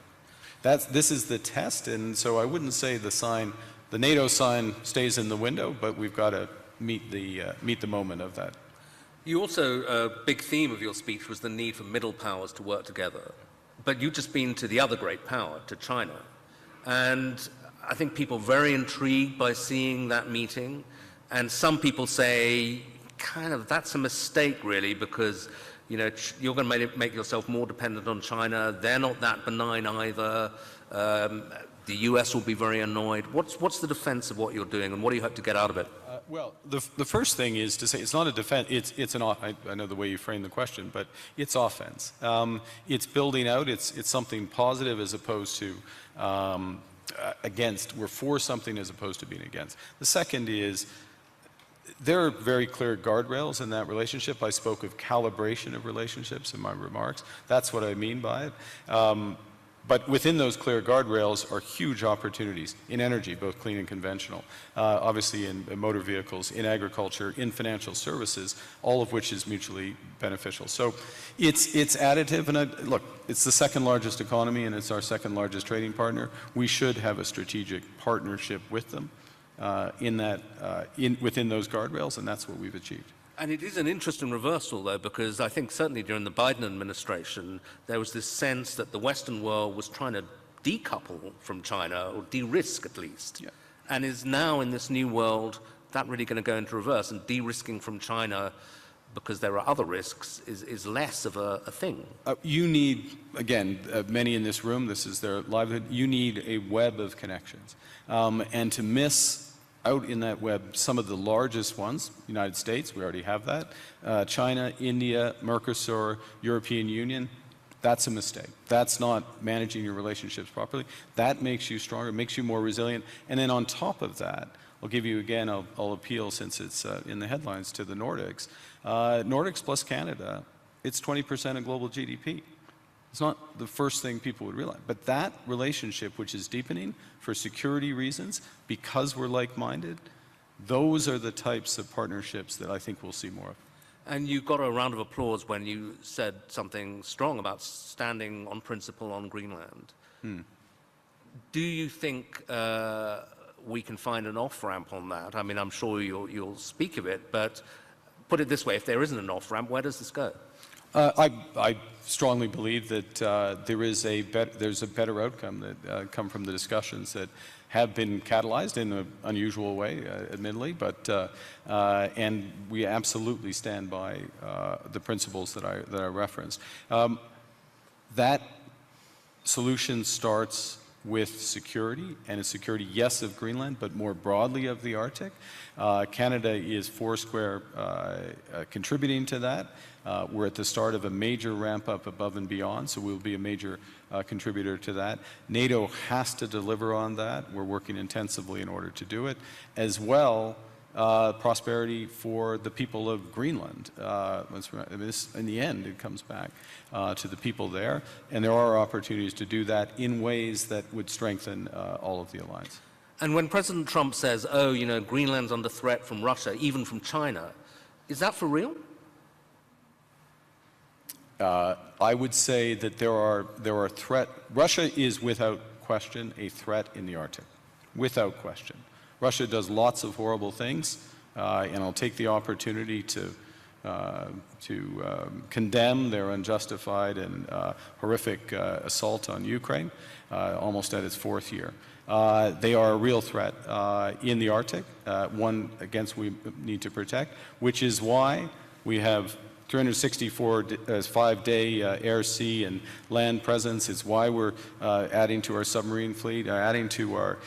This is the test, and so I wouldn't say the NATO sign stays in the window, but we've got to meet the moment of that. You also, a big theme of your speech was the need for middle powers to work together. But you've just been to the other great power, to China. And I think people are very intrigued by seeing that meeting. And some people say, kind of, that's a mistake, really, because you're going to make yourself more dependent on China. They're not that benign either. The US will be very annoyed. What's the defense of what you're doing, and what do you hope to get out of it? Well, the first thing is to say it's not a defense. It's an I know the way you frame the question, but it's offense. It's building out. It's something positive as opposed to against. We're for something as opposed to being against. The second is there are very clear guardrails in that relationship. I spoke of calibration of relationships in my remarks. That's what I mean by it. But within those clear guardrails are huge opportunities in energy, both clean and conventional, obviously in motor vehicles, in agriculture, in financial services, all of which is mutually beneficial. So it's additive, and look, it's the second largest economy and it's our second largest trading partner. We should have a strategic partnership with them within those guardrails, and that's what we've achieved. And it is an interesting reversal, though, because I think certainly during the Biden administration, there was this sense that the Western world was trying to decouple from China, or de-risk at least, and is now in this new world, that really going to go into reverse, and de-risking from China, because there are other risks, is less of a thing. You need, again, many in this room, this is their livelihood, you need a web of connections. And to miss out in that web some of the largest ones, United States, we already have that, China, India, Mercosur, European Union, that's a mistake. That's not managing your relationships properly. That makes you stronger, makes you more resilient. And then on top of that, I'll give you again, I'll appeal since it's in the headlines to the Nordics. Nordics plus Canada, it's 20% of global GDP. It's not the first thing people would realize. But that relationship, which is deepening for security reasons, because we're like-minded, those are the types of partnerships that I think we'll see more of. And you got a round of applause when you said something strong about standing on principle on Greenland. Do you think we can find an off-ramp on that? I mean, I'm sure you'll speak of it, but put it this way, if there isn't an off-ramp, where does this go? I strongly believe that there's a better outcome that come from the discussions that have been catalyzed in an unusual way, admittedly, but and we absolutely stand by the principles that I referenced. That solution starts with security, and it's security, yes, of Greenland, but more broadly of the Arctic. Canada is foursquare contributing to that. We're at the start of a major ramp up above and beyond, so we'll be a major contributor to that. NATO has to deliver on that. We're working intensively in order to do it. As well, prosperity for the people of Greenland. In the end, it comes back to the people there, and there are opportunities to do that in ways that would strengthen all of the alliance. And when President Trump says, oh, you know, Greenland's under threat from Russia, even from China, is that for real? I would say that there are threat. Russia is without question a threat in the Arctic, without question. Russia does lots of horrible things, and I'll take the opportunity to condemn their unjustified and horrific assault on Ukraine, almost at its fourth year. They are a real threat in the Arctic, one against we need to protect, which is why we have 364 5-day air, sea, and land presence. It's why we're adding to our submarine fleet, adding to our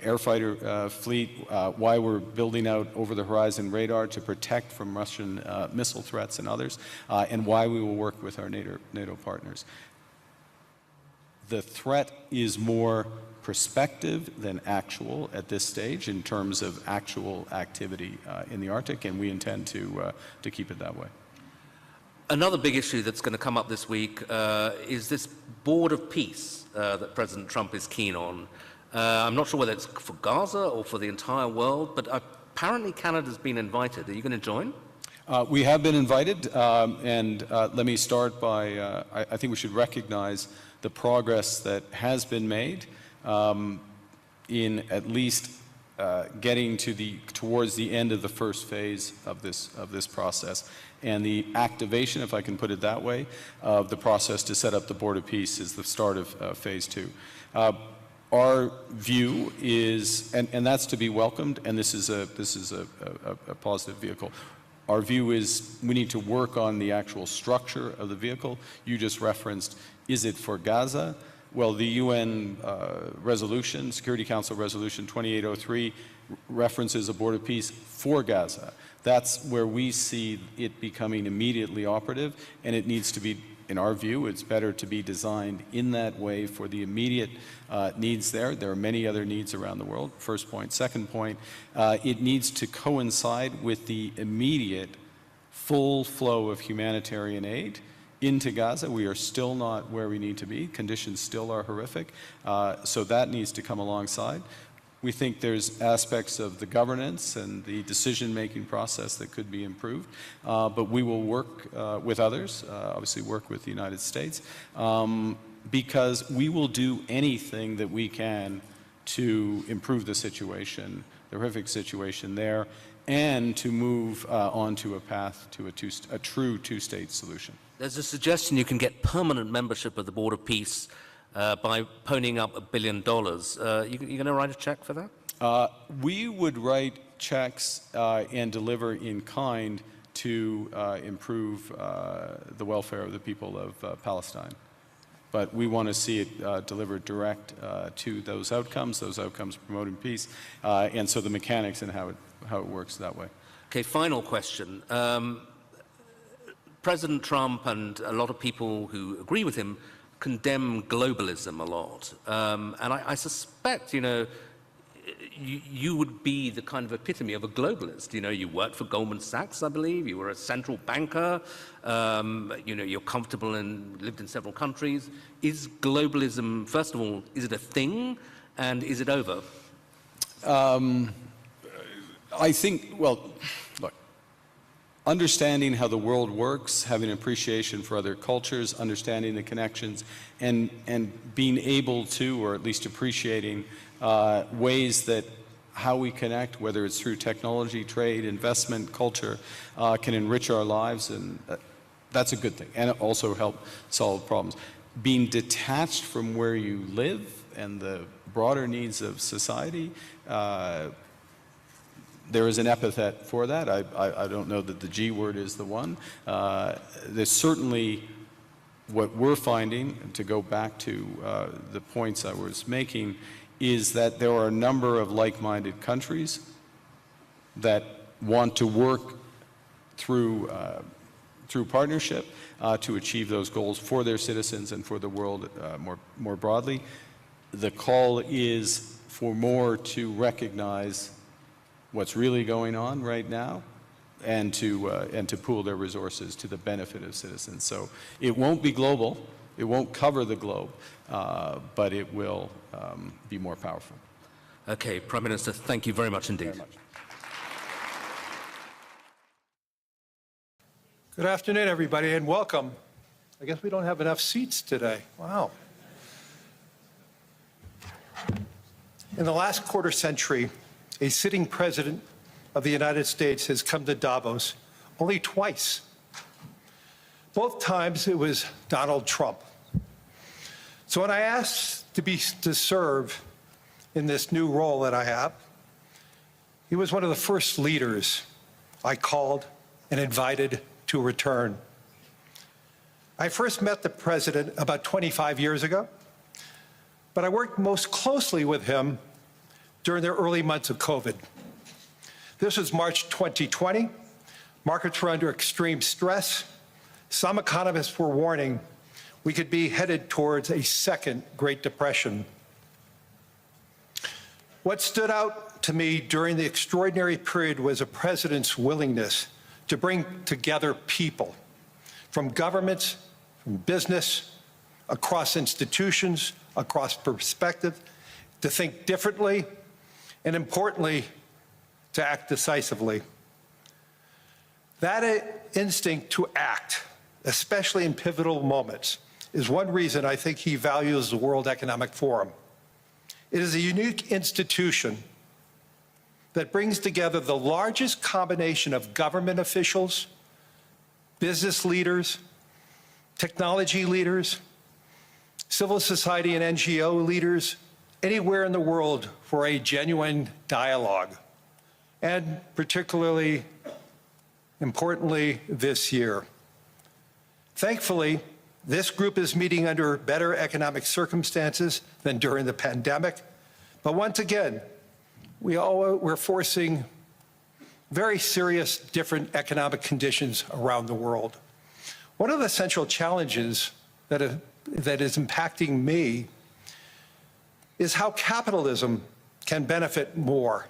air fighter fleet, why we're building out over-the-horizon radar to protect from Russian missile threats and others, and why we will work with our NATO partners. The threat is more prospective than actual at this stage in terms of actual activity in the Arctic, and we intend to keep it that way. Another big issue that's going to come up this week is this board of peace that President Trump is keen on. I'm not sure whether it's for Gaza or for the entire world, but apparently Canada's been invited. Are you going to join? We have been invited, and let me start by, I think we should recognize the progress that has been made in at least getting towards the end of the first phase of this process. And the activation, if I can put it that way, of the process to set up the Board of Peace is the start of phase 2. Our view is, and that's to be welcomed, and this is a positive vehicle. Our view is we need to work on the actual structure of the vehicle. You just referenced, is it for Gaza? Well, the UN resolution, Security Council Resolution 2803, references a Board of Peace for Gaza. That's where we see it becoming immediately operative, and it needs to be, in our view, it's better to be designed in that way for the immediate needs there. There are many other needs around the world, first point. Second point, it needs to coincide with the immediate full flow of humanitarian aid into Gaza. We are still not where we need to be. Conditions still are horrific, so that needs to come alongside. We think there's aspects of the governance and the decision-making process that could be improved, but we will work with others, obviously work with the United States, because we will do anything that we can to improve the situation, the horrific situation there, and to move onto a path to a true two-state solution. There's a suggestion you can get permanent membership of the Board of Peace by ponying up $1 billion. You going to write a check for that? We would write checks and deliver in kind to improve the welfare of the people of Palestine. But we want to see it delivered direct to those outcomes promoting peace, and so the mechanics and how it works that way. Okay, final question. President Trump and a lot of people who agree with him condemn globalism a lot. And I suspect, you know, you would be the kind of epitome of a globalist. You know, you worked for Goldman Sachs, I believe. You were a central banker. You know, you're comfortable and lived in several countries. Is globalism, first of all, is it a thing? And is it over? I think, well, look, understanding how the world works, having an appreciation for other cultures, understanding the connections, and being able to, or at least appreciating ways that how we connect, whether it's through technology, trade, investment, culture, can enrich our lives, and that's a good thing, and also help solve problems. Being detached from where you live and the broader needs of society, there is an epithet for that. I don't know that the G word is the one. There's certainly what we're finding, and to go back to the points I was making, is that there are a number of like-minded countries that want to work through partnership to achieve those goals for their citizens and for the world more broadly. The call is for more to recognize what's really going on right now, and to pool their resources to the benefit of citizens. So it won't be global, it won't cover the globe, but it will be more powerful. Okay, Prime Minister, thank you very much indeed. Good afternoon, everybody, and welcome. I guess we don't have enough seats today. Wow. In the last quarter century, a sitting president of the United States has come to Davos only twice. Both times it was Donald Trump. So when I asked to serve in this new role that I have, he was one of the first leaders I called and invited to return. I first met the president about 25 years ago, but I worked most closely with him during the early months of COVID. This was March 2020. Markets were under extreme stress. Some economists were warning we could be headed towards a second Great Depression. What stood out to me during the extraordinary period was a president's willingness to bring together people from governments, from business, across institutions, across perspective, to think differently, and importantly, to act decisively. That instinct to act, especially in pivotal moments, is one reason I think he values the World Economic Forum. It is a unique institution that brings together the largest combination of government officials, business leaders, technology leaders, civil society and NGO leaders, anywhere in the world for a genuine dialogue, and particularly, importantly, this year. Thankfully, this group is meeting under better economic circumstances than during the pandemic, but once again, we're facing very serious different economic conditions around the world. One of the central challenges that is impacting me is how capitalism can benefit more,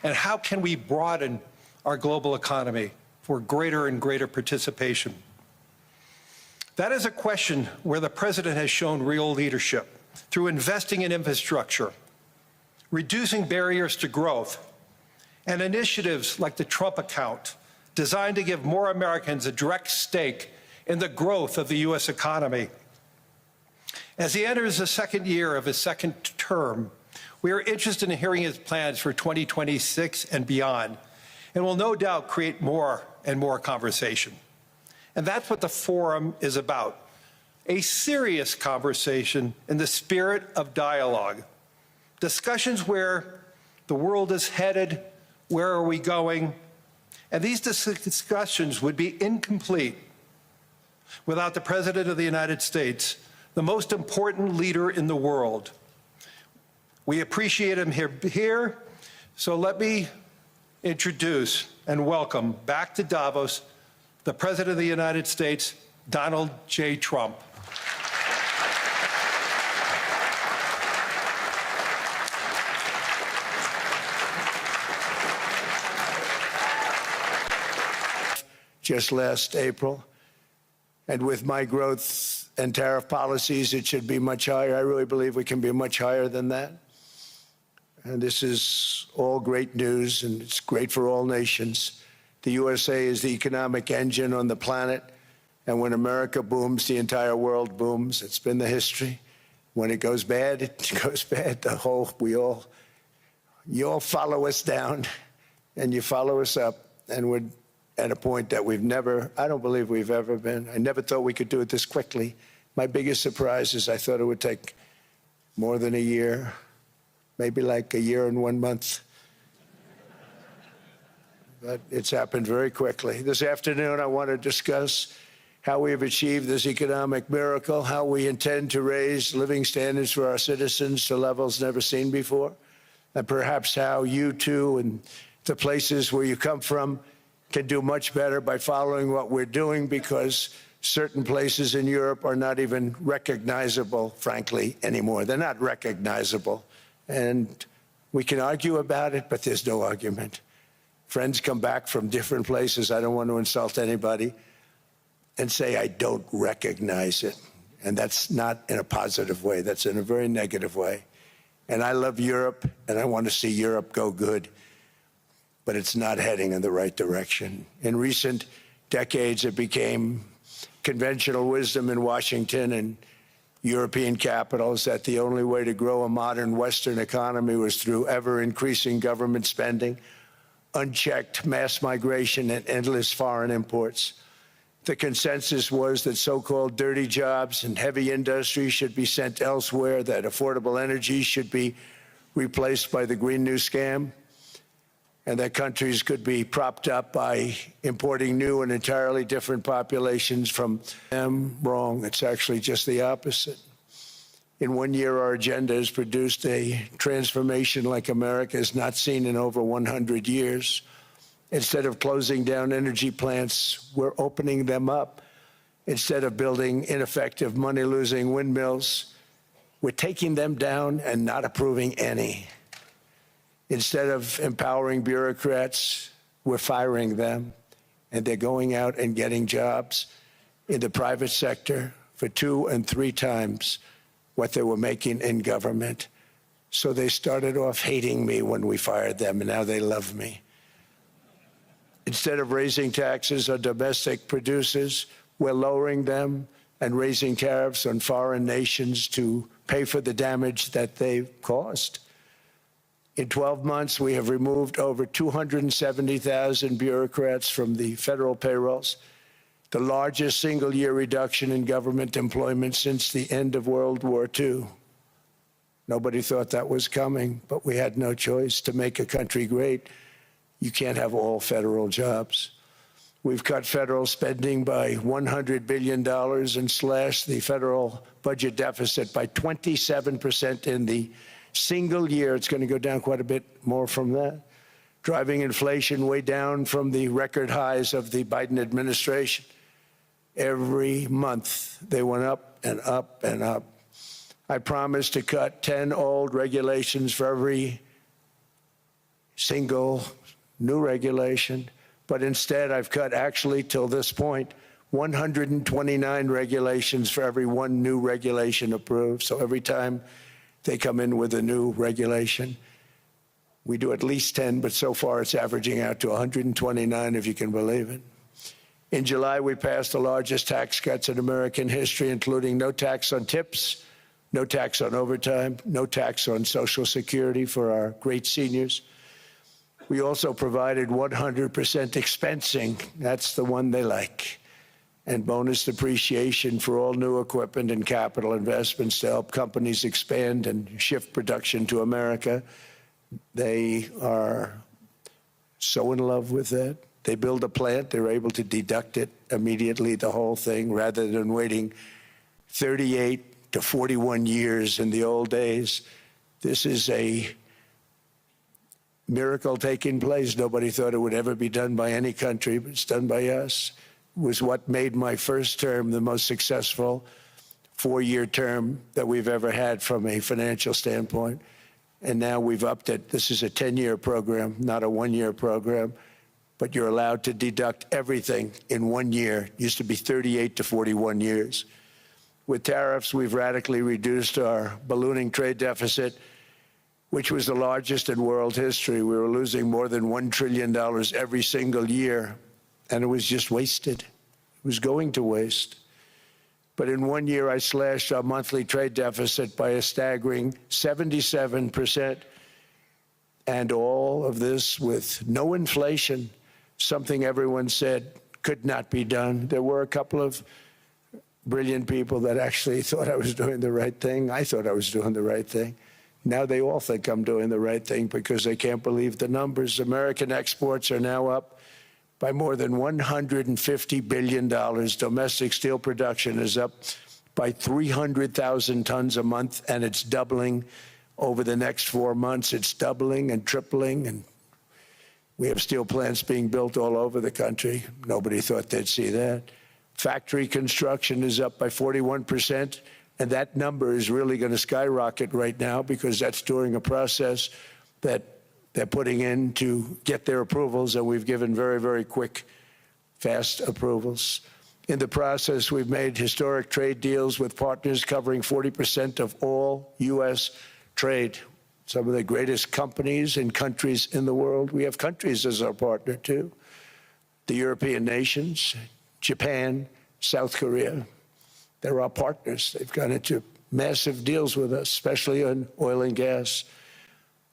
and how can we broaden our global economy for greater and greater participation. That is a question where the president has shown real leadership through investing in infrastructure, reducing barriers to growth, and initiatives like the Trump account, designed to give more Americans a direct stake in the growth of the U.S. economy. As he enters the second year of his second term, we are interested in hearing his plans for 2026 and beyond, and will no doubt create more and more conversation. And that's what the forum is about, a serious conversation in the spirit of dialogue. Discussions where the world is headed, where are we going, and these discussions would be incomplete without the President of the United States, the most important leader in the world. We appreciate him here, so let me introduce and welcome back to Davos the President of the United States, Donald J. Trump. Just last April, and with my growth and tariff policies, it should be much higher. I really believe we can be much higher than that. And this is all great news, and it's great for all nations. The USA is the economic engine on the planet, and when America booms, the entire world booms. It's been the history. When it goes bad, it goes bad. You all follow us down, and you follow us up, and we're at a point that I don't believe we've ever been. I never thought we could do it this quickly. My biggest surprise is I thought it would take more than a year, maybe like a year and 1 month. But it's happened very quickly. This afternoon, I want to discuss how we have achieved this economic miracle, how we intend to raise living standards for our citizens to levels never seen before, and perhaps how you too and the places where you come from can do much better by following what we're doing, because certain places in Europe are not even recognizable, frankly, anymore. They're not recognizable. And we can argue about it, but there's no argument. Friends come back from different places. I don't want to insult anybody and say I don't recognize it. And that's not in a positive way. That's in a very negative way. And I love Europe, and I want to see Europe go good. But it's not heading in the right direction. In recent decades, it became conventional wisdom in Washington and European capitals that the only way to grow a modern Western economy was through ever-increasing government spending, unchecked mass migration, and endless foreign imports. The consensus was that so-called dirty jobs and heavy industry should be sent elsewhere, that affordable energy should be replaced by the Green New Scam, and that countries could be propped up by importing new and entirely different populations from them. Wrong. It's actually just the opposite. In 1 year, our agenda has produced a transformation like America has not seen in over 100 years. Instead of closing down energy plants, we're opening them up. Instead of building ineffective, money-losing windmills, we're taking them down and not approving any. Instead of empowering bureaucrats, we're firing them, and they're going out and getting jobs in the private sector for 2 and 3 times what they were making in government. So they started off hating me when we fired them, and now they love me. Instead of raising taxes on domestic producers, we're lowering them and raising tariffs on foreign nations to pay for the damage that they've caused. In 12 months, we have removed over 270,000 bureaucrats from the federal payrolls, the largest single-year reduction in government employment since the end of World War II. Nobody thought that was coming, but we had no choice. To make a country great, you can't have all federal jobs. We've cut federal spending by $100 billion and slashed the federal budget deficit by 27% in the single year. It's going to go down quite a bit more from that, driving inflation way down from the record highs of the Biden administration. Every month, they went up and up and up. I promised to cut 10 old regulations for every single new regulation, but instead I've cut, actually till this point, 129 regulations for every 1 new regulation approved. So every time they come in with a new regulation, we do at least 10, but so far it's averaging out to 129, if you can believe it. In July, we passed the largest tax cuts in American history, including no tax on tips, no tax on overtime, no tax on Social Security for our great seniors. We also provided 100% expensing, that's the one they like, and bonus depreciation for all new equipment and capital investments to help companies expand and shift production to America. They are so in love with that. They build a plant, they're able to deduct it immediately, the whole thing, rather than waiting 38 to 41 years in the old days. This is a miracle taking place. Nobody thought it would ever be done by any country, but it's done by us. It was what made my first term the most successful 4-year term that we've ever had from a financial standpoint. And now we've upped it. This is a 10-year program, not a 1-year program, but you're allowed to deduct everything in 1 year. It used to be 38 to 41 years. With tariffs, we've radically reduced our ballooning trade deficit which was the largest in world history. We were losing more than $1 trillion every single year, and it was just wasted. It was going to waste. But in 1 year, I slashed our monthly trade deficit by a staggering 77%. And all of this with no inflation, something everyone said could not be done. There were a couple of brilliant people that actually thought I was doing the right thing. I thought I was doing the right thing. Now they all think I'm doing the right thing because they can't believe the numbers. American exports are now up by more than $150 billion. Domestic steel production is up by 300,000 tons a month, and it's doubling over the next 4 months. It's doubling and tripling, and we have steel plants being built all over the country. Nobody thought they'd see that. Factory construction is up by 41%, and that number is really going to skyrocket right now because that's during a process that they're putting in to get their approvals, and we've given very, very quick, fast approvals. In the process, we've made historic trade deals with partners covering 40% of all U.S. trade. Some of the greatest companies and countries in the world. We have countries as our partner, too. The European nations, Japan, South Korea. They're our partners. They've gone into massive deals with us, especially on oil and gas.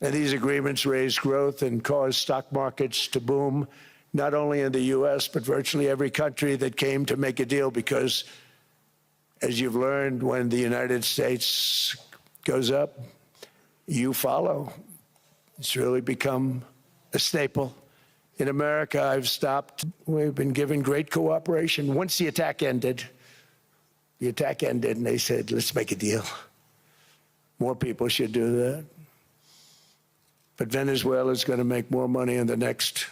And these agreements raise growth and cause stock markets to boom, not only in the U.S., but virtually every country that came to make a deal, because, as you've learned, when the United States goes up, you follow. It's really become a staple. In America, I've stopped. We've been given great cooperation. Once the attack ended, and they said, let's make a deal. More people should do that. But Venezuela is going to make more money in the next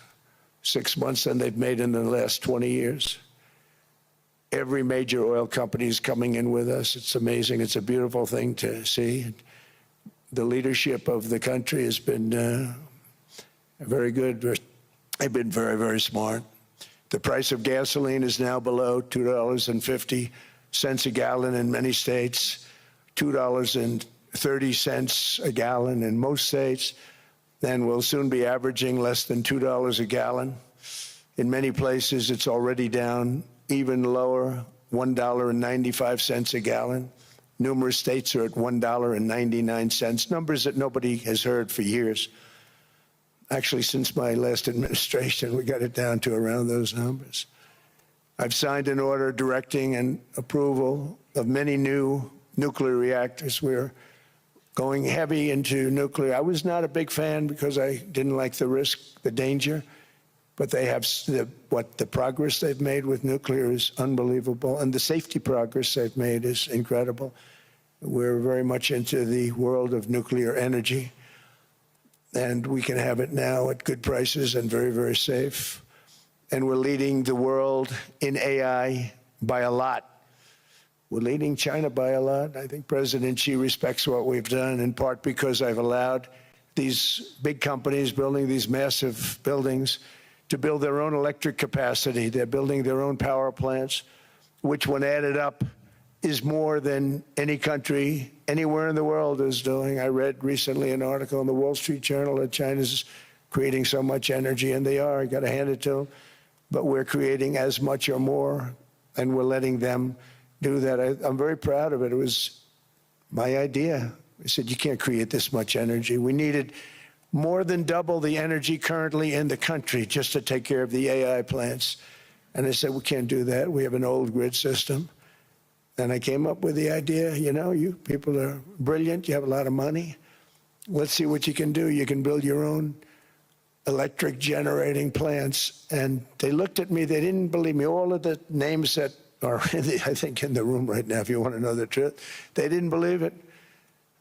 6 months than they've made in the last 20 years. Every major oil company is coming in with us. It's amazing. It's a beautiful thing to see. The leadership of the country has been very good. They've been very, very smart. The price of gasoline is now below $2.50 a gallon in many states, $2.30 a gallon in most states. Then we'll soon be averaging less than $2 a gallon. In many places, it's already down even lower, $1.95 a gallon. Numerous states are at $1.99, numbers that nobody has heard for years. Actually, since my last administration, we got it down to around those numbers. I've signed an order directing and approval of many new nuclear reactors. We're going heavy into nuclear. I was not a big fan because I didn't like the risk, the danger, but they have the progress they've made with nuclear is unbelievable, and the safety progress they've made is incredible. We're very much into the world of nuclear energy, and we can have it now at good prices and very, very safe. And we're leading the world in AI by a lot. We're leading China by a lot. I think President Xi respects what we've done, in part because I've allowed these big companies building these massive buildings to build their own electric capacity. They're building their own power plants, which, when added up, is more than any country anywhere in the world is doing. I read recently an article in the Wall Street Journal that China's creating so much energy, and they are. I got to hand it to them. But we're creating as much or more, and we're letting them do that. I'm very proud of it. It was my idea. I said, you can't create this much energy. We needed more than double the energy currently in the country just to take care of the AI plants. And I said, we can't do that. We have an old grid system. And I came up with the idea, you people are brilliant. You have a lot of money. Let's see what you can do. You can build your own electric generating plants. And they looked at me. They didn't believe me. All of the names that are, I think, in the room right now, if you want to know the truth, they didn't believe it.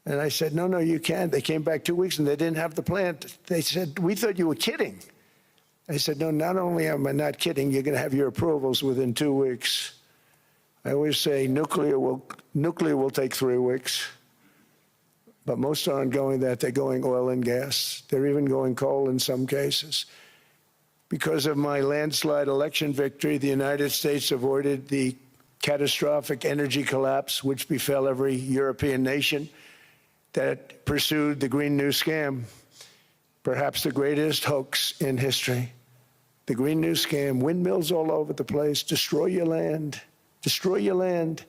And I said, no, you can't. They came back 2 weeks and they didn't have the plant. They said, we thought you were kidding. I said, no, not only am I not kidding, you're going to have your approvals within 2 weeks. I always say nuclear will take 3 weeks. But most aren't going that. They're going oil and gas. They're even going coal in some cases. Because of my landslide election victory, the United States avoided the catastrophic energy collapse which befell every European nation. that pursued the Green New Scam, perhaps the greatest hoax in history. The Green New Scam, windmills all over the place, destroy your land, destroy your land.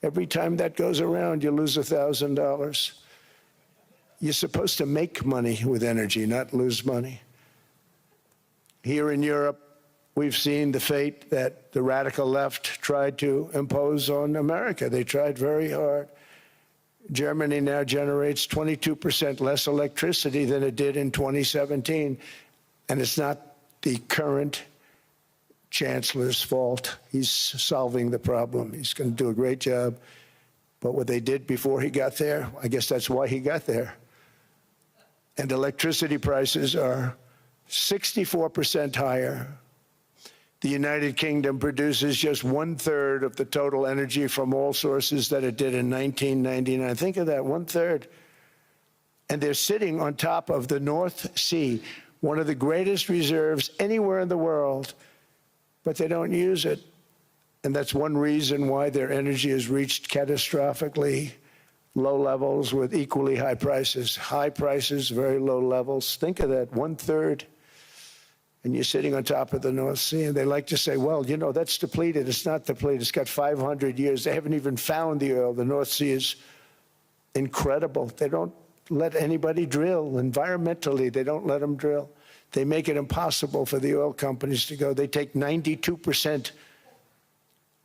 Every time that goes around, you lose $1,000. You're supposed to make money with energy, not lose money. Here in Europe, we've seen the fate that the radical left tried to impose on America. They tried very hard. Germany now generates 22% less electricity than it did in 2017, and it's not the current chancellor's fault. He's solving the problem. He's going to do a great job. But what they did before he got there, I guess that's why he got there. And electricity prices are 64% higher. The United Kingdom produces just 1/3 of the total energy from all sources that it did in 1999. Think of that, 1/3. And they're sitting on top of the North Sea, one of the greatest reserves anywhere in the world, but they don't use it. And that's one reason why their energy has reached catastrophically low levels with equally high prices. High prices, very low levels. Think of that, 1/3. And you're sitting on top of the North Sea, and they like to say, well, you know, that's depleted. It's not depleted. It's got 500 years. They haven't even found the oil. The North Sea is incredible. They don't let anybody drill. Environmentally, they don't let them drill. They make it impossible for the oil companies to go. They take 92%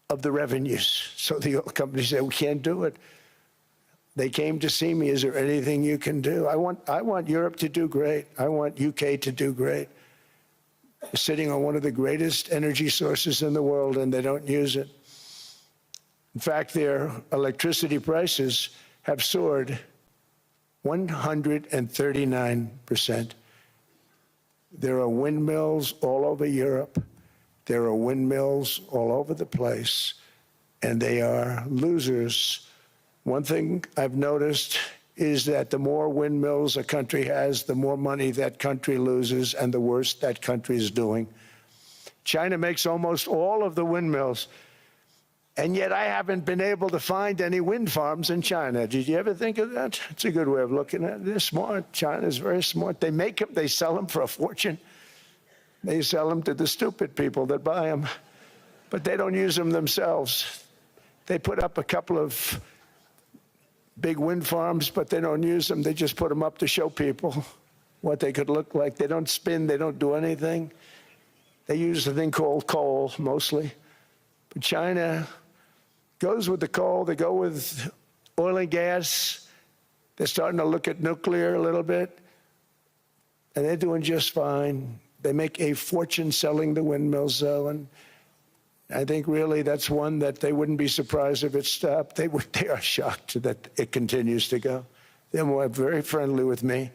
of the revenues. So the oil companies say, we can't do it. They came to see me. Is there anything you can do? I want Europe to do great. I want UK to do great. They're sitting on one of the greatest energy sources in the world, and they don't use it. In fact, their electricity prices have soared 139%. There are windmills all over Europe. There are windmills all over the place, and they are losers. One thing I've noticed is that the more windmills a country has, the more money that country loses and the worse that country is doing. China makes almost all of the windmills, and yet I haven't been able to find any wind farms in China. Did you ever think of that? It's a good way of looking at it. They're smart. China is very smart. They make them, they sell them for a fortune. They sell them to the stupid people that buy them, but they don't use them themselves. They put up a couple of big wind farms, but they don't use them. They just put them up to show people what they could look like. They don't spin. They don't do anything. They use a thing called coal, mostly. But China goes with the coal. They go with oil and gas. They're starting to look at nuclear a little bit, and they're doing just fine. They make a fortune selling the windmills, though, and I think really that's one that they wouldn't be surprised if it stopped. They are shocked that it continues to go. They're very friendly with me.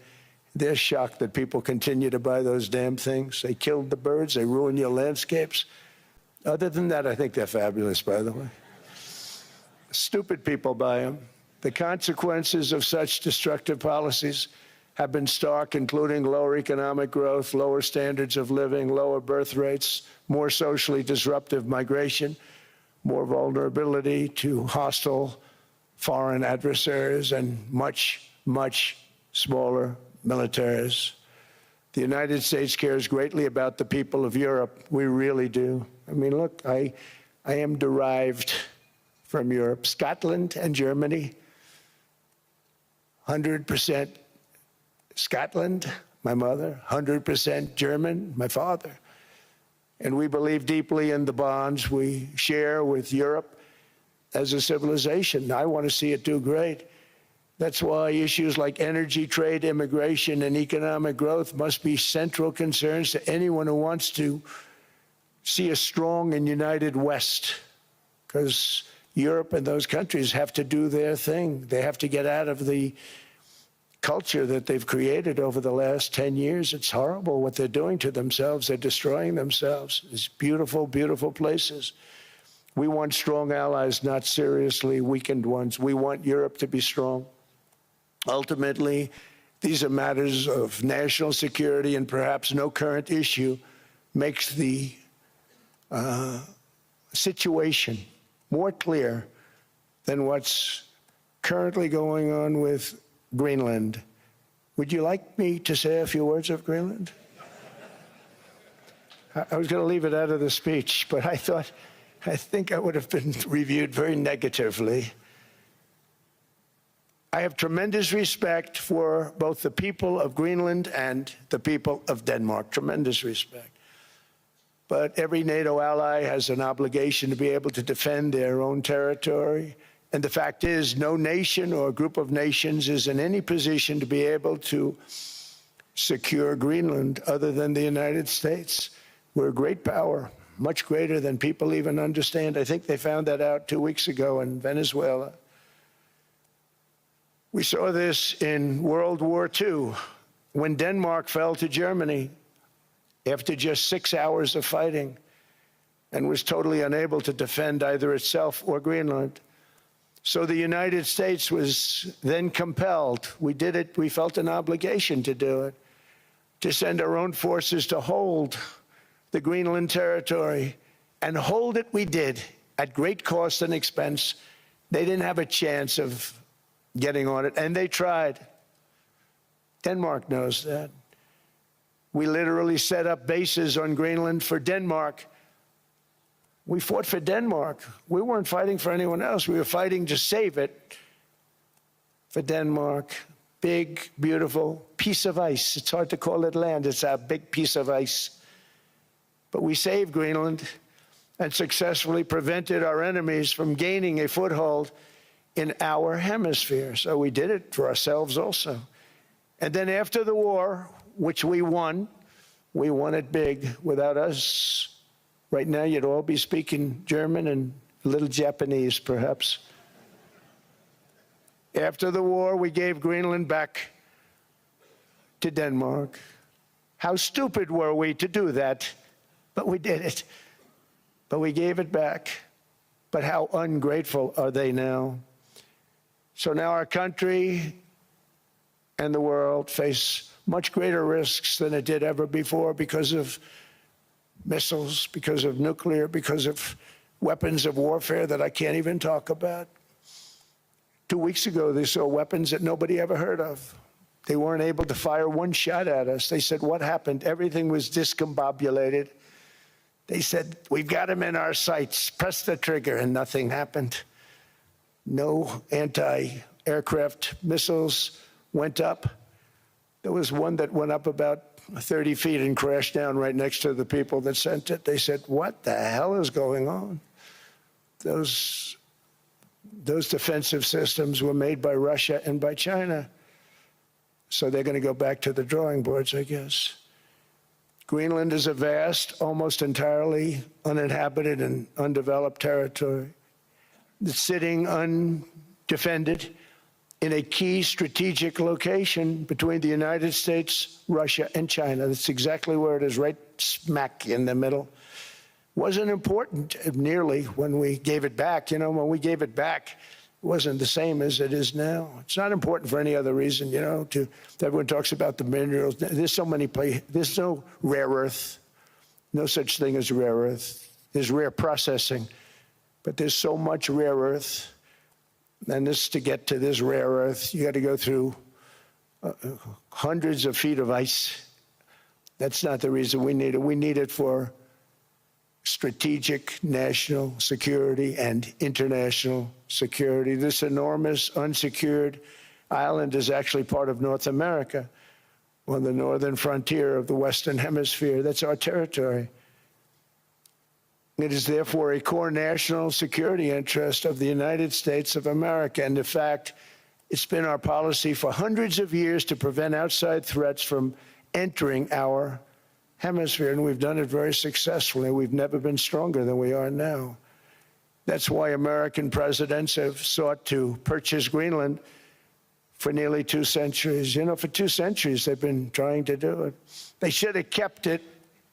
They're shocked that people continue to buy those damn things. They killed the birds. They ruin your landscapes. Other than that, I think they're fabulous, by the way. Stupid people buy them. The consequences of such destructive policies have been stark, including lower economic growth, lower standards of living, lower birth rates, more socially disruptive migration, more vulnerability to hostile foreign adversaries, and much, much smaller militaries. The United States cares greatly about the people of Europe. We really do. I mean, look, I am derived from Europe. Scotland and Germany, 100% Scotland, my mother, 100% German, my father. And we believe deeply in the bonds we share with Europe as a civilization. I want to see it do great. That's why issues like energy, trade, immigration, and economic growth must be central concerns to anyone who wants to see a strong and united West, because Europe and those countries have to do their thing. They have to get out of the culture that they've created over the last 10 years. It's horrible what they're doing to themselves. They're destroying themselves. These beautiful, beautiful places. We want strong allies, not seriously weakened ones. We want Europe to be strong. Ultimately, these are matters of national security, and perhaps no current issue makes the situation more clear than what's currently going on with Greenland. Would you like me to say a few words of Greenland? I was going to leave it out of the speech, but I think I would have been reviewed very negatively. I have tremendous respect for both the people of Greenland and the people of Denmark, tremendous respect. But every NATO ally has an obligation to be able to defend their own territory. And the fact is, no nation or group of nations is in any position to be able to secure Greenland other than the United States. We're a great power, much greater than people even understand. I think they found that out 2 weeks ago in Venezuela. We saw this in World War II, when Denmark fell to Germany after just 6 hours of fighting and was totally unable to defend either itself or Greenland. So the United States was then compelled, we did it, we felt an obligation to do it, to send our own forces to hold the Greenland territory, and hold it we did at great cost and expense. They didn't have a chance of getting on it, and they tried. Denmark knows that. We literally set up bases on Greenland for Denmark. We fought for Denmark. We weren't fighting for anyone else. We were fighting to save it for Denmark. Big, beautiful piece of ice. It's hard to call it land. It's a big piece of ice. But we saved Greenland and successfully prevented our enemies from gaining a foothold in our hemisphere. So we did it for ourselves also. And then after the war, which we won it big. Without us, right now you'd all be speaking German and a little Japanese, perhaps. After the war, we gave Greenland back to Denmark. How stupid were we to do that? But we did it. But we gave it back. But how ungrateful are they now? So now our country and the world face much greater risks than it did ever before because of missiles, because of nuclear, because of weapons of warfare that I can't even talk about. 2 weeks ago, they saw weapons that nobody ever heard of. They weren't able to fire one shot at us. They said, what happened? Everything was discombobulated. They said, we've got them in our sights. Press the trigger, and nothing happened. No anti-aircraft missiles went up. There was one that went up about 30 feet and crashed down right next to the people that sent it. They said, what the hell is going on? Those defensive systems were made by Russia and by China. So they're going to go back to the drawing boards, I guess. Greenland is a vast, almost entirely uninhabited and undeveloped territory that's sitting undefended in a key strategic location between the United States, Russia, and China. That's exactly where it is, right smack in the middle. Wasn't important nearly when we gave it back. You know, when we gave it back, it wasn't the same as it is now. It's not important for any other reason, you know, everyone talks about the minerals. There's so many places. There's no rare earth, no such thing as rare earth. There's rare processing, but there's so much rare earth. And to get to this rare earth, you got to go through hundreds of feet of ice. That's not the reason we need it. We need it for strategic national security and international security. This enormous unsecured island is actually part of North America, on the northern frontier of the Western Hemisphere. That's our territory. It is therefore a core national security interest of the United States of America. And in fact, it's been our policy for hundreds of years to prevent outside threats from entering our hemisphere, and we've done it very successfully. We've never been stronger than we are now. That's why American presidents have sought to purchase Greenland for nearly 2 centuries. You know, for 2 centuries they've been trying to do it. They should have kept it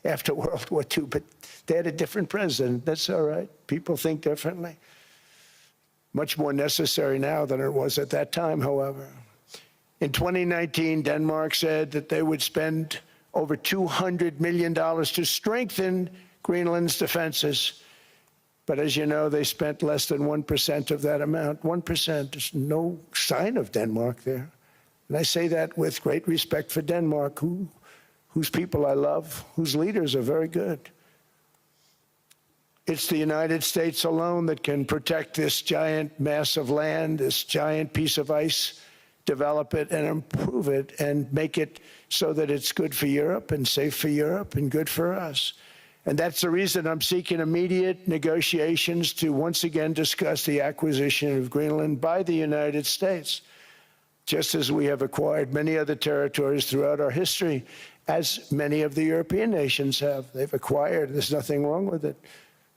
after World War II, but they had a different president. That's all right. People think differently. Much more necessary now than it was at that time, however. In 2019, Denmark said that they would spend over $200 million to strengthen Greenland's defenses. But as you know, they spent less than 1% of that amount. 1%. There's no sign of Denmark there. And I say that with great respect for Denmark, whose people I love, whose leaders are very good. It's the United States alone that can protect this giant mass of land, this giant piece of ice, develop it and improve it and make it so that it's good for Europe and safe for Europe and good for us. And that's the reason I'm seeking immediate negotiations to once again discuss the acquisition of Greenland by the United States, just as we have acquired many other territories throughout our history, as many of the European nations have. They've acquired, there's nothing wrong with it.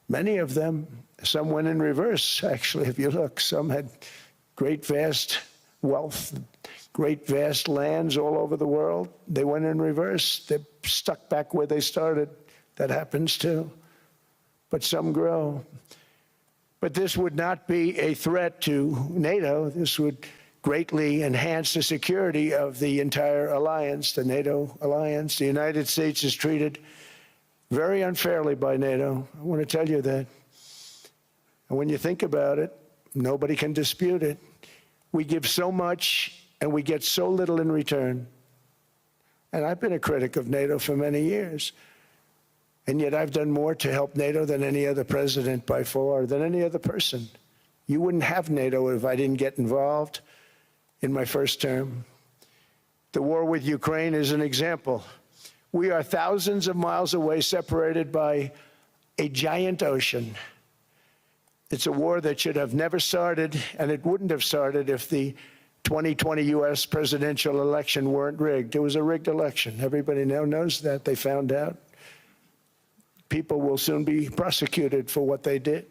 Many of them, some went in reverse, actually, if you look. Some had great, vast wealth, great, vast lands all over the world. They went in reverse. They're stuck back where they started. That happens too. But some grow. But this would not be a threat to NATO. This would greatly enhance the security of the entire alliance, the NATO alliance. The United States is treated very unfairly by NATO. I want to tell you that. And when you think about it, nobody can dispute it. We give so much and we get so little in return. And I've been a critic of NATO for many years. And yet I've done more to help NATO than any other president by far, than any other person. You wouldn't have NATO if I didn't get involved in my first term. The war with Ukraine is an example. We are thousands of miles away, separated by a giant ocean. It's a war that should have never started, and it wouldn't have started if the 2020 U.S. presidential election weren't rigged. It was a rigged election. Everybody now knows that. They found out. People will soon be prosecuted for what they did.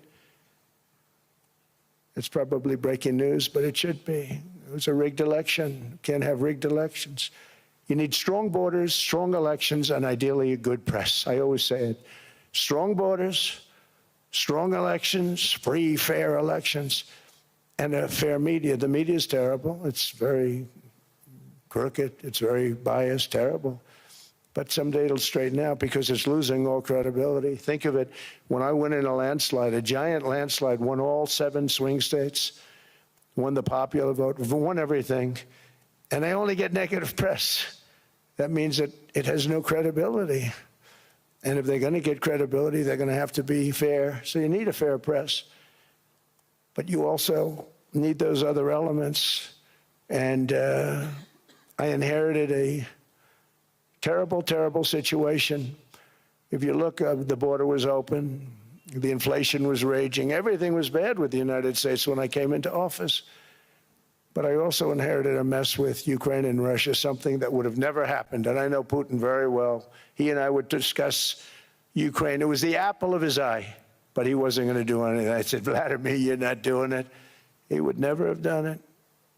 It's probably breaking news, but it should be. It was a rigged election. You can't have rigged elections. You need strong borders, strong elections, and ideally a good press. I always say it. Strong borders, strong elections, free, fair elections, and a fair media. The media is terrible. It's very crooked. It's very biased, terrible. But someday it'll straighten out because it's losing all credibility. Think of it. When I went in a landslide, a giant landslide, won all 7 swing states, won the popular vote, won everything, and I only get negative press. That means that it has no credibility. And if they're going to get credibility, they're going to have to be fair. So you need a fair press. But you also need those other elements. And I inherited a terrible, terrible situation. If you look, the border was open. The inflation was raging. Everything was bad with the United States when I came into office. But I also inherited a mess with Ukraine and Russia, something that would have never happened. And I know Putin very well. He and I would discuss Ukraine. It was the apple of his eye, but he wasn't going to do anything. I said, Vladimir, you're not doing it. He would never have done it.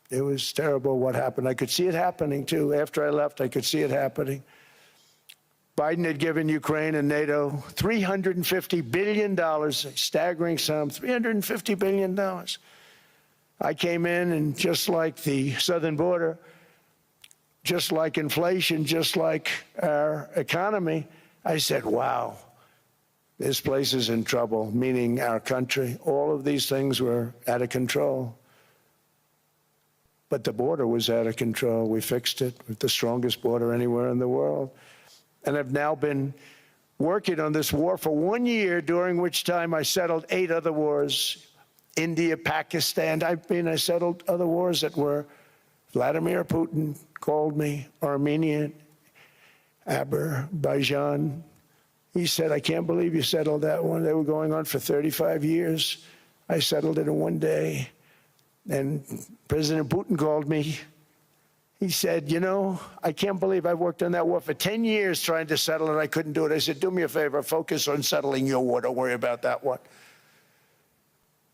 It was terrible what happened. I could see it happening, too. After I left, I could see it happening. Biden had given Ukraine and NATO $350 billion, a staggering sum, $350 billion. I came in, and just like the southern border, just like inflation, just like our economy, I said, wow, this place is in trouble, meaning our country. All of these things were out of control. But the border was out of control. We fixed it with the strongest border anywhere in the world. And I've now been working on this war for 1 year, during which time I settled 8 other wars. India, Pakistan. I settled other wars that were. Vladimir Putin called me, Armenia, Azerbaijan. He said, I can't believe you settled that one. They were going on for 35 years. I settled it in 1 day. And President Putin called me. He said, you know, I can't believe I've worked on that war for 10 years trying to settle it. I couldn't do it. I said, do me a favor, focus on settling your war. Don't worry about that one.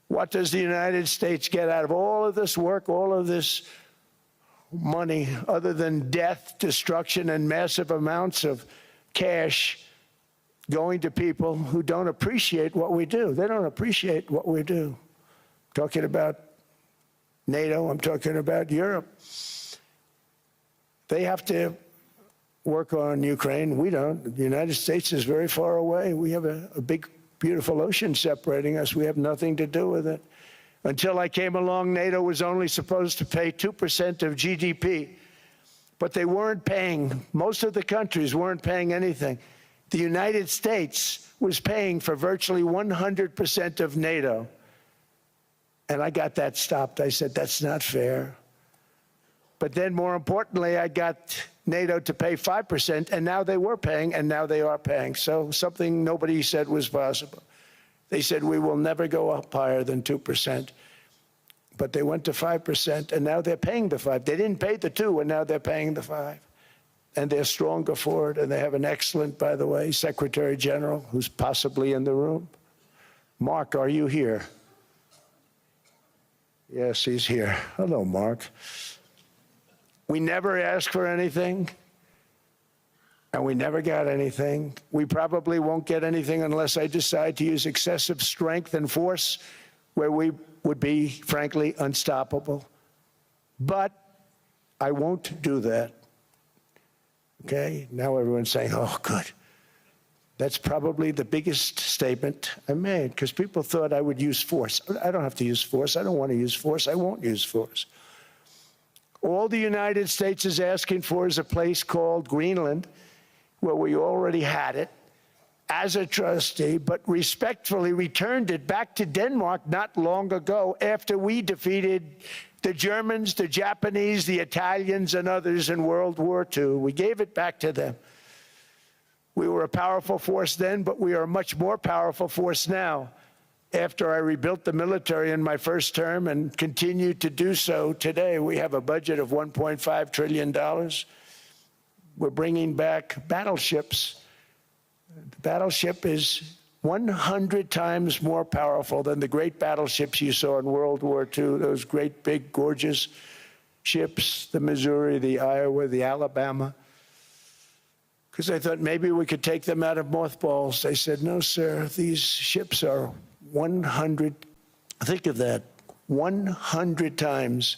What does the United States get out of all of this work, all of this money, other than death, destruction, and massive amounts of cash going to people who don't appreciate what we do? They don't appreciate what we do. I'm talking about NATO, I'm talking about Europe. They have to work on Ukraine. We don't. The United States is very far away. We have a big, beautiful ocean separating us. We have nothing to do with it. Until I came along, NATO was only supposed to pay 2% of GDP but they weren't paying. Most of the countries weren't paying anything. The United States was paying for virtually 100% of NATO. And I got that stopped. I said, that's not fair. But then more importantly, I got NATO to pay 5%, and now they were paying, and now they are paying. So something nobody said was possible. They said, we will never go up higher than 2%. But they went to 5%, and now they're paying the 5. They didn't pay the 2, and now they're paying the 5. And they're stronger for it, and they have an excellent, by the way, Secretary General, who's possibly in the room. Mark, are you here? Yes, he's here. Hello, Mark. We never asked for anything, and we never got anything. We probably won't get anything unless I decide to use excessive strength and force where we would be, frankly, unstoppable. But I won't do that. Okay? Now everyone's saying, oh, good. That's probably the biggest statement I made, because people thought I would use force. I don't have to use force. I don't want to use force. I won't use force. All the United States is asking for is a place called Greenland, where we already had it as a trustee, but respectfully returned it back to Denmark not long ago after we defeated the Germans, the Japanese, the Italians, and others in World War II. We gave it back to them. We were a powerful force then, but we are a much more powerful force now after I rebuilt the military in my first term and continue to do so today. We have a budget of $1.5 trillion. We're bringing back battleships. The battleship is 100 times more powerful than the great battleships you saw in World War II, those great, big, gorgeous ships, the Missouri, the Iowa, the Alabama. Because I thought maybe we could take them out of mothballs. They said, no, sir, these ships are 100, think of that, 100 times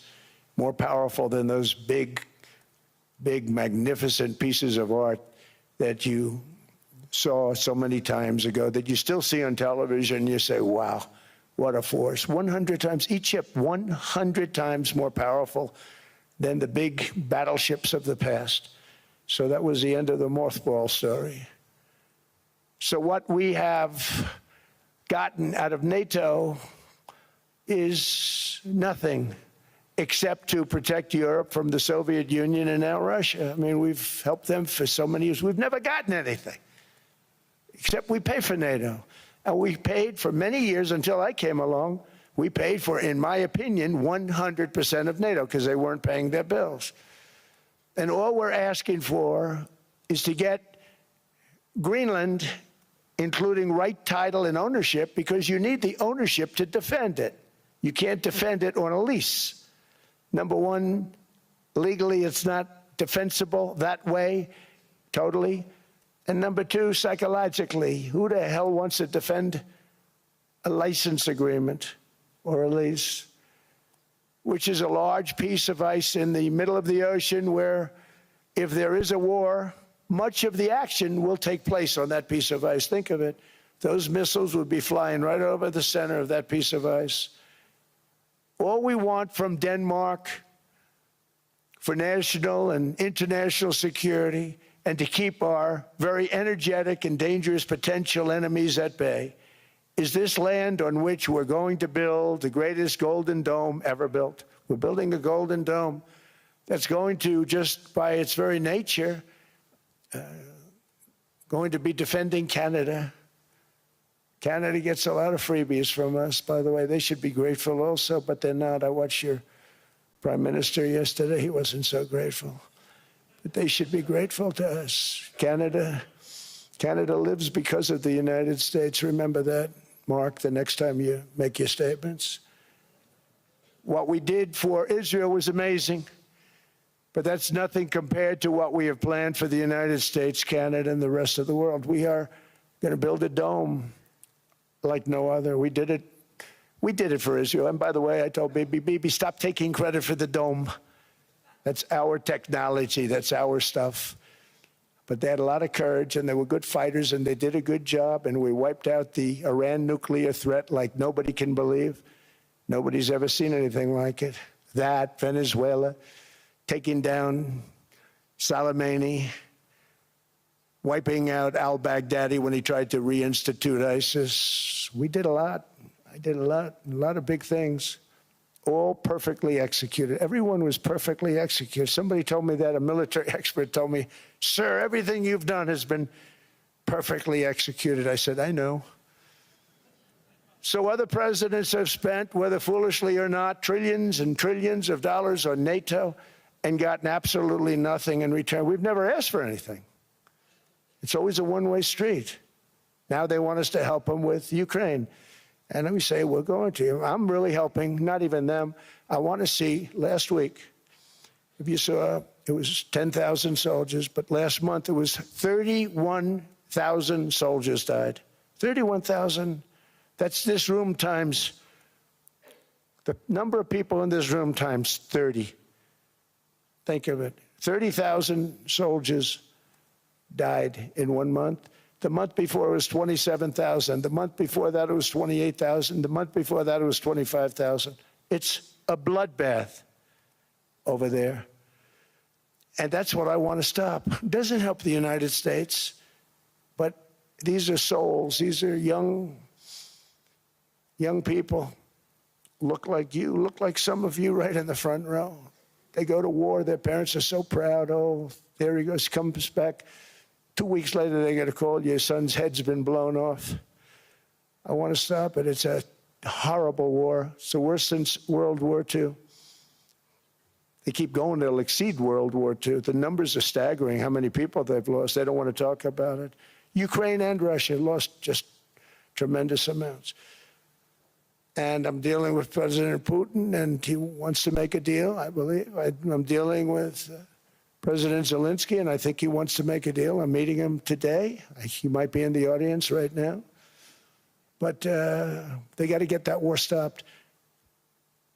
more powerful than those big, magnificent pieces of art that you saw so many times ago, that you still see on television. You say, wow, what a force. 100 times, each ship 100 times more powerful than the big battleships of the past. So that was the end of the mothball story. So what we have gotten out of NATO is nothing except to protect Europe from the Soviet Union and now Russia. I mean, we've helped them for so many years. We've never gotten anything, except we pay for NATO. And we paid for many years until I came along. We paid for, in my opinion, 100% of NATO because they weren't paying their bills. And all we're asking for is to get Greenland, including right title and ownership, because you need the ownership to defend it. You can't defend it on a lease. Number one, legally it's not defensible that way, totally. And number two, psychologically, who the hell wants to defend a license agreement or a lease, which is a large piece of ice in the middle of the ocean where if there is a war, much of the action will take place on that piece of ice. Think of it. Those missiles would be flying right over the center of that piece of ice. All we want from Denmark for national and international security and to keep our very energetic and dangerous potential enemies at bay is this land on which we're going to build the greatest golden dome ever built. We're building a golden dome that's going to, just by its very nature, going to be defending Canada. Canada gets a lot of freebies from us, by the way. They should be grateful also, but they're not. I watched your Prime Minister yesterday. He wasn't so grateful. But they should be grateful to us. Canada lives because of the United States. Remember that, Mark, the next time you make your statements. What we did for Israel was amazing, but that's nothing compared to what we have planned for the United States, Canada, and the rest of the world. We are going to build a dome like no other. We did it for Israel. And by the way, I told Bibi, stop taking credit for the dome. That's our technology. That's our stuff. But they had a lot of courage, and they were good fighters, and they did a good job, and we wiped out the Iran nuclear threat like nobody can believe. Nobody's ever seen anything like it. That, Venezuela, taking down Soleimani, wiping out al-Baghdadi when he tried to reinstitute ISIS. We did a lot. I did a lot of big things, all perfectly executed. Everyone was perfectly executed. Somebody told me that, a military expert told me, "Sir, everything you've done has been perfectly executed." I said, "I know." So other presidents have spent, whether foolishly or not, trillions and trillions of dollars on NATO and gotten absolutely nothing in return. We've never asked for anything. It's always a one-way street. Now they want us to help them with Ukraine. And we say, we're going to. I'm really helping, not even them. I want to see, last week, if you saw, it was 10,000 soldiers, but last month it was 31,000 soldiers died. 31,000. That's this room times, the number of people in this room times 30. Think of it. 30,000 soldiers died in 1 month. The month before it was 27,000. The month before that it was 28,000. The month before that it was 25,000. It's a bloodbath over there. And that's what I want to stop. It doesn't help the United States, but these are souls. These are young people. Look like you, look like some of you right in the front row. They go to war. Their parents are so proud. Oh, there he goes, comes back. 2 weeks later, they get a call, your son's head's been blown off. I want to stop it. It's a horrible war. It's the worst since World War II. They keep going, they'll exceed World War II. The numbers are staggering, how many people they've lost. They don't want to talk about it. Ukraine and Russia lost just tremendous amounts. And I'm dealing with President Putin, and he wants to make a deal, I believe. I'm dealing with President Zelensky, and I think he wants to make a deal. I'm meeting him today. He might be in the audience right now. But they got to get that war stopped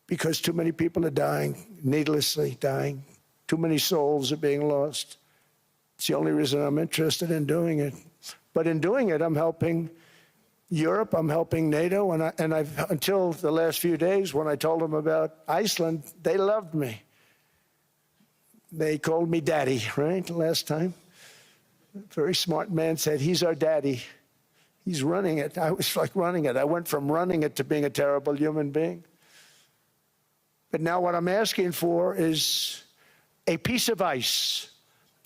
because too many people are dying, needlessly dying. Too many souls are being lost. It's the only reason I'm interested in doing it. But in doing it, I'm helping Europe, I'm helping NATO, and I've until the last few days when I told them about Iceland, they loved me. They called me daddy, right, last time. A very smart man said, he's our daddy. He's running it. I was like running it. I went from running it to being a terrible human being. But now what I'm asking for is a piece of ice,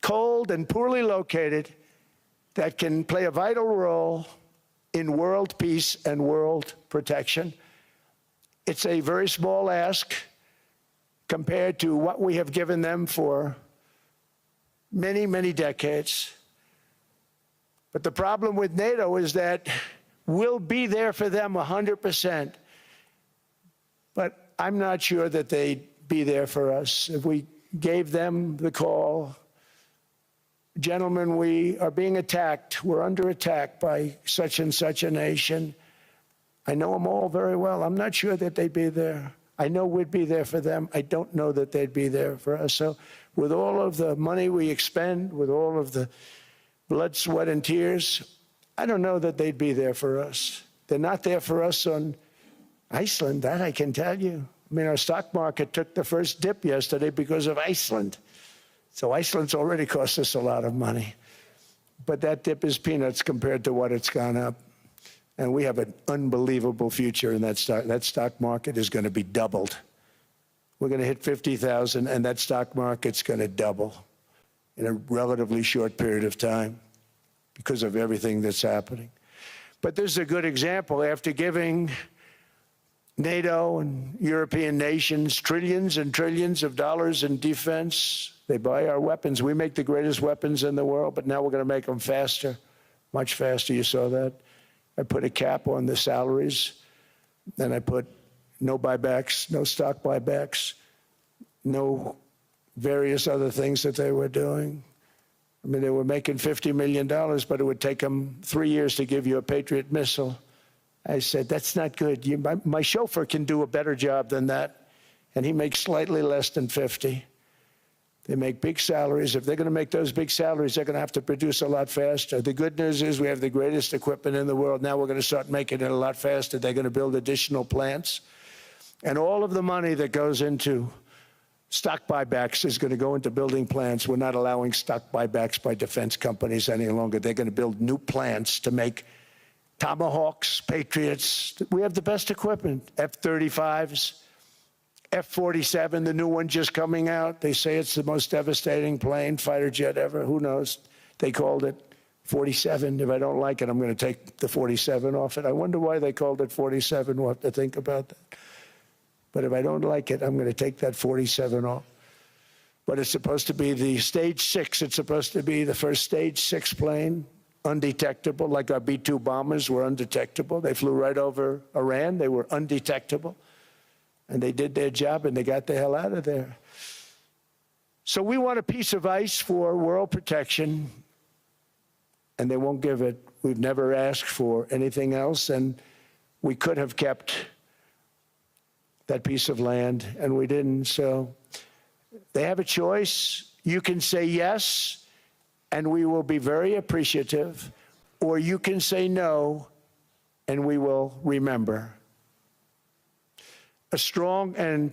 cold and poorly located, that can play a vital role in world peace and world protection. It's a very small ask compared to what we have given them for many, many decades. But the problem with NATO is that we'll be there for them 100%. But I'm not sure that they'd be there for us. If we gave them the call, gentlemen, we are being attacked. We're under attack by such and such a nation. I know them all very well. I'm not sure that they'd be there. I know we'd be there for them. I don't know that they'd be there for us. So with all of the money we expend, with all of the blood, sweat, and tears, I don't know that they'd be there for us. They're not there for us on Iceland, that I can tell you. I mean, our stock market took the first dip yesterday because of Iceland. So Iceland's already cost us a lot of money. But that dip is peanuts compared to what it's gone up. And we have an unbelievable future in that stock. That stock market is going to be doubled. We're going to hit 50,000, and that stock market's going to double in a relatively short period of time because of everything that's happening. But this is a good example. After giving NATO and European nations trillions and trillions of dollars in defense, they buy our weapons. We make the greatest weapons in the world, but now we're going to make them faster, much faster. You saw that. I put a cap on the salaries, then I put no buybacks, no stock buybacks, no various other things that they were doing. I mean, they were making $50 million, but it would take them 3 years to give you a Patriot missile. I said, that's not good. My chauffeur can do a better job than that, and he makes slightly less than 50. They make big salaries. If they're going to make those big salaries, they're going to have to produce a lot faster. The good news is we have the greatest equipment in the world. Now we're going to start making it a lot faster. They're going to build additional plants. And all of the money that goes into stock buybacks is going to go into building plants. We're not allowing stock buybacks by defense companies any longer. They're going to build new plants to make Tomahawks, Patriots. We have the best equipment, F-35s, F-47, the new one just coming out. They say it's the most devastating plane, fighter jet ever. Who knows? They called it 47. If I don't like it, I'm going to take the 47 off it. I wonder why they called it 47. We'll have to think about that. But if I don't like it, I'm going to take that 47 off. But it's supposed to be the stage 6. It's supposed to be the first stage 6 plane, undetectable, like our B-2 bombers were undetectable. They flew right over Iran. They were undetectable. And they did their job, and they got the hell out of there. So we want a piece of ice for world protection, and they won't give it. We've never asked for anything else, and we could have kept that piece of land, and we didn't. So they have a choice. You can say yes, and we will be very appreciative, or you can say no, and we will remember. A strong and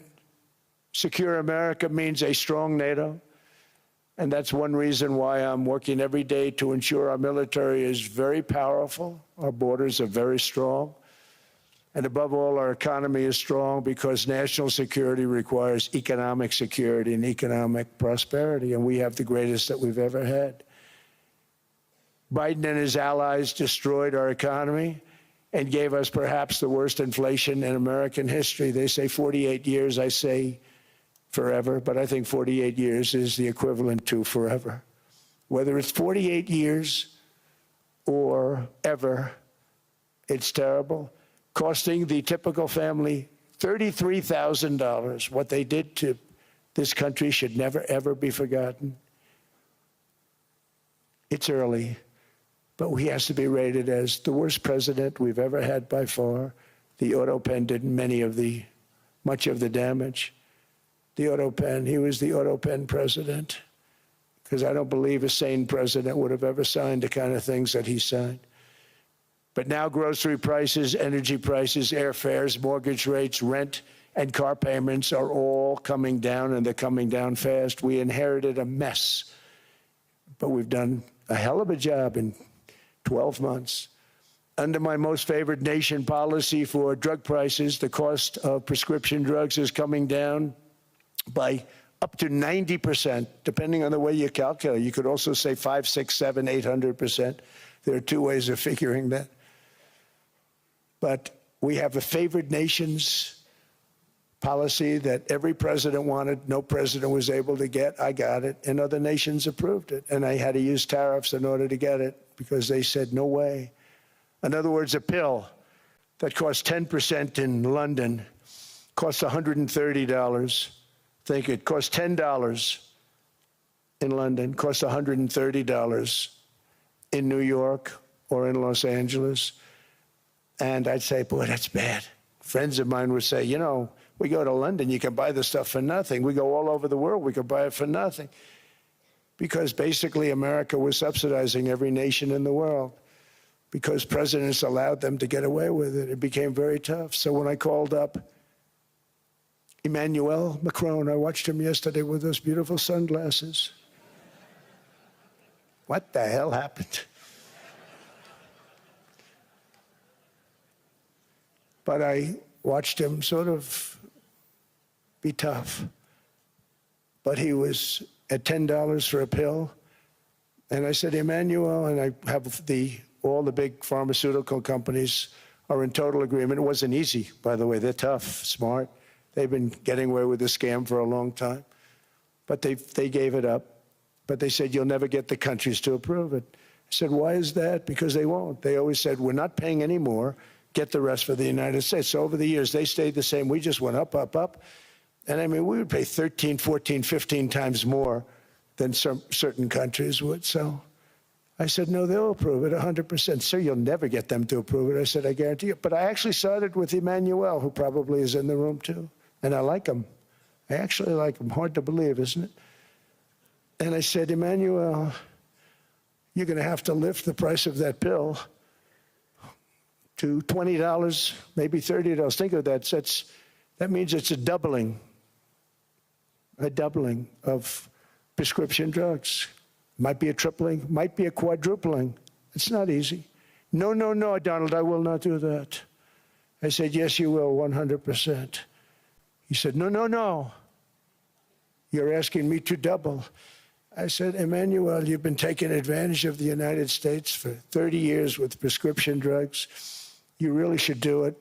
secure America means a strong NATO, and that's one reason why I'm working every day to ensure our military is very powerful, our borders are very strong, and above all, our economy is strong because national security requires economic security and economic prosperity, and we have the greatest that we've ever had. Biden and his allies destroyed our economy and gave us perhaps the worst inflation in American history. They say 48 years, I say forever, but I think 48 years is the equivalent to forever. Whether it's 48 years or ever, it's terrible, costing the typical family $33,000. What they did to this country should never, ever be forgotten. It's early, but he has to be rated as the worst president we've ever had by far. The auto pen did much of the damage. The auto pen, he was the auto pen president, because I don't believe a sane president would have ever signed the kind of things that he signed. But now grocery prices, energy prices, airfares, mortgage rates, rent, and car payments are all coming down, and they're coming down fast. We inherited a mess, but we've done a hell of a job in 12 months. Under my most favored nation policy for drug prices, the cost of prescription drugs is coming down by up to 90%, depending on the way you calculate. You could also say 5, 6, 7, 800%. There are two ways of figuring that. But we have a favored nations policy that every president wanted, no president was able to get. I got it, and other nations approved it. And I had to use tariffs in order to get it because they said, no way. In other words, a pill that costs 10% in London costs $130. Think it costs $10 in London, costs $130 in New York or in Los Angeles. And I'd say, boy, that's bad. Friends of mine would say, you know, we go to London, you can buy the stuff for nothing. We go all over the world, we could buy it for nothing. Because basically America was subsidizing every nation in the world because presidents allowed them to get away with it. It became very tough. So when I called up Emmanuel Macron, I watched him yesterday with those beautiful sunglasses. What the hell happened? But I watched him sort of be tough. But he was at $10 for a pill. And I said, Emmanuel, and I have all the big pharmaceutical companies are in total agreement. It wasn't easy, by the way. They're tough, smart. They've been getting away with the scam for a long time. But they gave it up. But they said, you'll never get the countries to approve it. I said, why is that? Because they won't. They always said, we're not paying any more. Get the rest for the United States. So over the years, they stayed the same. We just went up, up, up. And I mean, we would pay 13, 14, 15 times more than certain countries would. So I said, no, they'll approve it 100%. Sir, you'll never get them to approve it. I said, I guarantee you. But I actually started with Emmanuel, who probably is in the room too. And I like him. I actually like him. Hard to believe, isn't it? And I said, Emmanuel, you're going to have to lift the price of that pill to $20, maybe $30. Think of that. That means it's a doubling. a doubling of prescription drugs. Might be a tripling, might be a quadrupling. It's not easy. No, Donald, I will not do that. I said, yes, you will, 100%. He said, no. You're asking me to double. I said, Emmanuel, you've been taking advantage of the United States for 30 years with prescription drugs. You really should do it,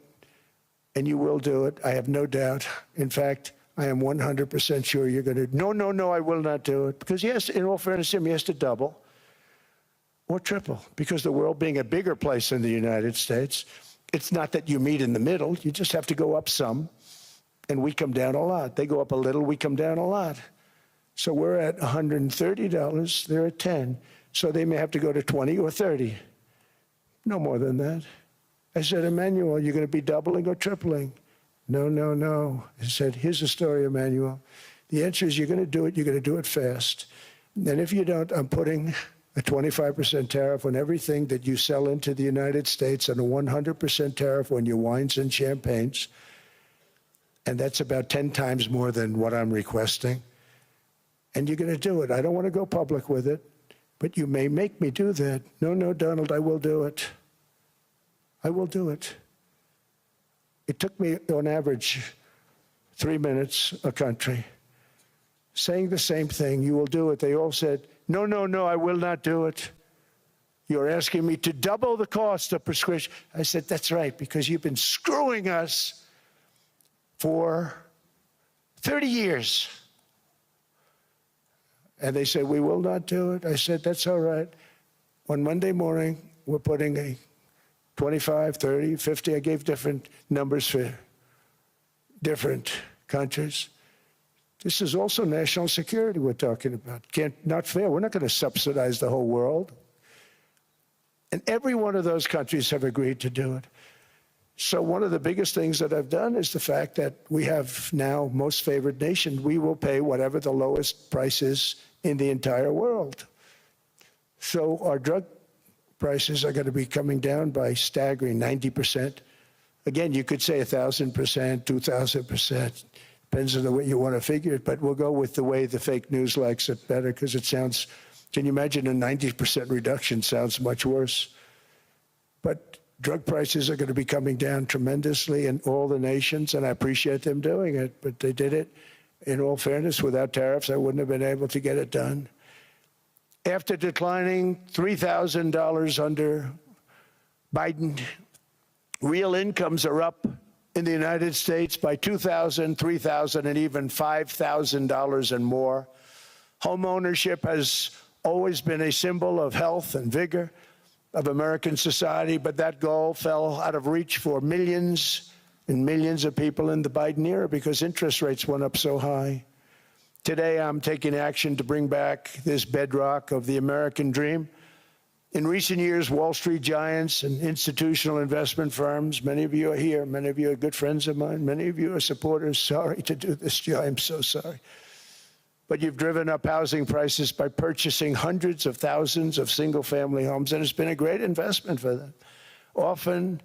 and you will do it. I have no doubt. In fact, I am 100% sure you're going to. No, I will not do it. Because, yes, in all fairness, Jim, he has to double or triple. Because the world being a bigger place than the United States, it's not that you meet in the middle. You just have to go up some, and we come down a lot. They go up a little, we come down a lot. So we're at $130, they're at 10. So they may have to go to 20 or 30. No more than that. I said, Emmanuel, you're going to be doubling or tripling? No. I said, here's the story, Emmanuel. The answer is you're going to do it. You're going to do it fast. And if you don't, I'm putting a 25% tariff on everything that you sell into the United States and a 100% tariff on your wines and champagnes. And that's about 10 times more than what I'm requesting. And you're going to do it. I don't want to go public with it, but you may make me do that. No, Donald, I will do it. I will do it. It took me, on average, 3 minutes a country, saying the same thing. You will do it. They all said, no, I will not do it. You're asking me to double the cost of prescription. I said, that's right, because you've been screwing us for 30 years. And they said, we will not do it. I said, that's all right. On Monday morning, we're putting a 25, 30, 50. I gave different numbers for different countries. This is also national security we're talking about. Not fair. We're not going to subsidize the whole world. And every one of those countries have agreed to do it. So one of the biggest things that I've done is the fact that we have now most favored nation. We will pay whatever the lowest price is in the entire world. So our drug prices are going to be coming down by staggering 90%. Again, you could say 1,000%, 2,000%. Depends on the way you want to figure it, but we'll go with the way the fake news likes it better because it sounds, can you imagine a 90% reduction sounds much worse. But drug prices are going to be coming down tremendously in all the nations, and I appreciate them doing it, but they did it. In all fairness, without tariffs, I wouldn't have been able to get it done. After declining $3,000 under Biden, real incomes are up in the United States by $2,000, $3,000, and even $5,000 and more. Home ownership has always been a symbol of health and vigor of American society, but that goal fell out of reach for millions and millions of people in the Biden era because interest rates went up so high. Today, I'm taking action to bring back this bedrock of the American dream. In recent years, Wall Street giants and institutional investment firms, many of you are here, many of you are good friends of mine, many of you are supporters. Sorry to do this, Joe, I'm so sorry. But you've driven up housing prices by purchasing hundreds of thousands of single-family homes, and it's been a great investment for them. Often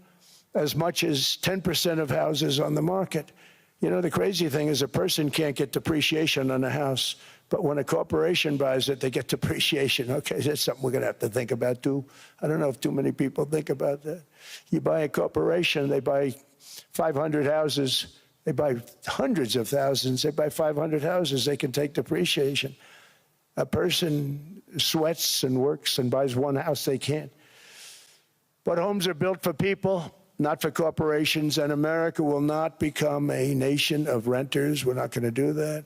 as much as 10% of houses on the market. You know, the crazy thing is a person can't get depreciation on a house, but when a corporation buys it, they get depreciation. Okay, that's something we're going to have to think about, too. I don't know if too many people think about that. You buy a corporation, they buy 500 houses. They buy hundreds of thousands. They buy 500 houses. They can take depreciation. A person sweats and works and buys one house, they can't. But homes are built for people, not for corporations, and America will not become a nation of renters. We're not going to do that.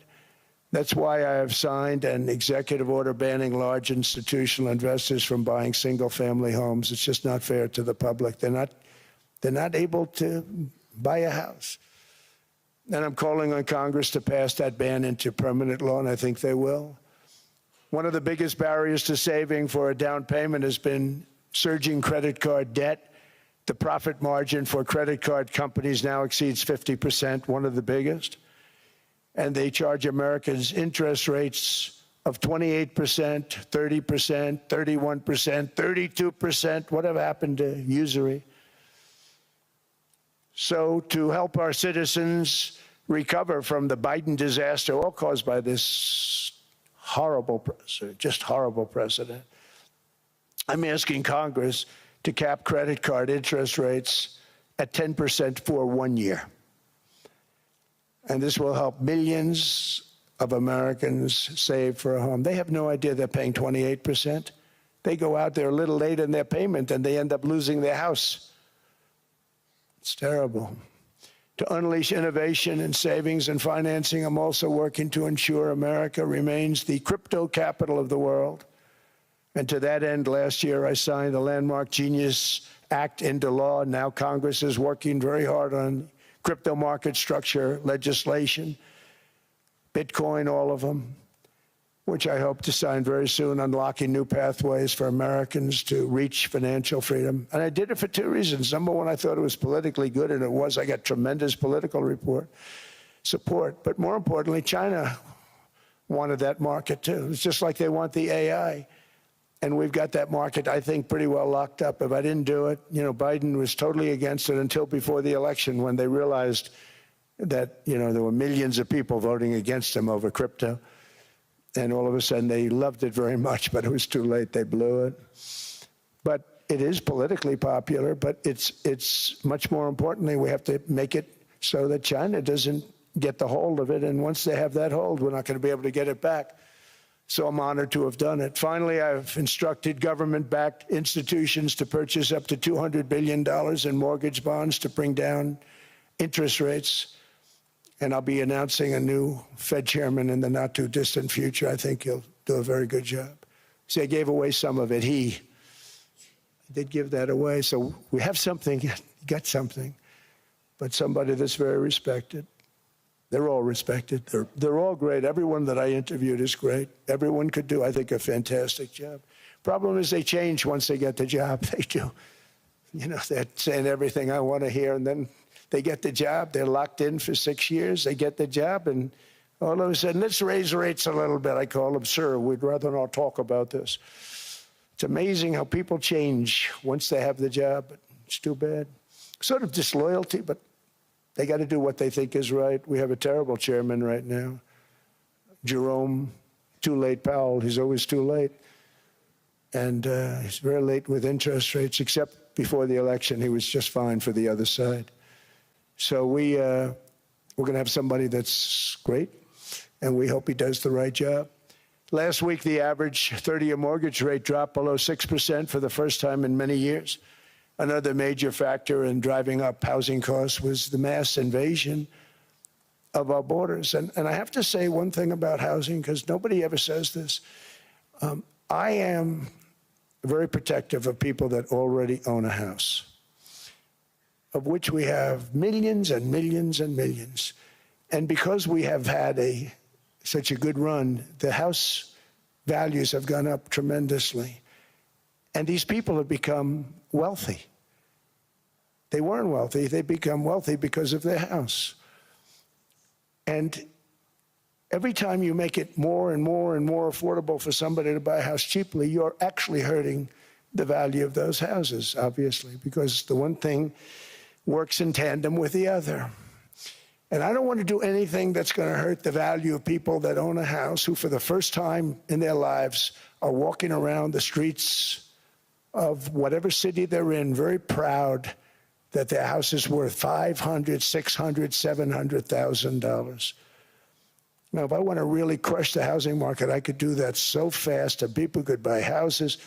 That's why I have signed an executive order banning large institutional investors from buying single-family homes. It's just not fair to the public. They're not able to buy a house. And I'm calling on Congress to pass that ban into permanent law, and I think they will. One of the biggest barriers to saving for a down payment has been surging credit card debt. The profit margin for credit card companies now exceeds 50%, one of the biggest. And they charge Americans interest rates of 28%, 30%, 31%, 32%. Whatever happened to usury? So to help our citizens recover from the Biden disaster, all caused by this horrible president, just horrible president. I'm asking Congress to cap credit card interest rates at 10% for 1 year. And this will help millions of Americans save for a home. They have no idea they're paying 28%. They go out there a little late in their payment and they end up losing their house. It's terrible. To unleash innovation in savings and financing, I'm also working to ensure America remains the crypto capital of the world. And to that end, last year I signed the landmark Genius Act into law. Now Congress is working very hard on crypto market structure legislation, Bitcoin, all of them, which I hope to sign very soon, unlocking new pathways for Americans to reach financial freedom. And I did it for two reasons. Number one, I thought it was politically good, and it was. I got tremendous political support. But more importantly, China wanted that market too. It's just like they want the AI. And we've got that market, I think, pretty well locked up. If I didn't do it, Biden was totally against it until before the election when they realized that, there were millions of people voting against him over crypto. And all of a sudden they loved it very much, but it was too late. They blew it. But it is politically popular, but it's much more importantly, we have to make it so that China doesn't get the hold of it. And once they have that hold, we're not going to be able to get it back. So I'm honored to have done it. Finally, I've instructed government-backed institutions to purchase up to $200 billion in mortgage bonds to bring down interest rates. And I'll be announcing a new Fed chairman in the not-too-distant future. I think he'll do a very good job. See, I gave away some of it. He did give that away. So we have something, got something, but somebody that's very respected. They're all respected. They're all great. Everyone that I interviewed is great. Everyone could do, I think, a fantastic job. Problem is they change once they get the job. They do. They're saying everything I want to hear, and then they get the job. They're locked in for 6 years. They get the job, and all of a sudden, let's raise rates a little bit. I call them, sir, we'd rather not talk about this. It's amazing how people change once they have the job, but it's too bad. Sort of disloyalty, but they got to do what they think is right. We have a terrible chairman right now. Jerome, too late Powell. He's always too late. And he's very late with interest rates, except before the election. He was just fine for the other side. So we're going to have somebody that's great, and we hope he does the right job. Last week, the average 30-year mortgage rate dropped below 6% for the first time in many years. Another major factor in driving up housing costs was the mass invasion of our borders. And I have to say one thing about housing, because nobody ever says this. I am very protective of people that already own a house, of which we have millions and millions and millions. And because we have had such a good run, the house values have gone up tremendously. And these people have become wealthy. They weren't wealthy. They become wealthy because of their house. And every time you make it more and more and more affordable for somebody to buy a house cheaply, you're actually hurting the value of those houses, obviously, because the one thing works in tandem with the other. And I don't want to do anything that's going to hurt the value of people that own a house who, for the first time in their lives, are walking around the streets of whatever city they're in, very proud that their house is worth $500,000, $600,000, $700,000. Now, if I want to really crush the housing market, I could do that so fast that people could buy houses,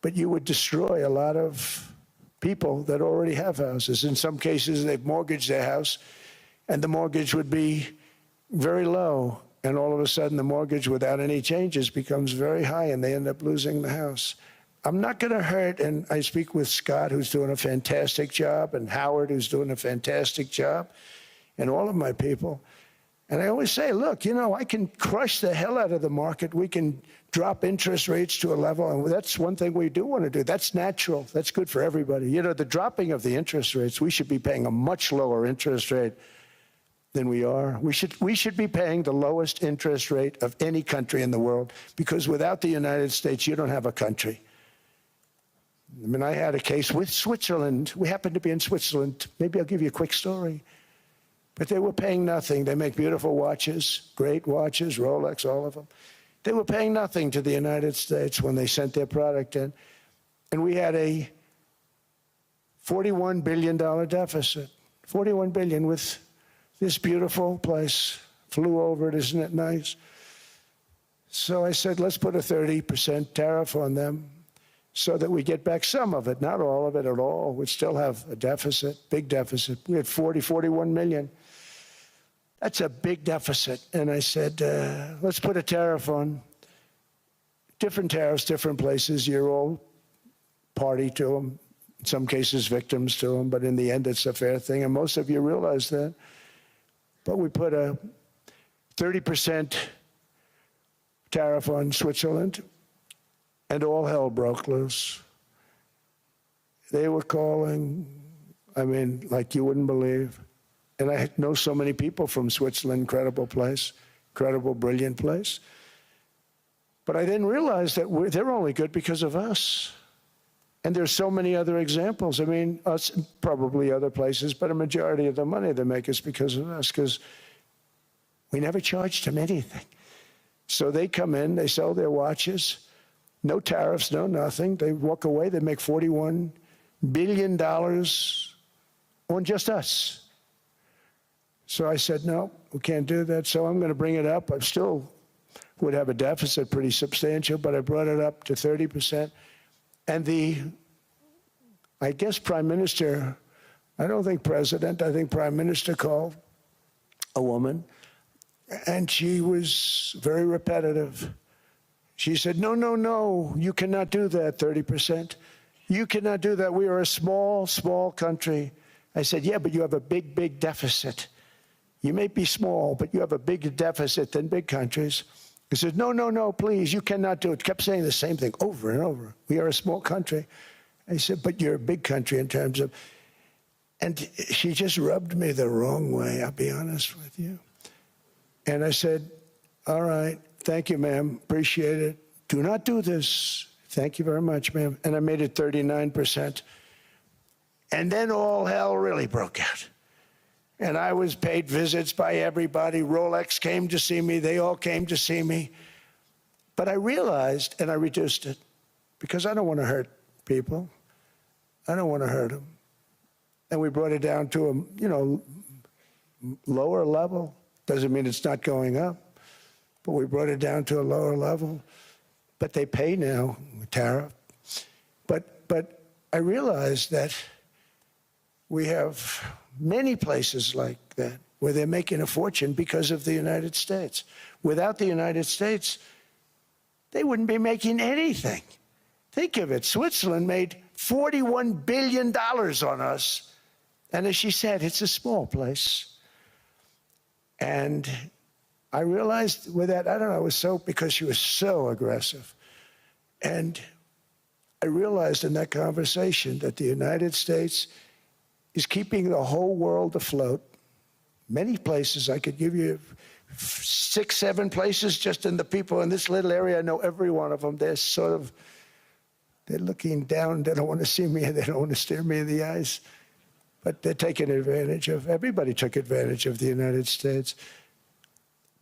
but you would destroy a lot of people that already have houses. In some cases, they've mortgaged their house, and the mortgage would be very low, and all of a sudden the mortgage without any changes becomes very high, and they end up losing the house. I'm not going to hurt, and I speak with Scott, who's doing a fantastic job, and Howard, who's doing a fantastic job, and all of my people. And I always say, look, I can crush the hell out of the market. We can drop interest rates to a level, and that's one thing we do want to do. That's natural. That's good for everybody. The dropping of the interest rates, we should be paying a much lower interest rate than we are. We should be paying the lowest interest rate of any country in the world, because without the United States, you don't have a country. I mean, I had a case with Switzerland. We happened to be in Switzerland. Maybe I'll give you a quick story. But they were paying nothing. They make beautiful watches, great watches, Rolex, all of them. They were paying nothing to the United States when they sent their product in. And we had a $41 billion deficit. $41 billion with this beautiful place. Flew over it, isn't it nice? So I said, let's put a 30% tariff on them so that we get back some of it, not all of it at all. We'd still have a deficit, big deficit. We had 41 million. That's a big deficit. And I said, let's put a tariff on. Different tariffs, different places. You're all party to them. In some cases, victims to them. But in the end, it's a fair thing. And most of you realize that. But we put a 30% tariff on Switzerland, and all hell broke loose. They were calling, I mean, like you wouldn't believe. And I know so many people from Switzerland, incredible place, incredible, brilliant place. But I didn't realize that they're only good because of us. And there's so many other examples. I mean, us, probably other places, but a majority of the money they make is because of us, because we never charged them anything. So they come in, they sell their watches, no tariffs, no nothing. They walk away, they make $41 billion on just us. So I said, no, we can't do that. So I'm going to bring it up. I still would have a deficit pretty substantial, but I brought it up to 30%. And I guess Prime Minister, I don't think President, I think Prime Minister called a woman, and she was very repetitive. She said, no, no, no, you cannot do that, 30%. You cannot do that. We are a small, small country. I said, yeah, but you have a big, big deficit. You may be small, but you have a bigger deficit than big countries. He said, no, no, no, please, you cannot do it. Kept saying the same thing over and over. We are a small country. I said, but you're a big country in terms of... And she just rubbed me the wrong way, I'll be honest with you. And I said, all right, thank you, ma'am, appreciate it. Do not do this. Thank you very much, ma'am. And I made it 39%. And then all hell really broke out. And I was paid visits by everybody. Rolex came to see me. They all came to see me. But I realized, and I reduced it, because I don't want to hurt people. I don't want to hurt them. And we brought it down to a, lower level. Doesn't mean it's not going up, but we brought it down to a lower level. But they pay now, tariff. But I realized that we have many places like that where they're making a fortune because of the United States. Without the United States, they wouldn't be making anything. Think of it. Switzerland made $41 billion on us. And as she said, it's a small place. And I realized with that, I don't know, it was so, because she was so aggressive. And I realized in that conversation that the United States is keeping the whole world afloat. Many places, I could give you 6, 7 places just in the people in this little area. I know every one of them. They're looking down. They don't want to see me. They don't want to stare me in the eyes. But they're taking advantage of, everybody took advantage of the United States.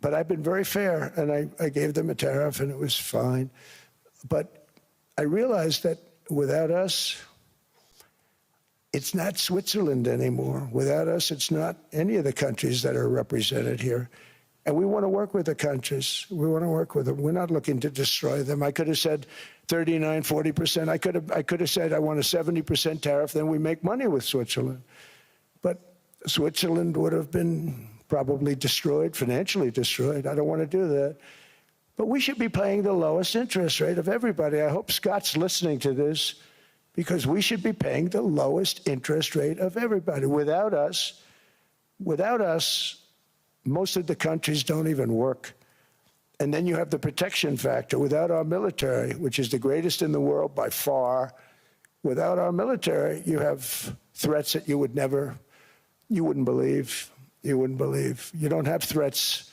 But I've been very fair, and I gave them a tariff, and it was fine. But I realized that without us, it's not Switzerland anymore. Without us, it's not any of the countries that are represented here. And we want to work with the countries. We want to work with them. We're not looking to destroy them. I could have said 39, 40%. I could have said I want a 70% tariff, then we make money with Switzerland. But Switzerland would have been probably destroyed, financially destroyed. I don't want to do that. But we should be paying the lowest interest rate of everybody. I hope Scott's listening to this, because we should be paying the lowest interest rate of everybody. Without us, most of the countries don't even work. And then you have the protection factor. Without our military, which is the greatest in the world by far, without our military, you have threats that you wouldn't believe. You wouldn't believe. You don't have threats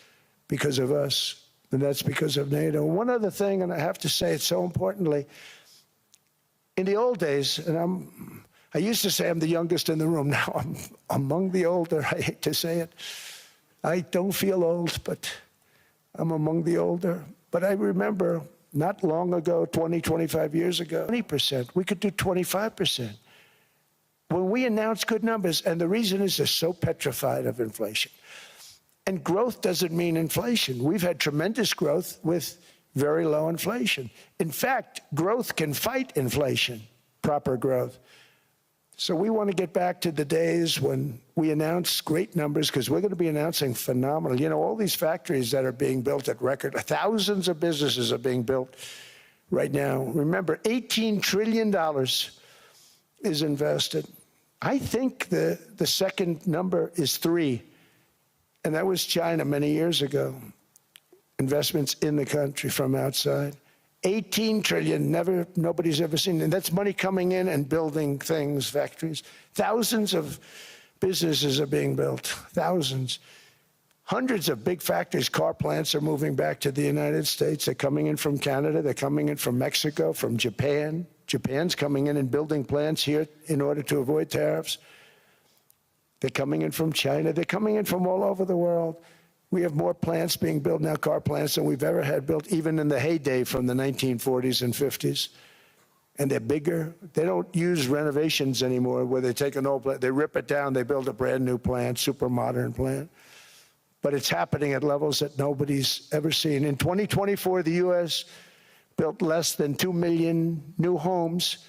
because of us, and that's because of NATO. One other thing, and I have to say it so importantly, in the old days, and I used to say I'm the youngest in the room. Now I'm among the older. I hate to say it. I don't feel old, but I'm among the older. But I remember not long ago, 20, 25 years ago, 20%. We could do 25%. When we announce good numbers, and the reason is they're so petrified of inflation. And growth doesn't mean inflation. We've had tremendous growth with very low inflation. In fact, growth can fight inflation, proper growth. So we want to get back to the days when we announce great numbers, because we're going to be announcing phenomenal. You know, all these factories that are being built at record, thousands of businesses are being built right now. Remember, $18 trillion is invested. I think the second number is 3, and that was China many years ago. Investments in the country from outside. 18 trillion, nobody's ever seen. And that's money coming in and building things, factories. Thousands of businesses are being built, thousands. Hundreds of big factories, car plants are moving back to the United States. They're coming in from Canada, they're coming in from Mexico, from Japan. Japan's coming in and building plants here in order to avoid tariffs. They're coming in from China, they're coming in from all over the world. We have more plants being built now, car plants, than we've ever had built, even in the heyday from the 1940s and 50s. And they're bigger. They don't use renovations anymore where they take an old plant, they rip it down, they build a brand new plant, super modern plant. But it's happening at levels that nobody's ever seen. In 2024, the U.S. built less than 2 million new homes,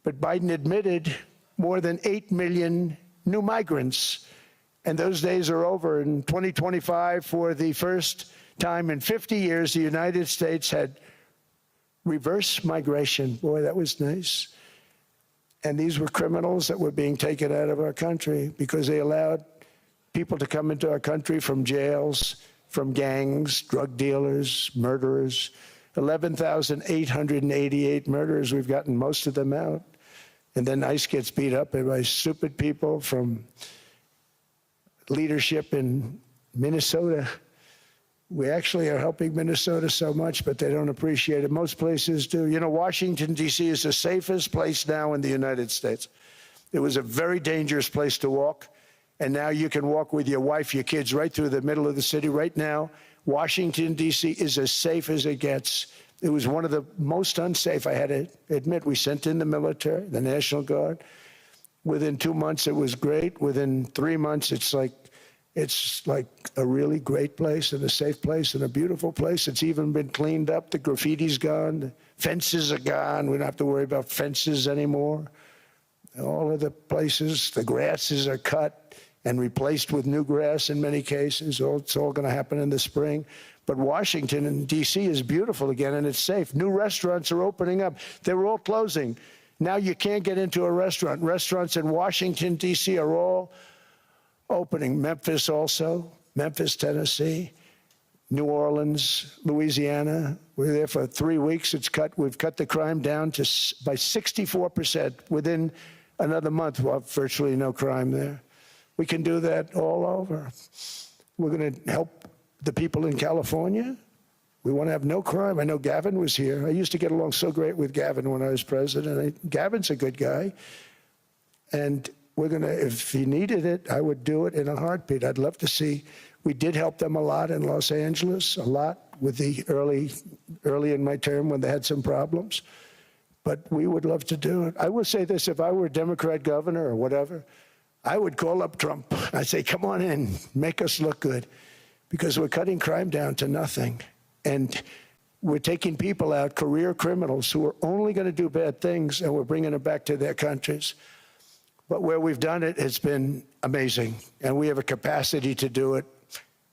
but Biden admitted more than 8 million new migrants. And those days are over. In 2025, for the first time in 50 years, the United States had reverse migration. Boy, that was nice. And these were criminals that were being taken out of our country because they allowed people to come into our country from jails, from gangs, drug dealers, murderers. 11,888 murderers. We've gotten most of them out. And then ICE gets beat up by stupid people from leadership in Minnesota. We actually are helping Minnesota so much, but they don't appreciate it. Most places do. You know, Washington, D.C. is the safest place now in the United States. It was a very dangerous place to walk, and now you can walk with your wife, your kids, right through the middle of the city. Right now, Washington, D.C. is as safe as it gets. It was one of the most unsafe, I had to admit. We sent in the military, the National Guard. Within 2 months, it was great. Within 3 months, it's like a really great place and a safe place and a beautiful place. It's even been cleaned up. The graffiti's gone. The fences are gone. We don't have to worry about fences anymore. All of the places, the grasses are cut and replaced with new grass in many cases. It's all going to happen in the spring. But Washington and D.C. is beautiful again, and it's safe. New restaurants are opening up. They were all closing. Now you can't get into a restaurant. Restaurants in Washington, D.C. are all opening. Memphis also, Memphis, Tennessee, New Orleans, Louisiana. We're there for 3 weeks. We've cut the crime down by 64%. Within another month, we'll have virtually no crime there. We can do that all over. We're going to help the people in California. We want to have no crime. I know Gavin was here. I used to get along so great with Gavin when I was president. Gavin's a good guy. And we're going to, if he needed it, I would do it in a heartbeat. I'd love to see. We did help them a lot in Los Angeles, a lot with the early in my term when they had some problems. But we would love to do it. I will say this, if I were a Democrat governor or whatever, I would call up Trump. I'd say, come on in, make us look good. Because we're cutting crime down to nothing. And we're taking people out, career criminals, who are only going to do bad things, and we're bringing them back to their countries. But where we've done it, it's been amazing. And we have a capacity to do it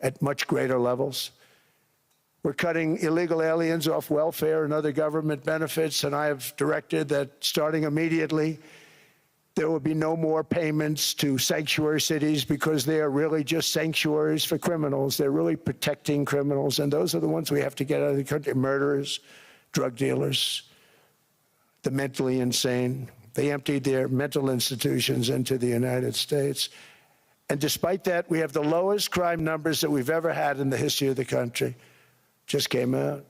at much greater levels. We're cutting illegal aliens off welfare and other government benefits, and I have directed that starting immediately, there will be no more payments to sanctuary cities because they are really just sanctuaries for criminals. They're really protecting criminals, and those are the ones we have to get out of the country. Murderers, drug dealers, the mentally insane. They emptied their mental institutions into the United States. And despite that, we have the lowest crime numbers that we've ever had in the history of the country. Just came out.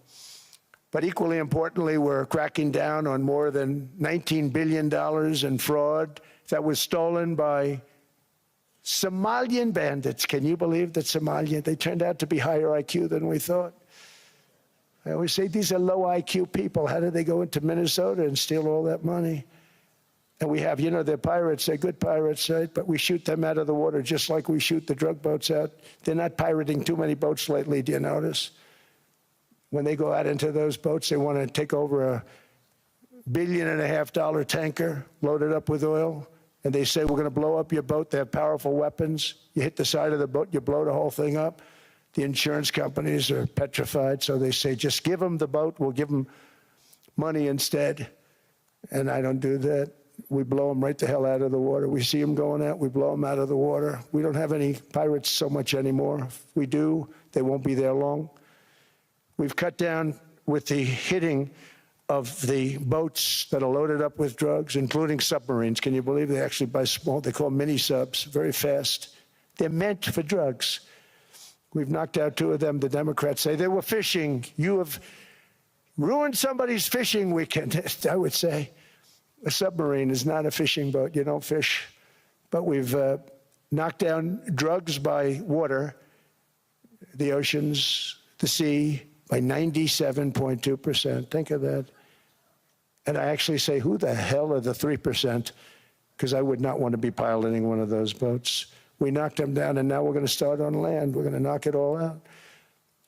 But equally importantly, we're cracking down on more than $19 billion in fraud that was stolen by Somalian bandits. Can you believe that they turned out to be higher IQ than we thought? I always say these are low IQ people. How did they go into Minnesota and steal all that money? And we have, they're pirates, they're good pirates, right? But we shoot them out of the water just like we shoot the drug boats out. They're not pirating too many boats lately, do you notice? When they go out into those boats, they want to take over $1.5 billion tanker loaded up with oil. And they say, we're going to blow up your boat. They have powerful weapons. You hit the side of the boat, you blow the whole thing up. The insurance companies are petrified, so they say, just give them the boat, we'll give them money instead. And I don't do that. We blow them right the hell out of the water. We see them going out, we blow them out of the water. We don't have any pirates so much anymore. If we do, they won't be there long. We've cut down with the hitting of the boats that are loaded up with drugs, including submarines. Can you believe they actually buy small, they call them mini subs, very fast. They're meant for drugs. We've knocked out 2 of them. The Democrats say they were fishing. You have ruined somebody's fishing weekend. I would say a submarine is not a fishing boat. You don't fish. But we've knocked down drugs by water, the oceans, the sea, by 97.2%. Think of that. And I actually say, who the hell are the 3%? Because I would not want to be piloting one of those boats. We knocked them down, and now we're going to start on land. We're going to knock it all out.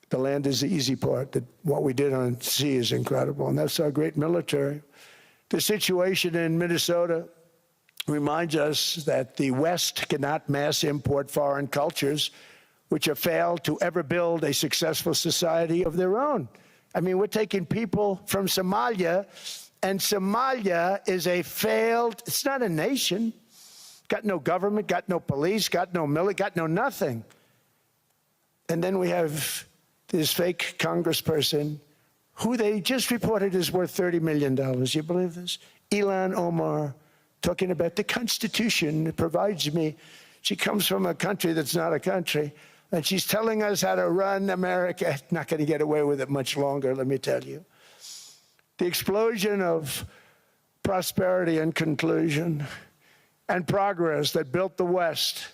The land is the easy part. What we did on sea is incredible, and that's our great military. The situation in Minnesota reminds us that the West cannot mass import foreign cultures which have failed to ever build a successful society of their own. I mean, we're taking people from Somalia, and Somalia is a failed, it's not a nation. Got no government, got no police, got no military, got no nothing. And then we have this fake congressperson who they just reported is worth $30 million. You believe this? Ilhan Omar, talking about the Constitution provides me. She comes from a country that's not a country, and she's telling us how to run America. Not going to get away with it much longer, let me tell you. The explosion of prosperity and conclusion and progress that built the West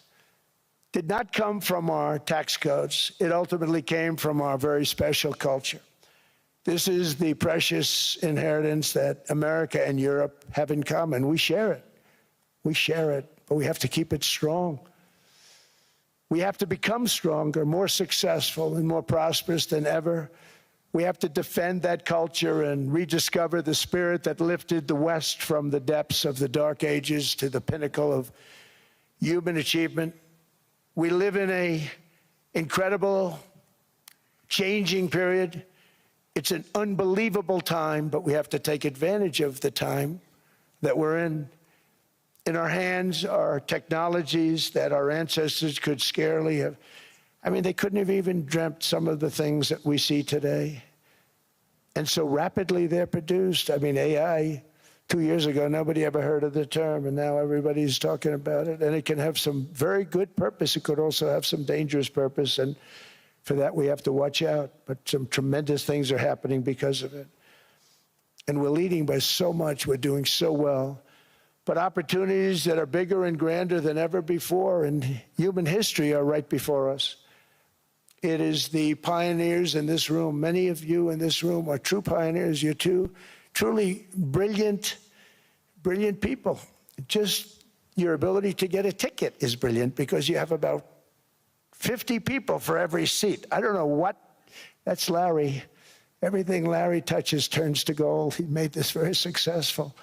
did not come from our tax codes. It ultimately came from our very special culture. This is the precious inheritance that America and Europe have in common. We share it. We share it, but we have to keep it strong. We have to become stronger, more successful, and more prosperous than ever. We have to defend that culture and rediscover the spirit that lifted the West from the depths of the Dark Ages to the pinnacle of human achievement. We live in an incredible, changing period. It's an unbelievable time, but we have to take advantage of the time that we're in. In our hands are technologies that our ancestors could scarcely have. I mean, they couldn't have even dreamt some of the things that we see today. And so rapidly they're produced. I mean, AI, 2 years ago, nobody ever heard of the term, and now everybody's talking about it. And it can have some very good purpose. It could also have some dangerous purpose, and for that we have to watch out. But some tremendous things are happening because of it. And we're leading by so much. We're doing so well. But opportunities that are bigger and grander than ever before in human history are right before us. It is the pioneers in this room. Many of you in this room are true pioneers. You're truly brilliant people. Just your ability to get a ticket is brilliant because you have about 50 people for every seat. I don't know what, that's Larry. Everything Larry touches turns to gold. He made this very successful.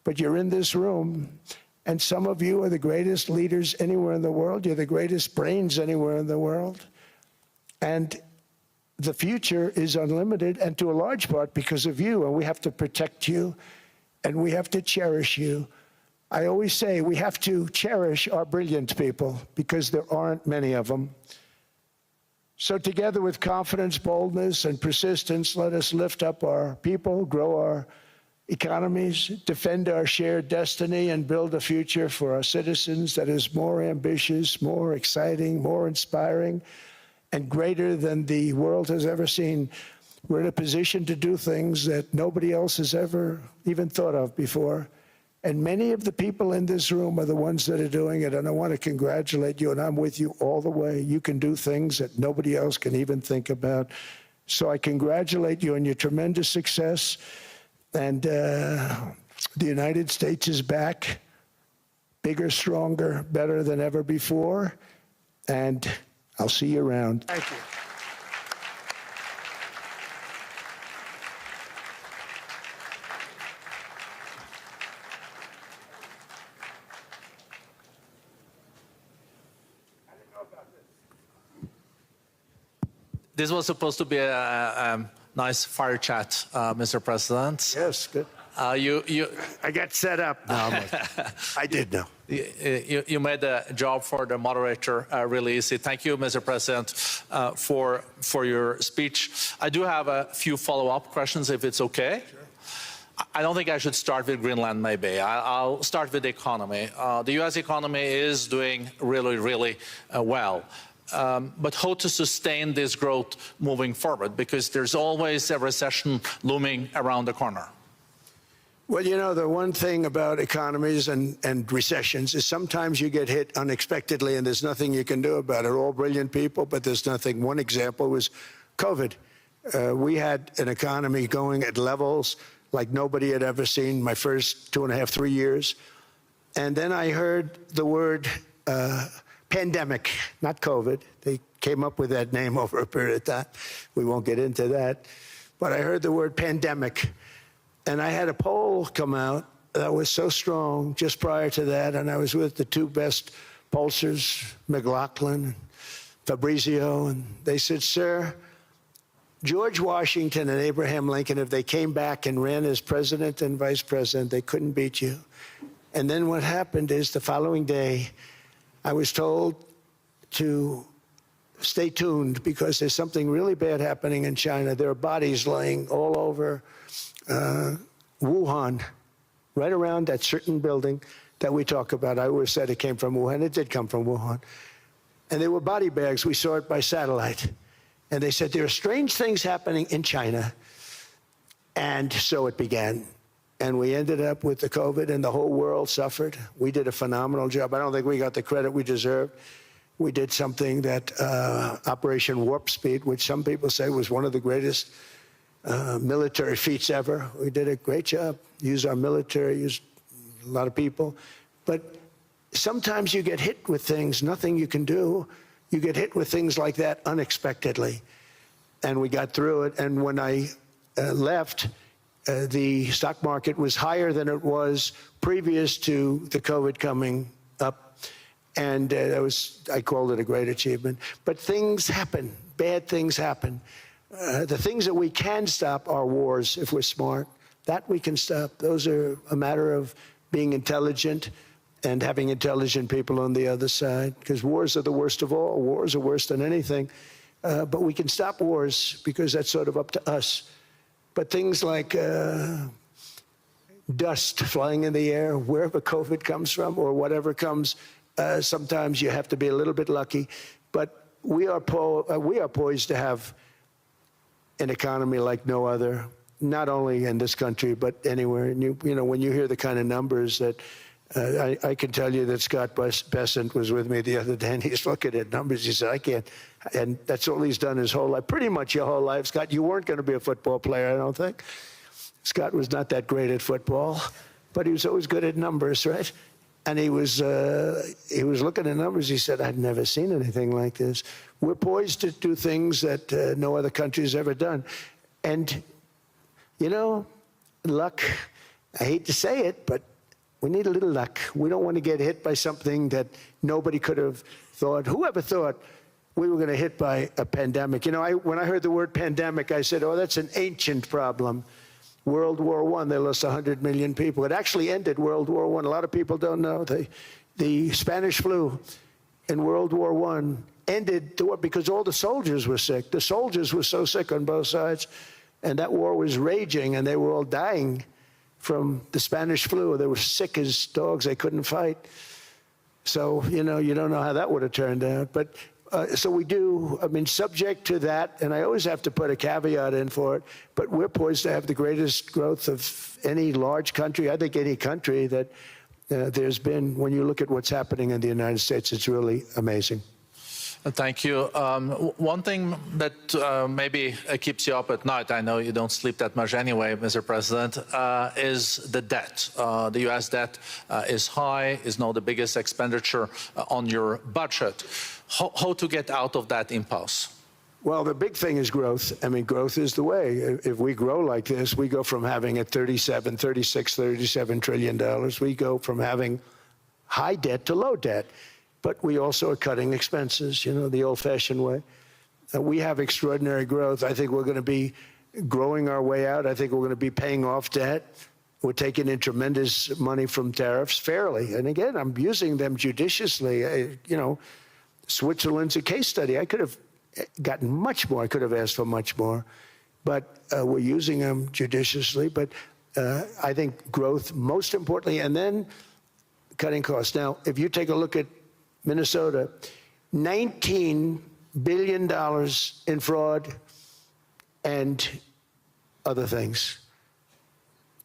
But you're in this room, and some of you are the greatest leaders anywhere in the world. You're the greatest brains anywhere in the world. And the future is unlimited, and to a large part because of you, and we have to protect you, and we have to cherish you. I always say we have to cherish our brilliant people because there aren't many of them. So together with confidence, boldness, and persistence, let us lift up our people, grow our economies, defend our shared destiny, and build a future for our citizens that is more ambitious, more exciting, more inspiring, and greater than the world has ever seen. We're in a position to do things that nobody else has ever even thought of before. And many of the people in this room are the ones that are doing it. And I want to congratulate you, and I'm with you all the way. You can do things that nobody else can even think about. So I congratulate you on your tremendous success. And the United States is back, bigger, stronger, better than ever before. And I'll see you around. Thank you. This was supposed to be a nice fire chat, Mr. President. Yes, good. I got set up now. I did know. You made the job for the moderator really easy. Thank you, Mr. President, for your speech. I do have a few follow-up questions, if it's okay. Sure. I don't think I should start with Greenland, maybe. I'll start with the economy. The U.S. economy is doing really, really well. But how to sustain this growth moving forward? Because there's always a recession looming around the corner. Well, you know, the one thing about economies and recessions is sometimes you get hit unexpectedly and there's nothing you can do about it. All brilliant people, but there's nothing. One example was COVID. We had an economy going at levels like nobody had ever seen my first 2.5, 3 years. And then I heard the word pandemic, not COVID. They came up with that name over a period of time. We won't get into that. But I heard the word pandemic. And I had a poll come out that was so strong just prior to that. And I was with the two best pollsters, McLaughlin and Fabrizio. And they said, sir, George Washington and Abraham Lincoln, if they came back and ran as president and vice president, they couldn't beat you. And then what happened is the following day, I was told to stay tuned because there's something really bad happening in China. There are bodies laying all over Wuhan, right around that certain building that we talk about. I always said it came from Wuhan. It did come from Wuhan. And they were body bags. We saw it by satellite. And they said, there are strange things happening in China. And so it began. And we ended up with the COVID, and the whole world suffered. We did a phenomenal job. I don't think we got the credit we deserved. We did something that Operation Warp Speed, which some people say was one of the greatest military feats ever. We did a great job. Used our military, used a lot of people. But sometimes you get hit with things, nothing you can do. You get hit with things like that unexpectedly. And we got through it. And when I left, the stock market was higher than it was previous to the COVID coming up. And I called it a great achievement. But things happen. Bad things happen. The things that we can stop are wars if we're smart. That we can stop. Those are a matter of being intelligent and having intelligent people on the other side. Because wars are the worst of all. Wars are worse than anything. But we can stop wars because that's sort of up to us. But things like dust flying in the air, wherever COVID comes from or whatever comes, sometimes you have to be a little bit lucky. But we are poised to have an economy like no other, not only in this country, but anywhere. And you know, when you hear the kind of numbers that I can tell you that Scott Bessent was with me the other day, and he's looking at numbers. He said, I can't. And that's all he's done his whole life, pretty much your whole life. Scott, you weren't going to be a football player, I don't think. Scott was not that great at football, but he was always good at numbers, right? And he was looking at numbers. He said, I've never seen anything like this. We're poised to do things that no other country has ever done. And, you know, luck, I hate to say it, but we need a little luck. We don't want to get hit by something that nobody could have thought. Whoever thought we were going to hit by a pandemic? You know, when I heard the word pandemic, I said, oh, that's an ancient problem. World War I, they lost 100 million people. It actually ended World War I. A lot of people don't know. The Spanish flu in World War I ended the war because all the soldiers were sick. The soldiers were so sick on both sides, and that war was raging, and they were all dying from the Spanish flu. They were sick as dogs. They couldn't fight. So, you know, you don't know how that would have turned out. But So we do, I mean, subject to that, and I always have to put a caveat in for it, but we're poised to have the greatest growth of any large country, I think any country that there's been. When you look at what's happening in the United States, it's really amazing. Thank you. One thing that maybe keeps you up at night, I know you don't sleep that much anyway, Mr. President, is the debt. The U.S. debt is high, is now the biggest expenditure on your budget. How to get out of that impasse? Well, the big thing is growth. I mean, growth is the way. If we grow like this, we go from having at $37 trillion. We go from having high debt to low debt. But we also are cutting expenses, you know, the old-fashioned way. We have extraordinary growth. I think we're going to be growing our way out. I think we're going to be paying off debt. We're taking in tremendous money from tariffs fairly. And again, I'm using them judiciously. You know, Switzerland's a case study. I could have gotten much more. I could have asked for much more. But we're using them judiciously. But I think growth, most importantly, and then cutting costs. Now, if you take a look at Minnesota, $19 billion in fraud and other things.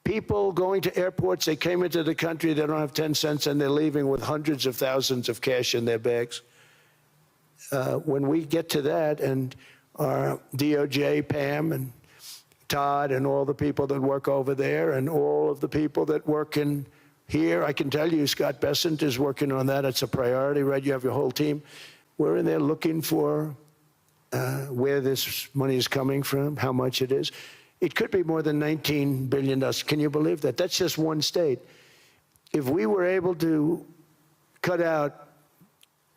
People going to airports, they came into the country, they don't have 10 cents, and they're leaving with hundreds of thousands of cash in their bags. When we get to that, and our DOJ, Pam, and Todd, and all the people that work over there, and all of the people that work in here, I can tell you, Scott Bessent is working on that. It's a priority, right? You have your whole team. We're in there looking for where this money is coming from, how much it is. It could be more than $19 billion. Can you believe that? That's just one state. If we were able to cut out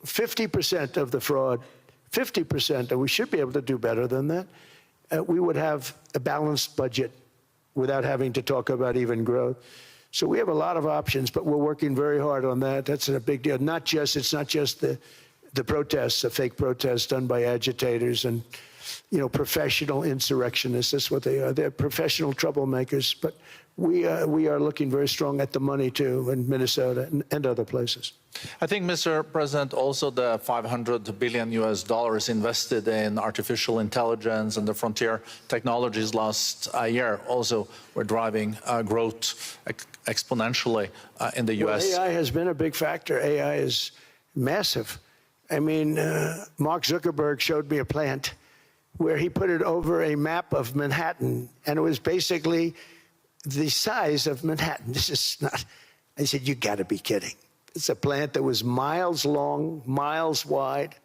50% of the fraud, 50%, and we should be able to do better than that, we would have a balanced budget without having to talk about even growth. So we have a lot of options, but we're working very hard on that. That's a big deal. It's not just the protests, the fake protests done by agitators and, you know, professional insurrectionists. That's what they are. They're professional troublemakers. But we are looking very strong at the money too in Minnesota and other places. I think, Mr. President, also the $500 billion invested in artificial intelligence and the frontier technologies last year also were driving growth exponentially in the U.S. Well, AI has been a big factor. AI is massive. I mean, Mark Zuckerberg showed me a plant where he put it over a map of Manhattan, and it was basically the size of Manhattan. This is not, I said, you got to be kidding. It's a plant that was miles long, miles wide,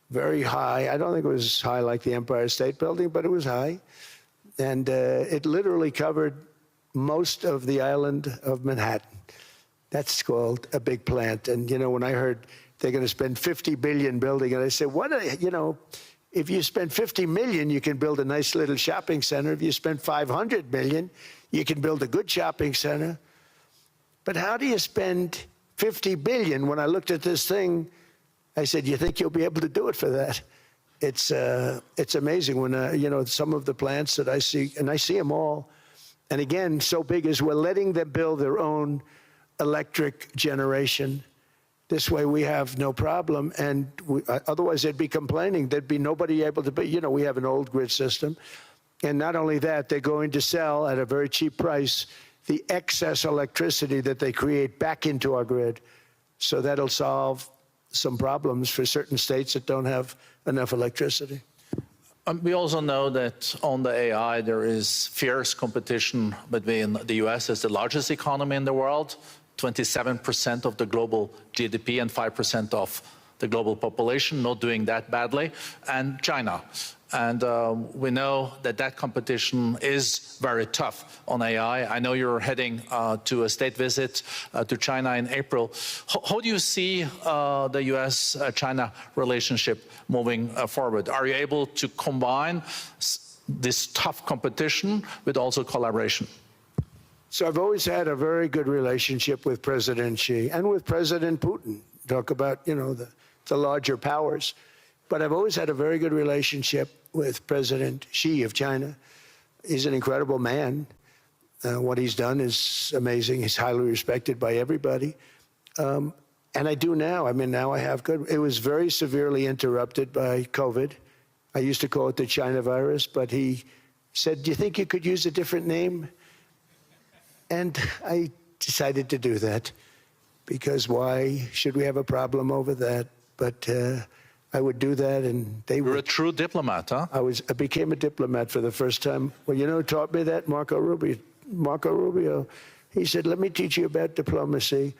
very high. I don't think it was high like the Empire State Building, but it was high. And it literally covered most of the island of Manhattan. That's called a big plant. And, you know, when I heard they're going to spend $50 billion building it, I said, you know, if you spend $50 million, you can build a nice little shopping center. If you spend $500 million, you can build a good shopping center. But how do you spend $50 billion? When I looked at this thing, I said, you think you'll be able to do it for that? It's amazing when, you know, some of the plants that I see, and I see them all, and again, so big is we're letting them build their own electric generation. This way we have no problem, and otherwise they'd be complaining. There'd be nobody able to, you know, we have an old grid system. And not only that, they're going to sell at a very cheap price the excess electricity that they create back into our grid. So that'll solve some problems for certain states that don't have enough electricity. We also know that on the AI, there is fierce competition between the U.S. as the largest economy in the world, 27% of the global GDP and 5% of the global population, not doing that badly, and China. And we know that that competition is very tough on AI. I know you're heading to a state visit to China in April. How do you see the U.S.-China relationship moving forward? Are you able to combine this tough competition with also collaboration? So I've always had a very good relationship with President Xi and with President Putin. Talk about, you know, the larger powers. But I've always had a very good relationship with President Xi of China. He's an incredible man. What he's done is amazing. He's highly respected by everybody. And I do now. I mean, now I have good. It was very severely interrupted by COVID. I used to call it the China virus, but he said, do you think you could use a different name? And I decided to do that because why should we have a problem over that? But I would do that, and they were. You're a true diplomat, huh? I became a diplomat for the first time. Well, you know who taught me that? Marco Rubio. He said, let me teach you about diplomacy.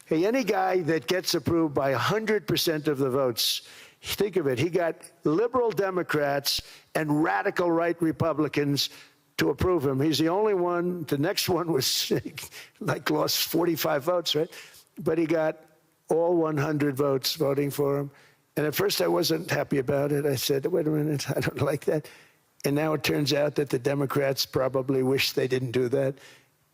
Hey, any guy that gets approved by 100% of the votes, think of it, he got liberal Democrats and radical right Republicans to approve him. He's the only one. The next one was like lost 45 votes, right? But he got all 100 votes voting for him. And at first I wasn't happy about it. I said, wait a minute, I don't like that. And now it turns out that the Democrats probably wish they didn't do that.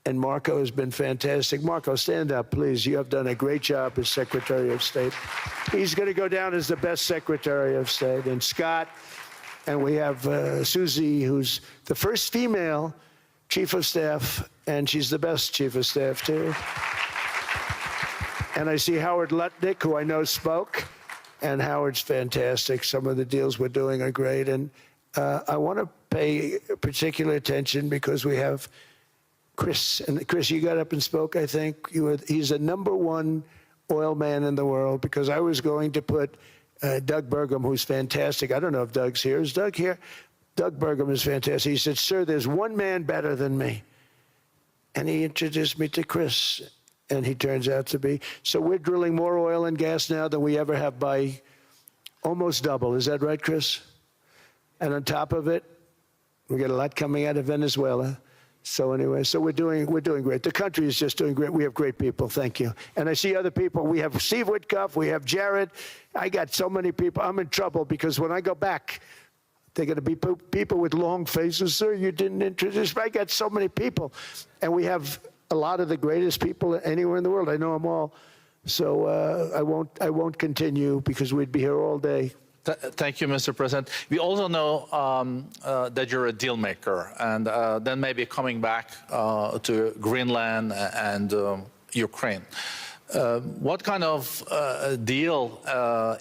And Marco has been fantastic. Marco, stand up, please. You have done a great job as Secretary of State. He's going to go down as the best Secretary of State. And Scott, and we have Susie, who's the first female Chief of Staff, and she's the best Chief of Staff, too. And I see Howard Lutnick, who I know spoke, and Howard's fantastic. Some of the deals we're doing are great. And I want to pay particular attention because we have Chris. And Chris, you got up and spoke, I think. He's the #1 oil man in the world because I was going to put Doug Burgum, who's fantastic. I don't know if Doug's here. Is Doug here? Doug Burgum is fantastic. He said, sir, there's one man better than me. And he introduced me to Chris. And he turns out to be. So we're drilling more oil and gas now than we ever have by almost double. Is that right, Chris? And on top of it, we got a lot coming out of Venezuela. So anyway, so we're doing great. The country is just doing great. We have great people. Thank you. And I see other people. We have Steve Witkoff. We have Jared. I got so many people. I'm in trouble because when I go back, they're going to be people with long faces. Sir, you didn't introduce me. I got so many people. And we have a lot of the greatest people anywhere in the world. I know them all. So I won't continue because we'd be here all day. Thank you, Mr. President. We also know that you're a deal maker, and then maybe coming back to Greenland and Ukraine. What kind of deal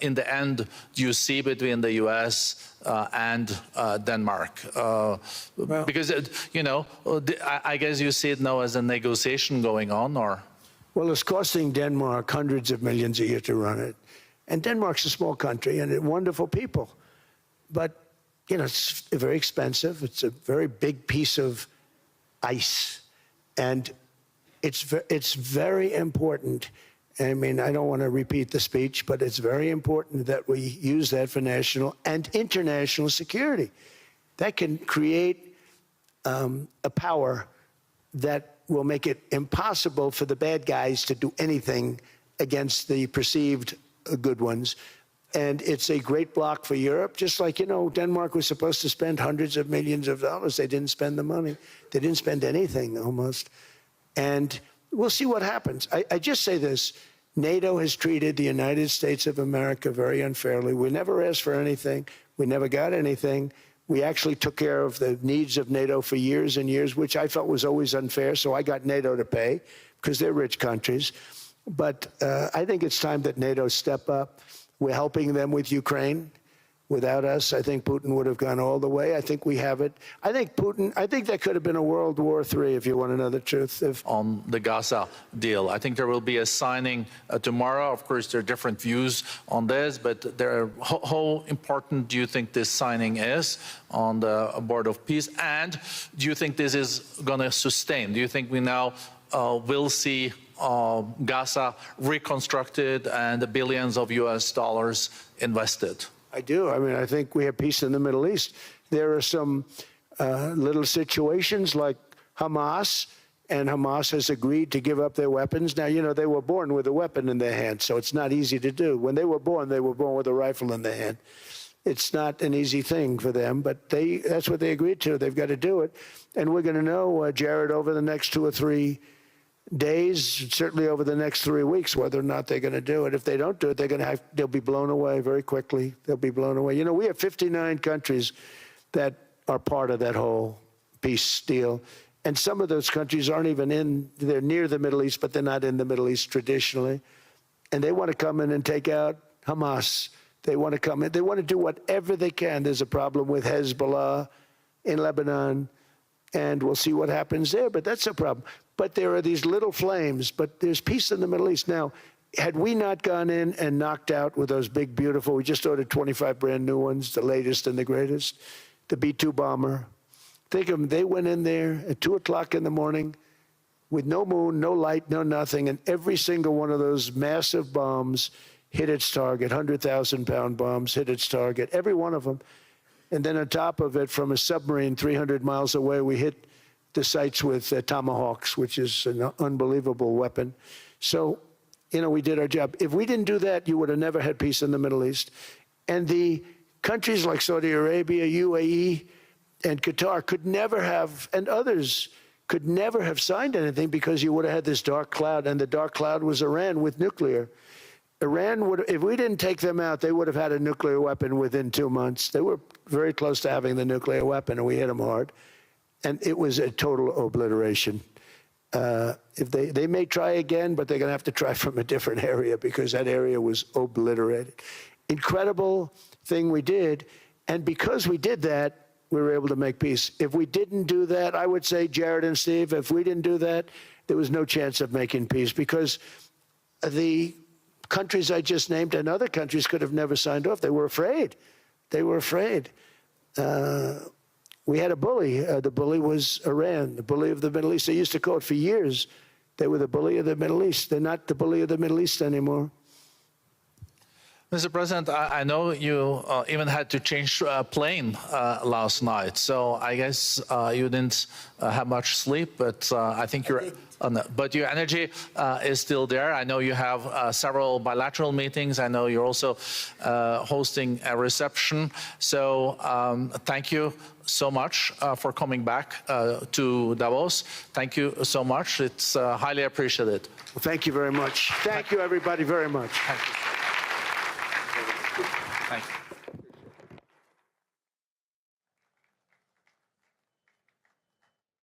in the end do you see between the U.S. And Denmark? Because, I guess you see it now as a negotiation going on, or? Well, it's costing Denmark hundreds of millions a year to run it. And Denmark's a small country and wonderful people. But, it's very expensive. It's a very big piece of ice. And it's very important. I mean, I don't want to repeat the speech, but it's very important that we use that for national and international security. That can create a power that will make it impossible for the bad guys to do anything against the perceived good ones. And it's a great block for Europe, just like, Denmark was supposed to spend hundreds of millions of dollars. They didn't spend the money. They didn't spend anything, almost. And we'll see what happens. I just say this. NATO has treated the United States of America very unfairly. We never asked for anything. We never got anything. We actually took care of the needs of NATO for years and years, which I felt was always unfair. So I got NATO to pay because they're rich countries. But I think it's time that NATO step up. We're helping them with Ukraine. Without us, I think Putin would have gone all the way. I think we have it. I think that could have been a World War III, if you want to know the truth. On the Gaza deal, I think there will be a signing tomorrow. Of course, there are different views on this, but how important do you think this signing is on the Board of Peace? And do you think this is going to sustain? Do you think we now will see Gaza reconstructed and the billions of US dollars invested? I do. I mean, I think we have peace in the Middle East. There are some little situations like Hamas, and Hamas has agreed to give up their weapons. Now, they were born with a weapon in their hand, so it's not easy to do. When they were born with a rifle in their hand. It's not an easy thing for them, but that's what they agreed to. They've got to do it. And we're going to know, Jared, over the next 2 or 3 days, certainly over the next 3 weeks, whether or not they're going to do it. If they don't do it, they'll be blown away very quickly. They'll be blown away. We have 59 countries that are part of that whole peace deal. And some of those countries aren't even they're near the Middle East, but they're not in the Middle East traditionally. and they want to come in and take out Hamas. They want to come in. They want to do whatever they can. There's a problem with Hezbollah in Lebanon, and we'll see what happens there, but that's a problem. But there are these little flames, but there's peace in the Middle East. Now, had we not gone in and knocked out with those big, beautiful, we just ordered 25 brand new ones, the latest and the greatest, the B-2 bomber. Think of them, they went in there at 2 o'clock in the morning with no moon, no light, no nothing, and every single one of those massive bombs hit its target, 100,000-pound bombs hit its target, every one of them. And then on top of it, from a submarine 300 miles away, we hit the sites with Tomahawks, which is an unbelievable weapon. So, we did our job. If we didn't do that, you would have never had peace in the Middle East. And the countries like Saudi Arabia, UAE, and Qatar could never have, and others could never have signed anything because you would have had this dark cloud, and the dark cloud was Iran with nuclear. Iran would, if we didn't take them out, they would have had a nuclear weapon within 2 months. They were very close to having the nuclear weapon, and we hit them hard. And it was a total obliteration. If they may try again, but they're going to have to try from a different area because that area was obliterated. Incredible thing we did. And because we did that, we were able to make peace. If we didn't do that, I would say, Jared and Steve, if we didn't do that, there was no chance of making peace because the countries I just named and other countries could have never signed off. They were afraid. They were afraid. We had a bully. The bully was Iran, the bully of the Middle East. They used to call it for years. They were the bully of the Middle East. They're not the bully of the Middle East anymore. Mr. President, I know you even had to change plane last night, so I guess you didn't have much sleep, but I think but your energy is still there. I know you have several bilateral meetings. I know you're also hosting a reception. So thank you so much for coming back to Davos. Thank you so much. It's highly appreciated. Well, thank you very much. Thank you, everybody, very much. Thank you. Thank you.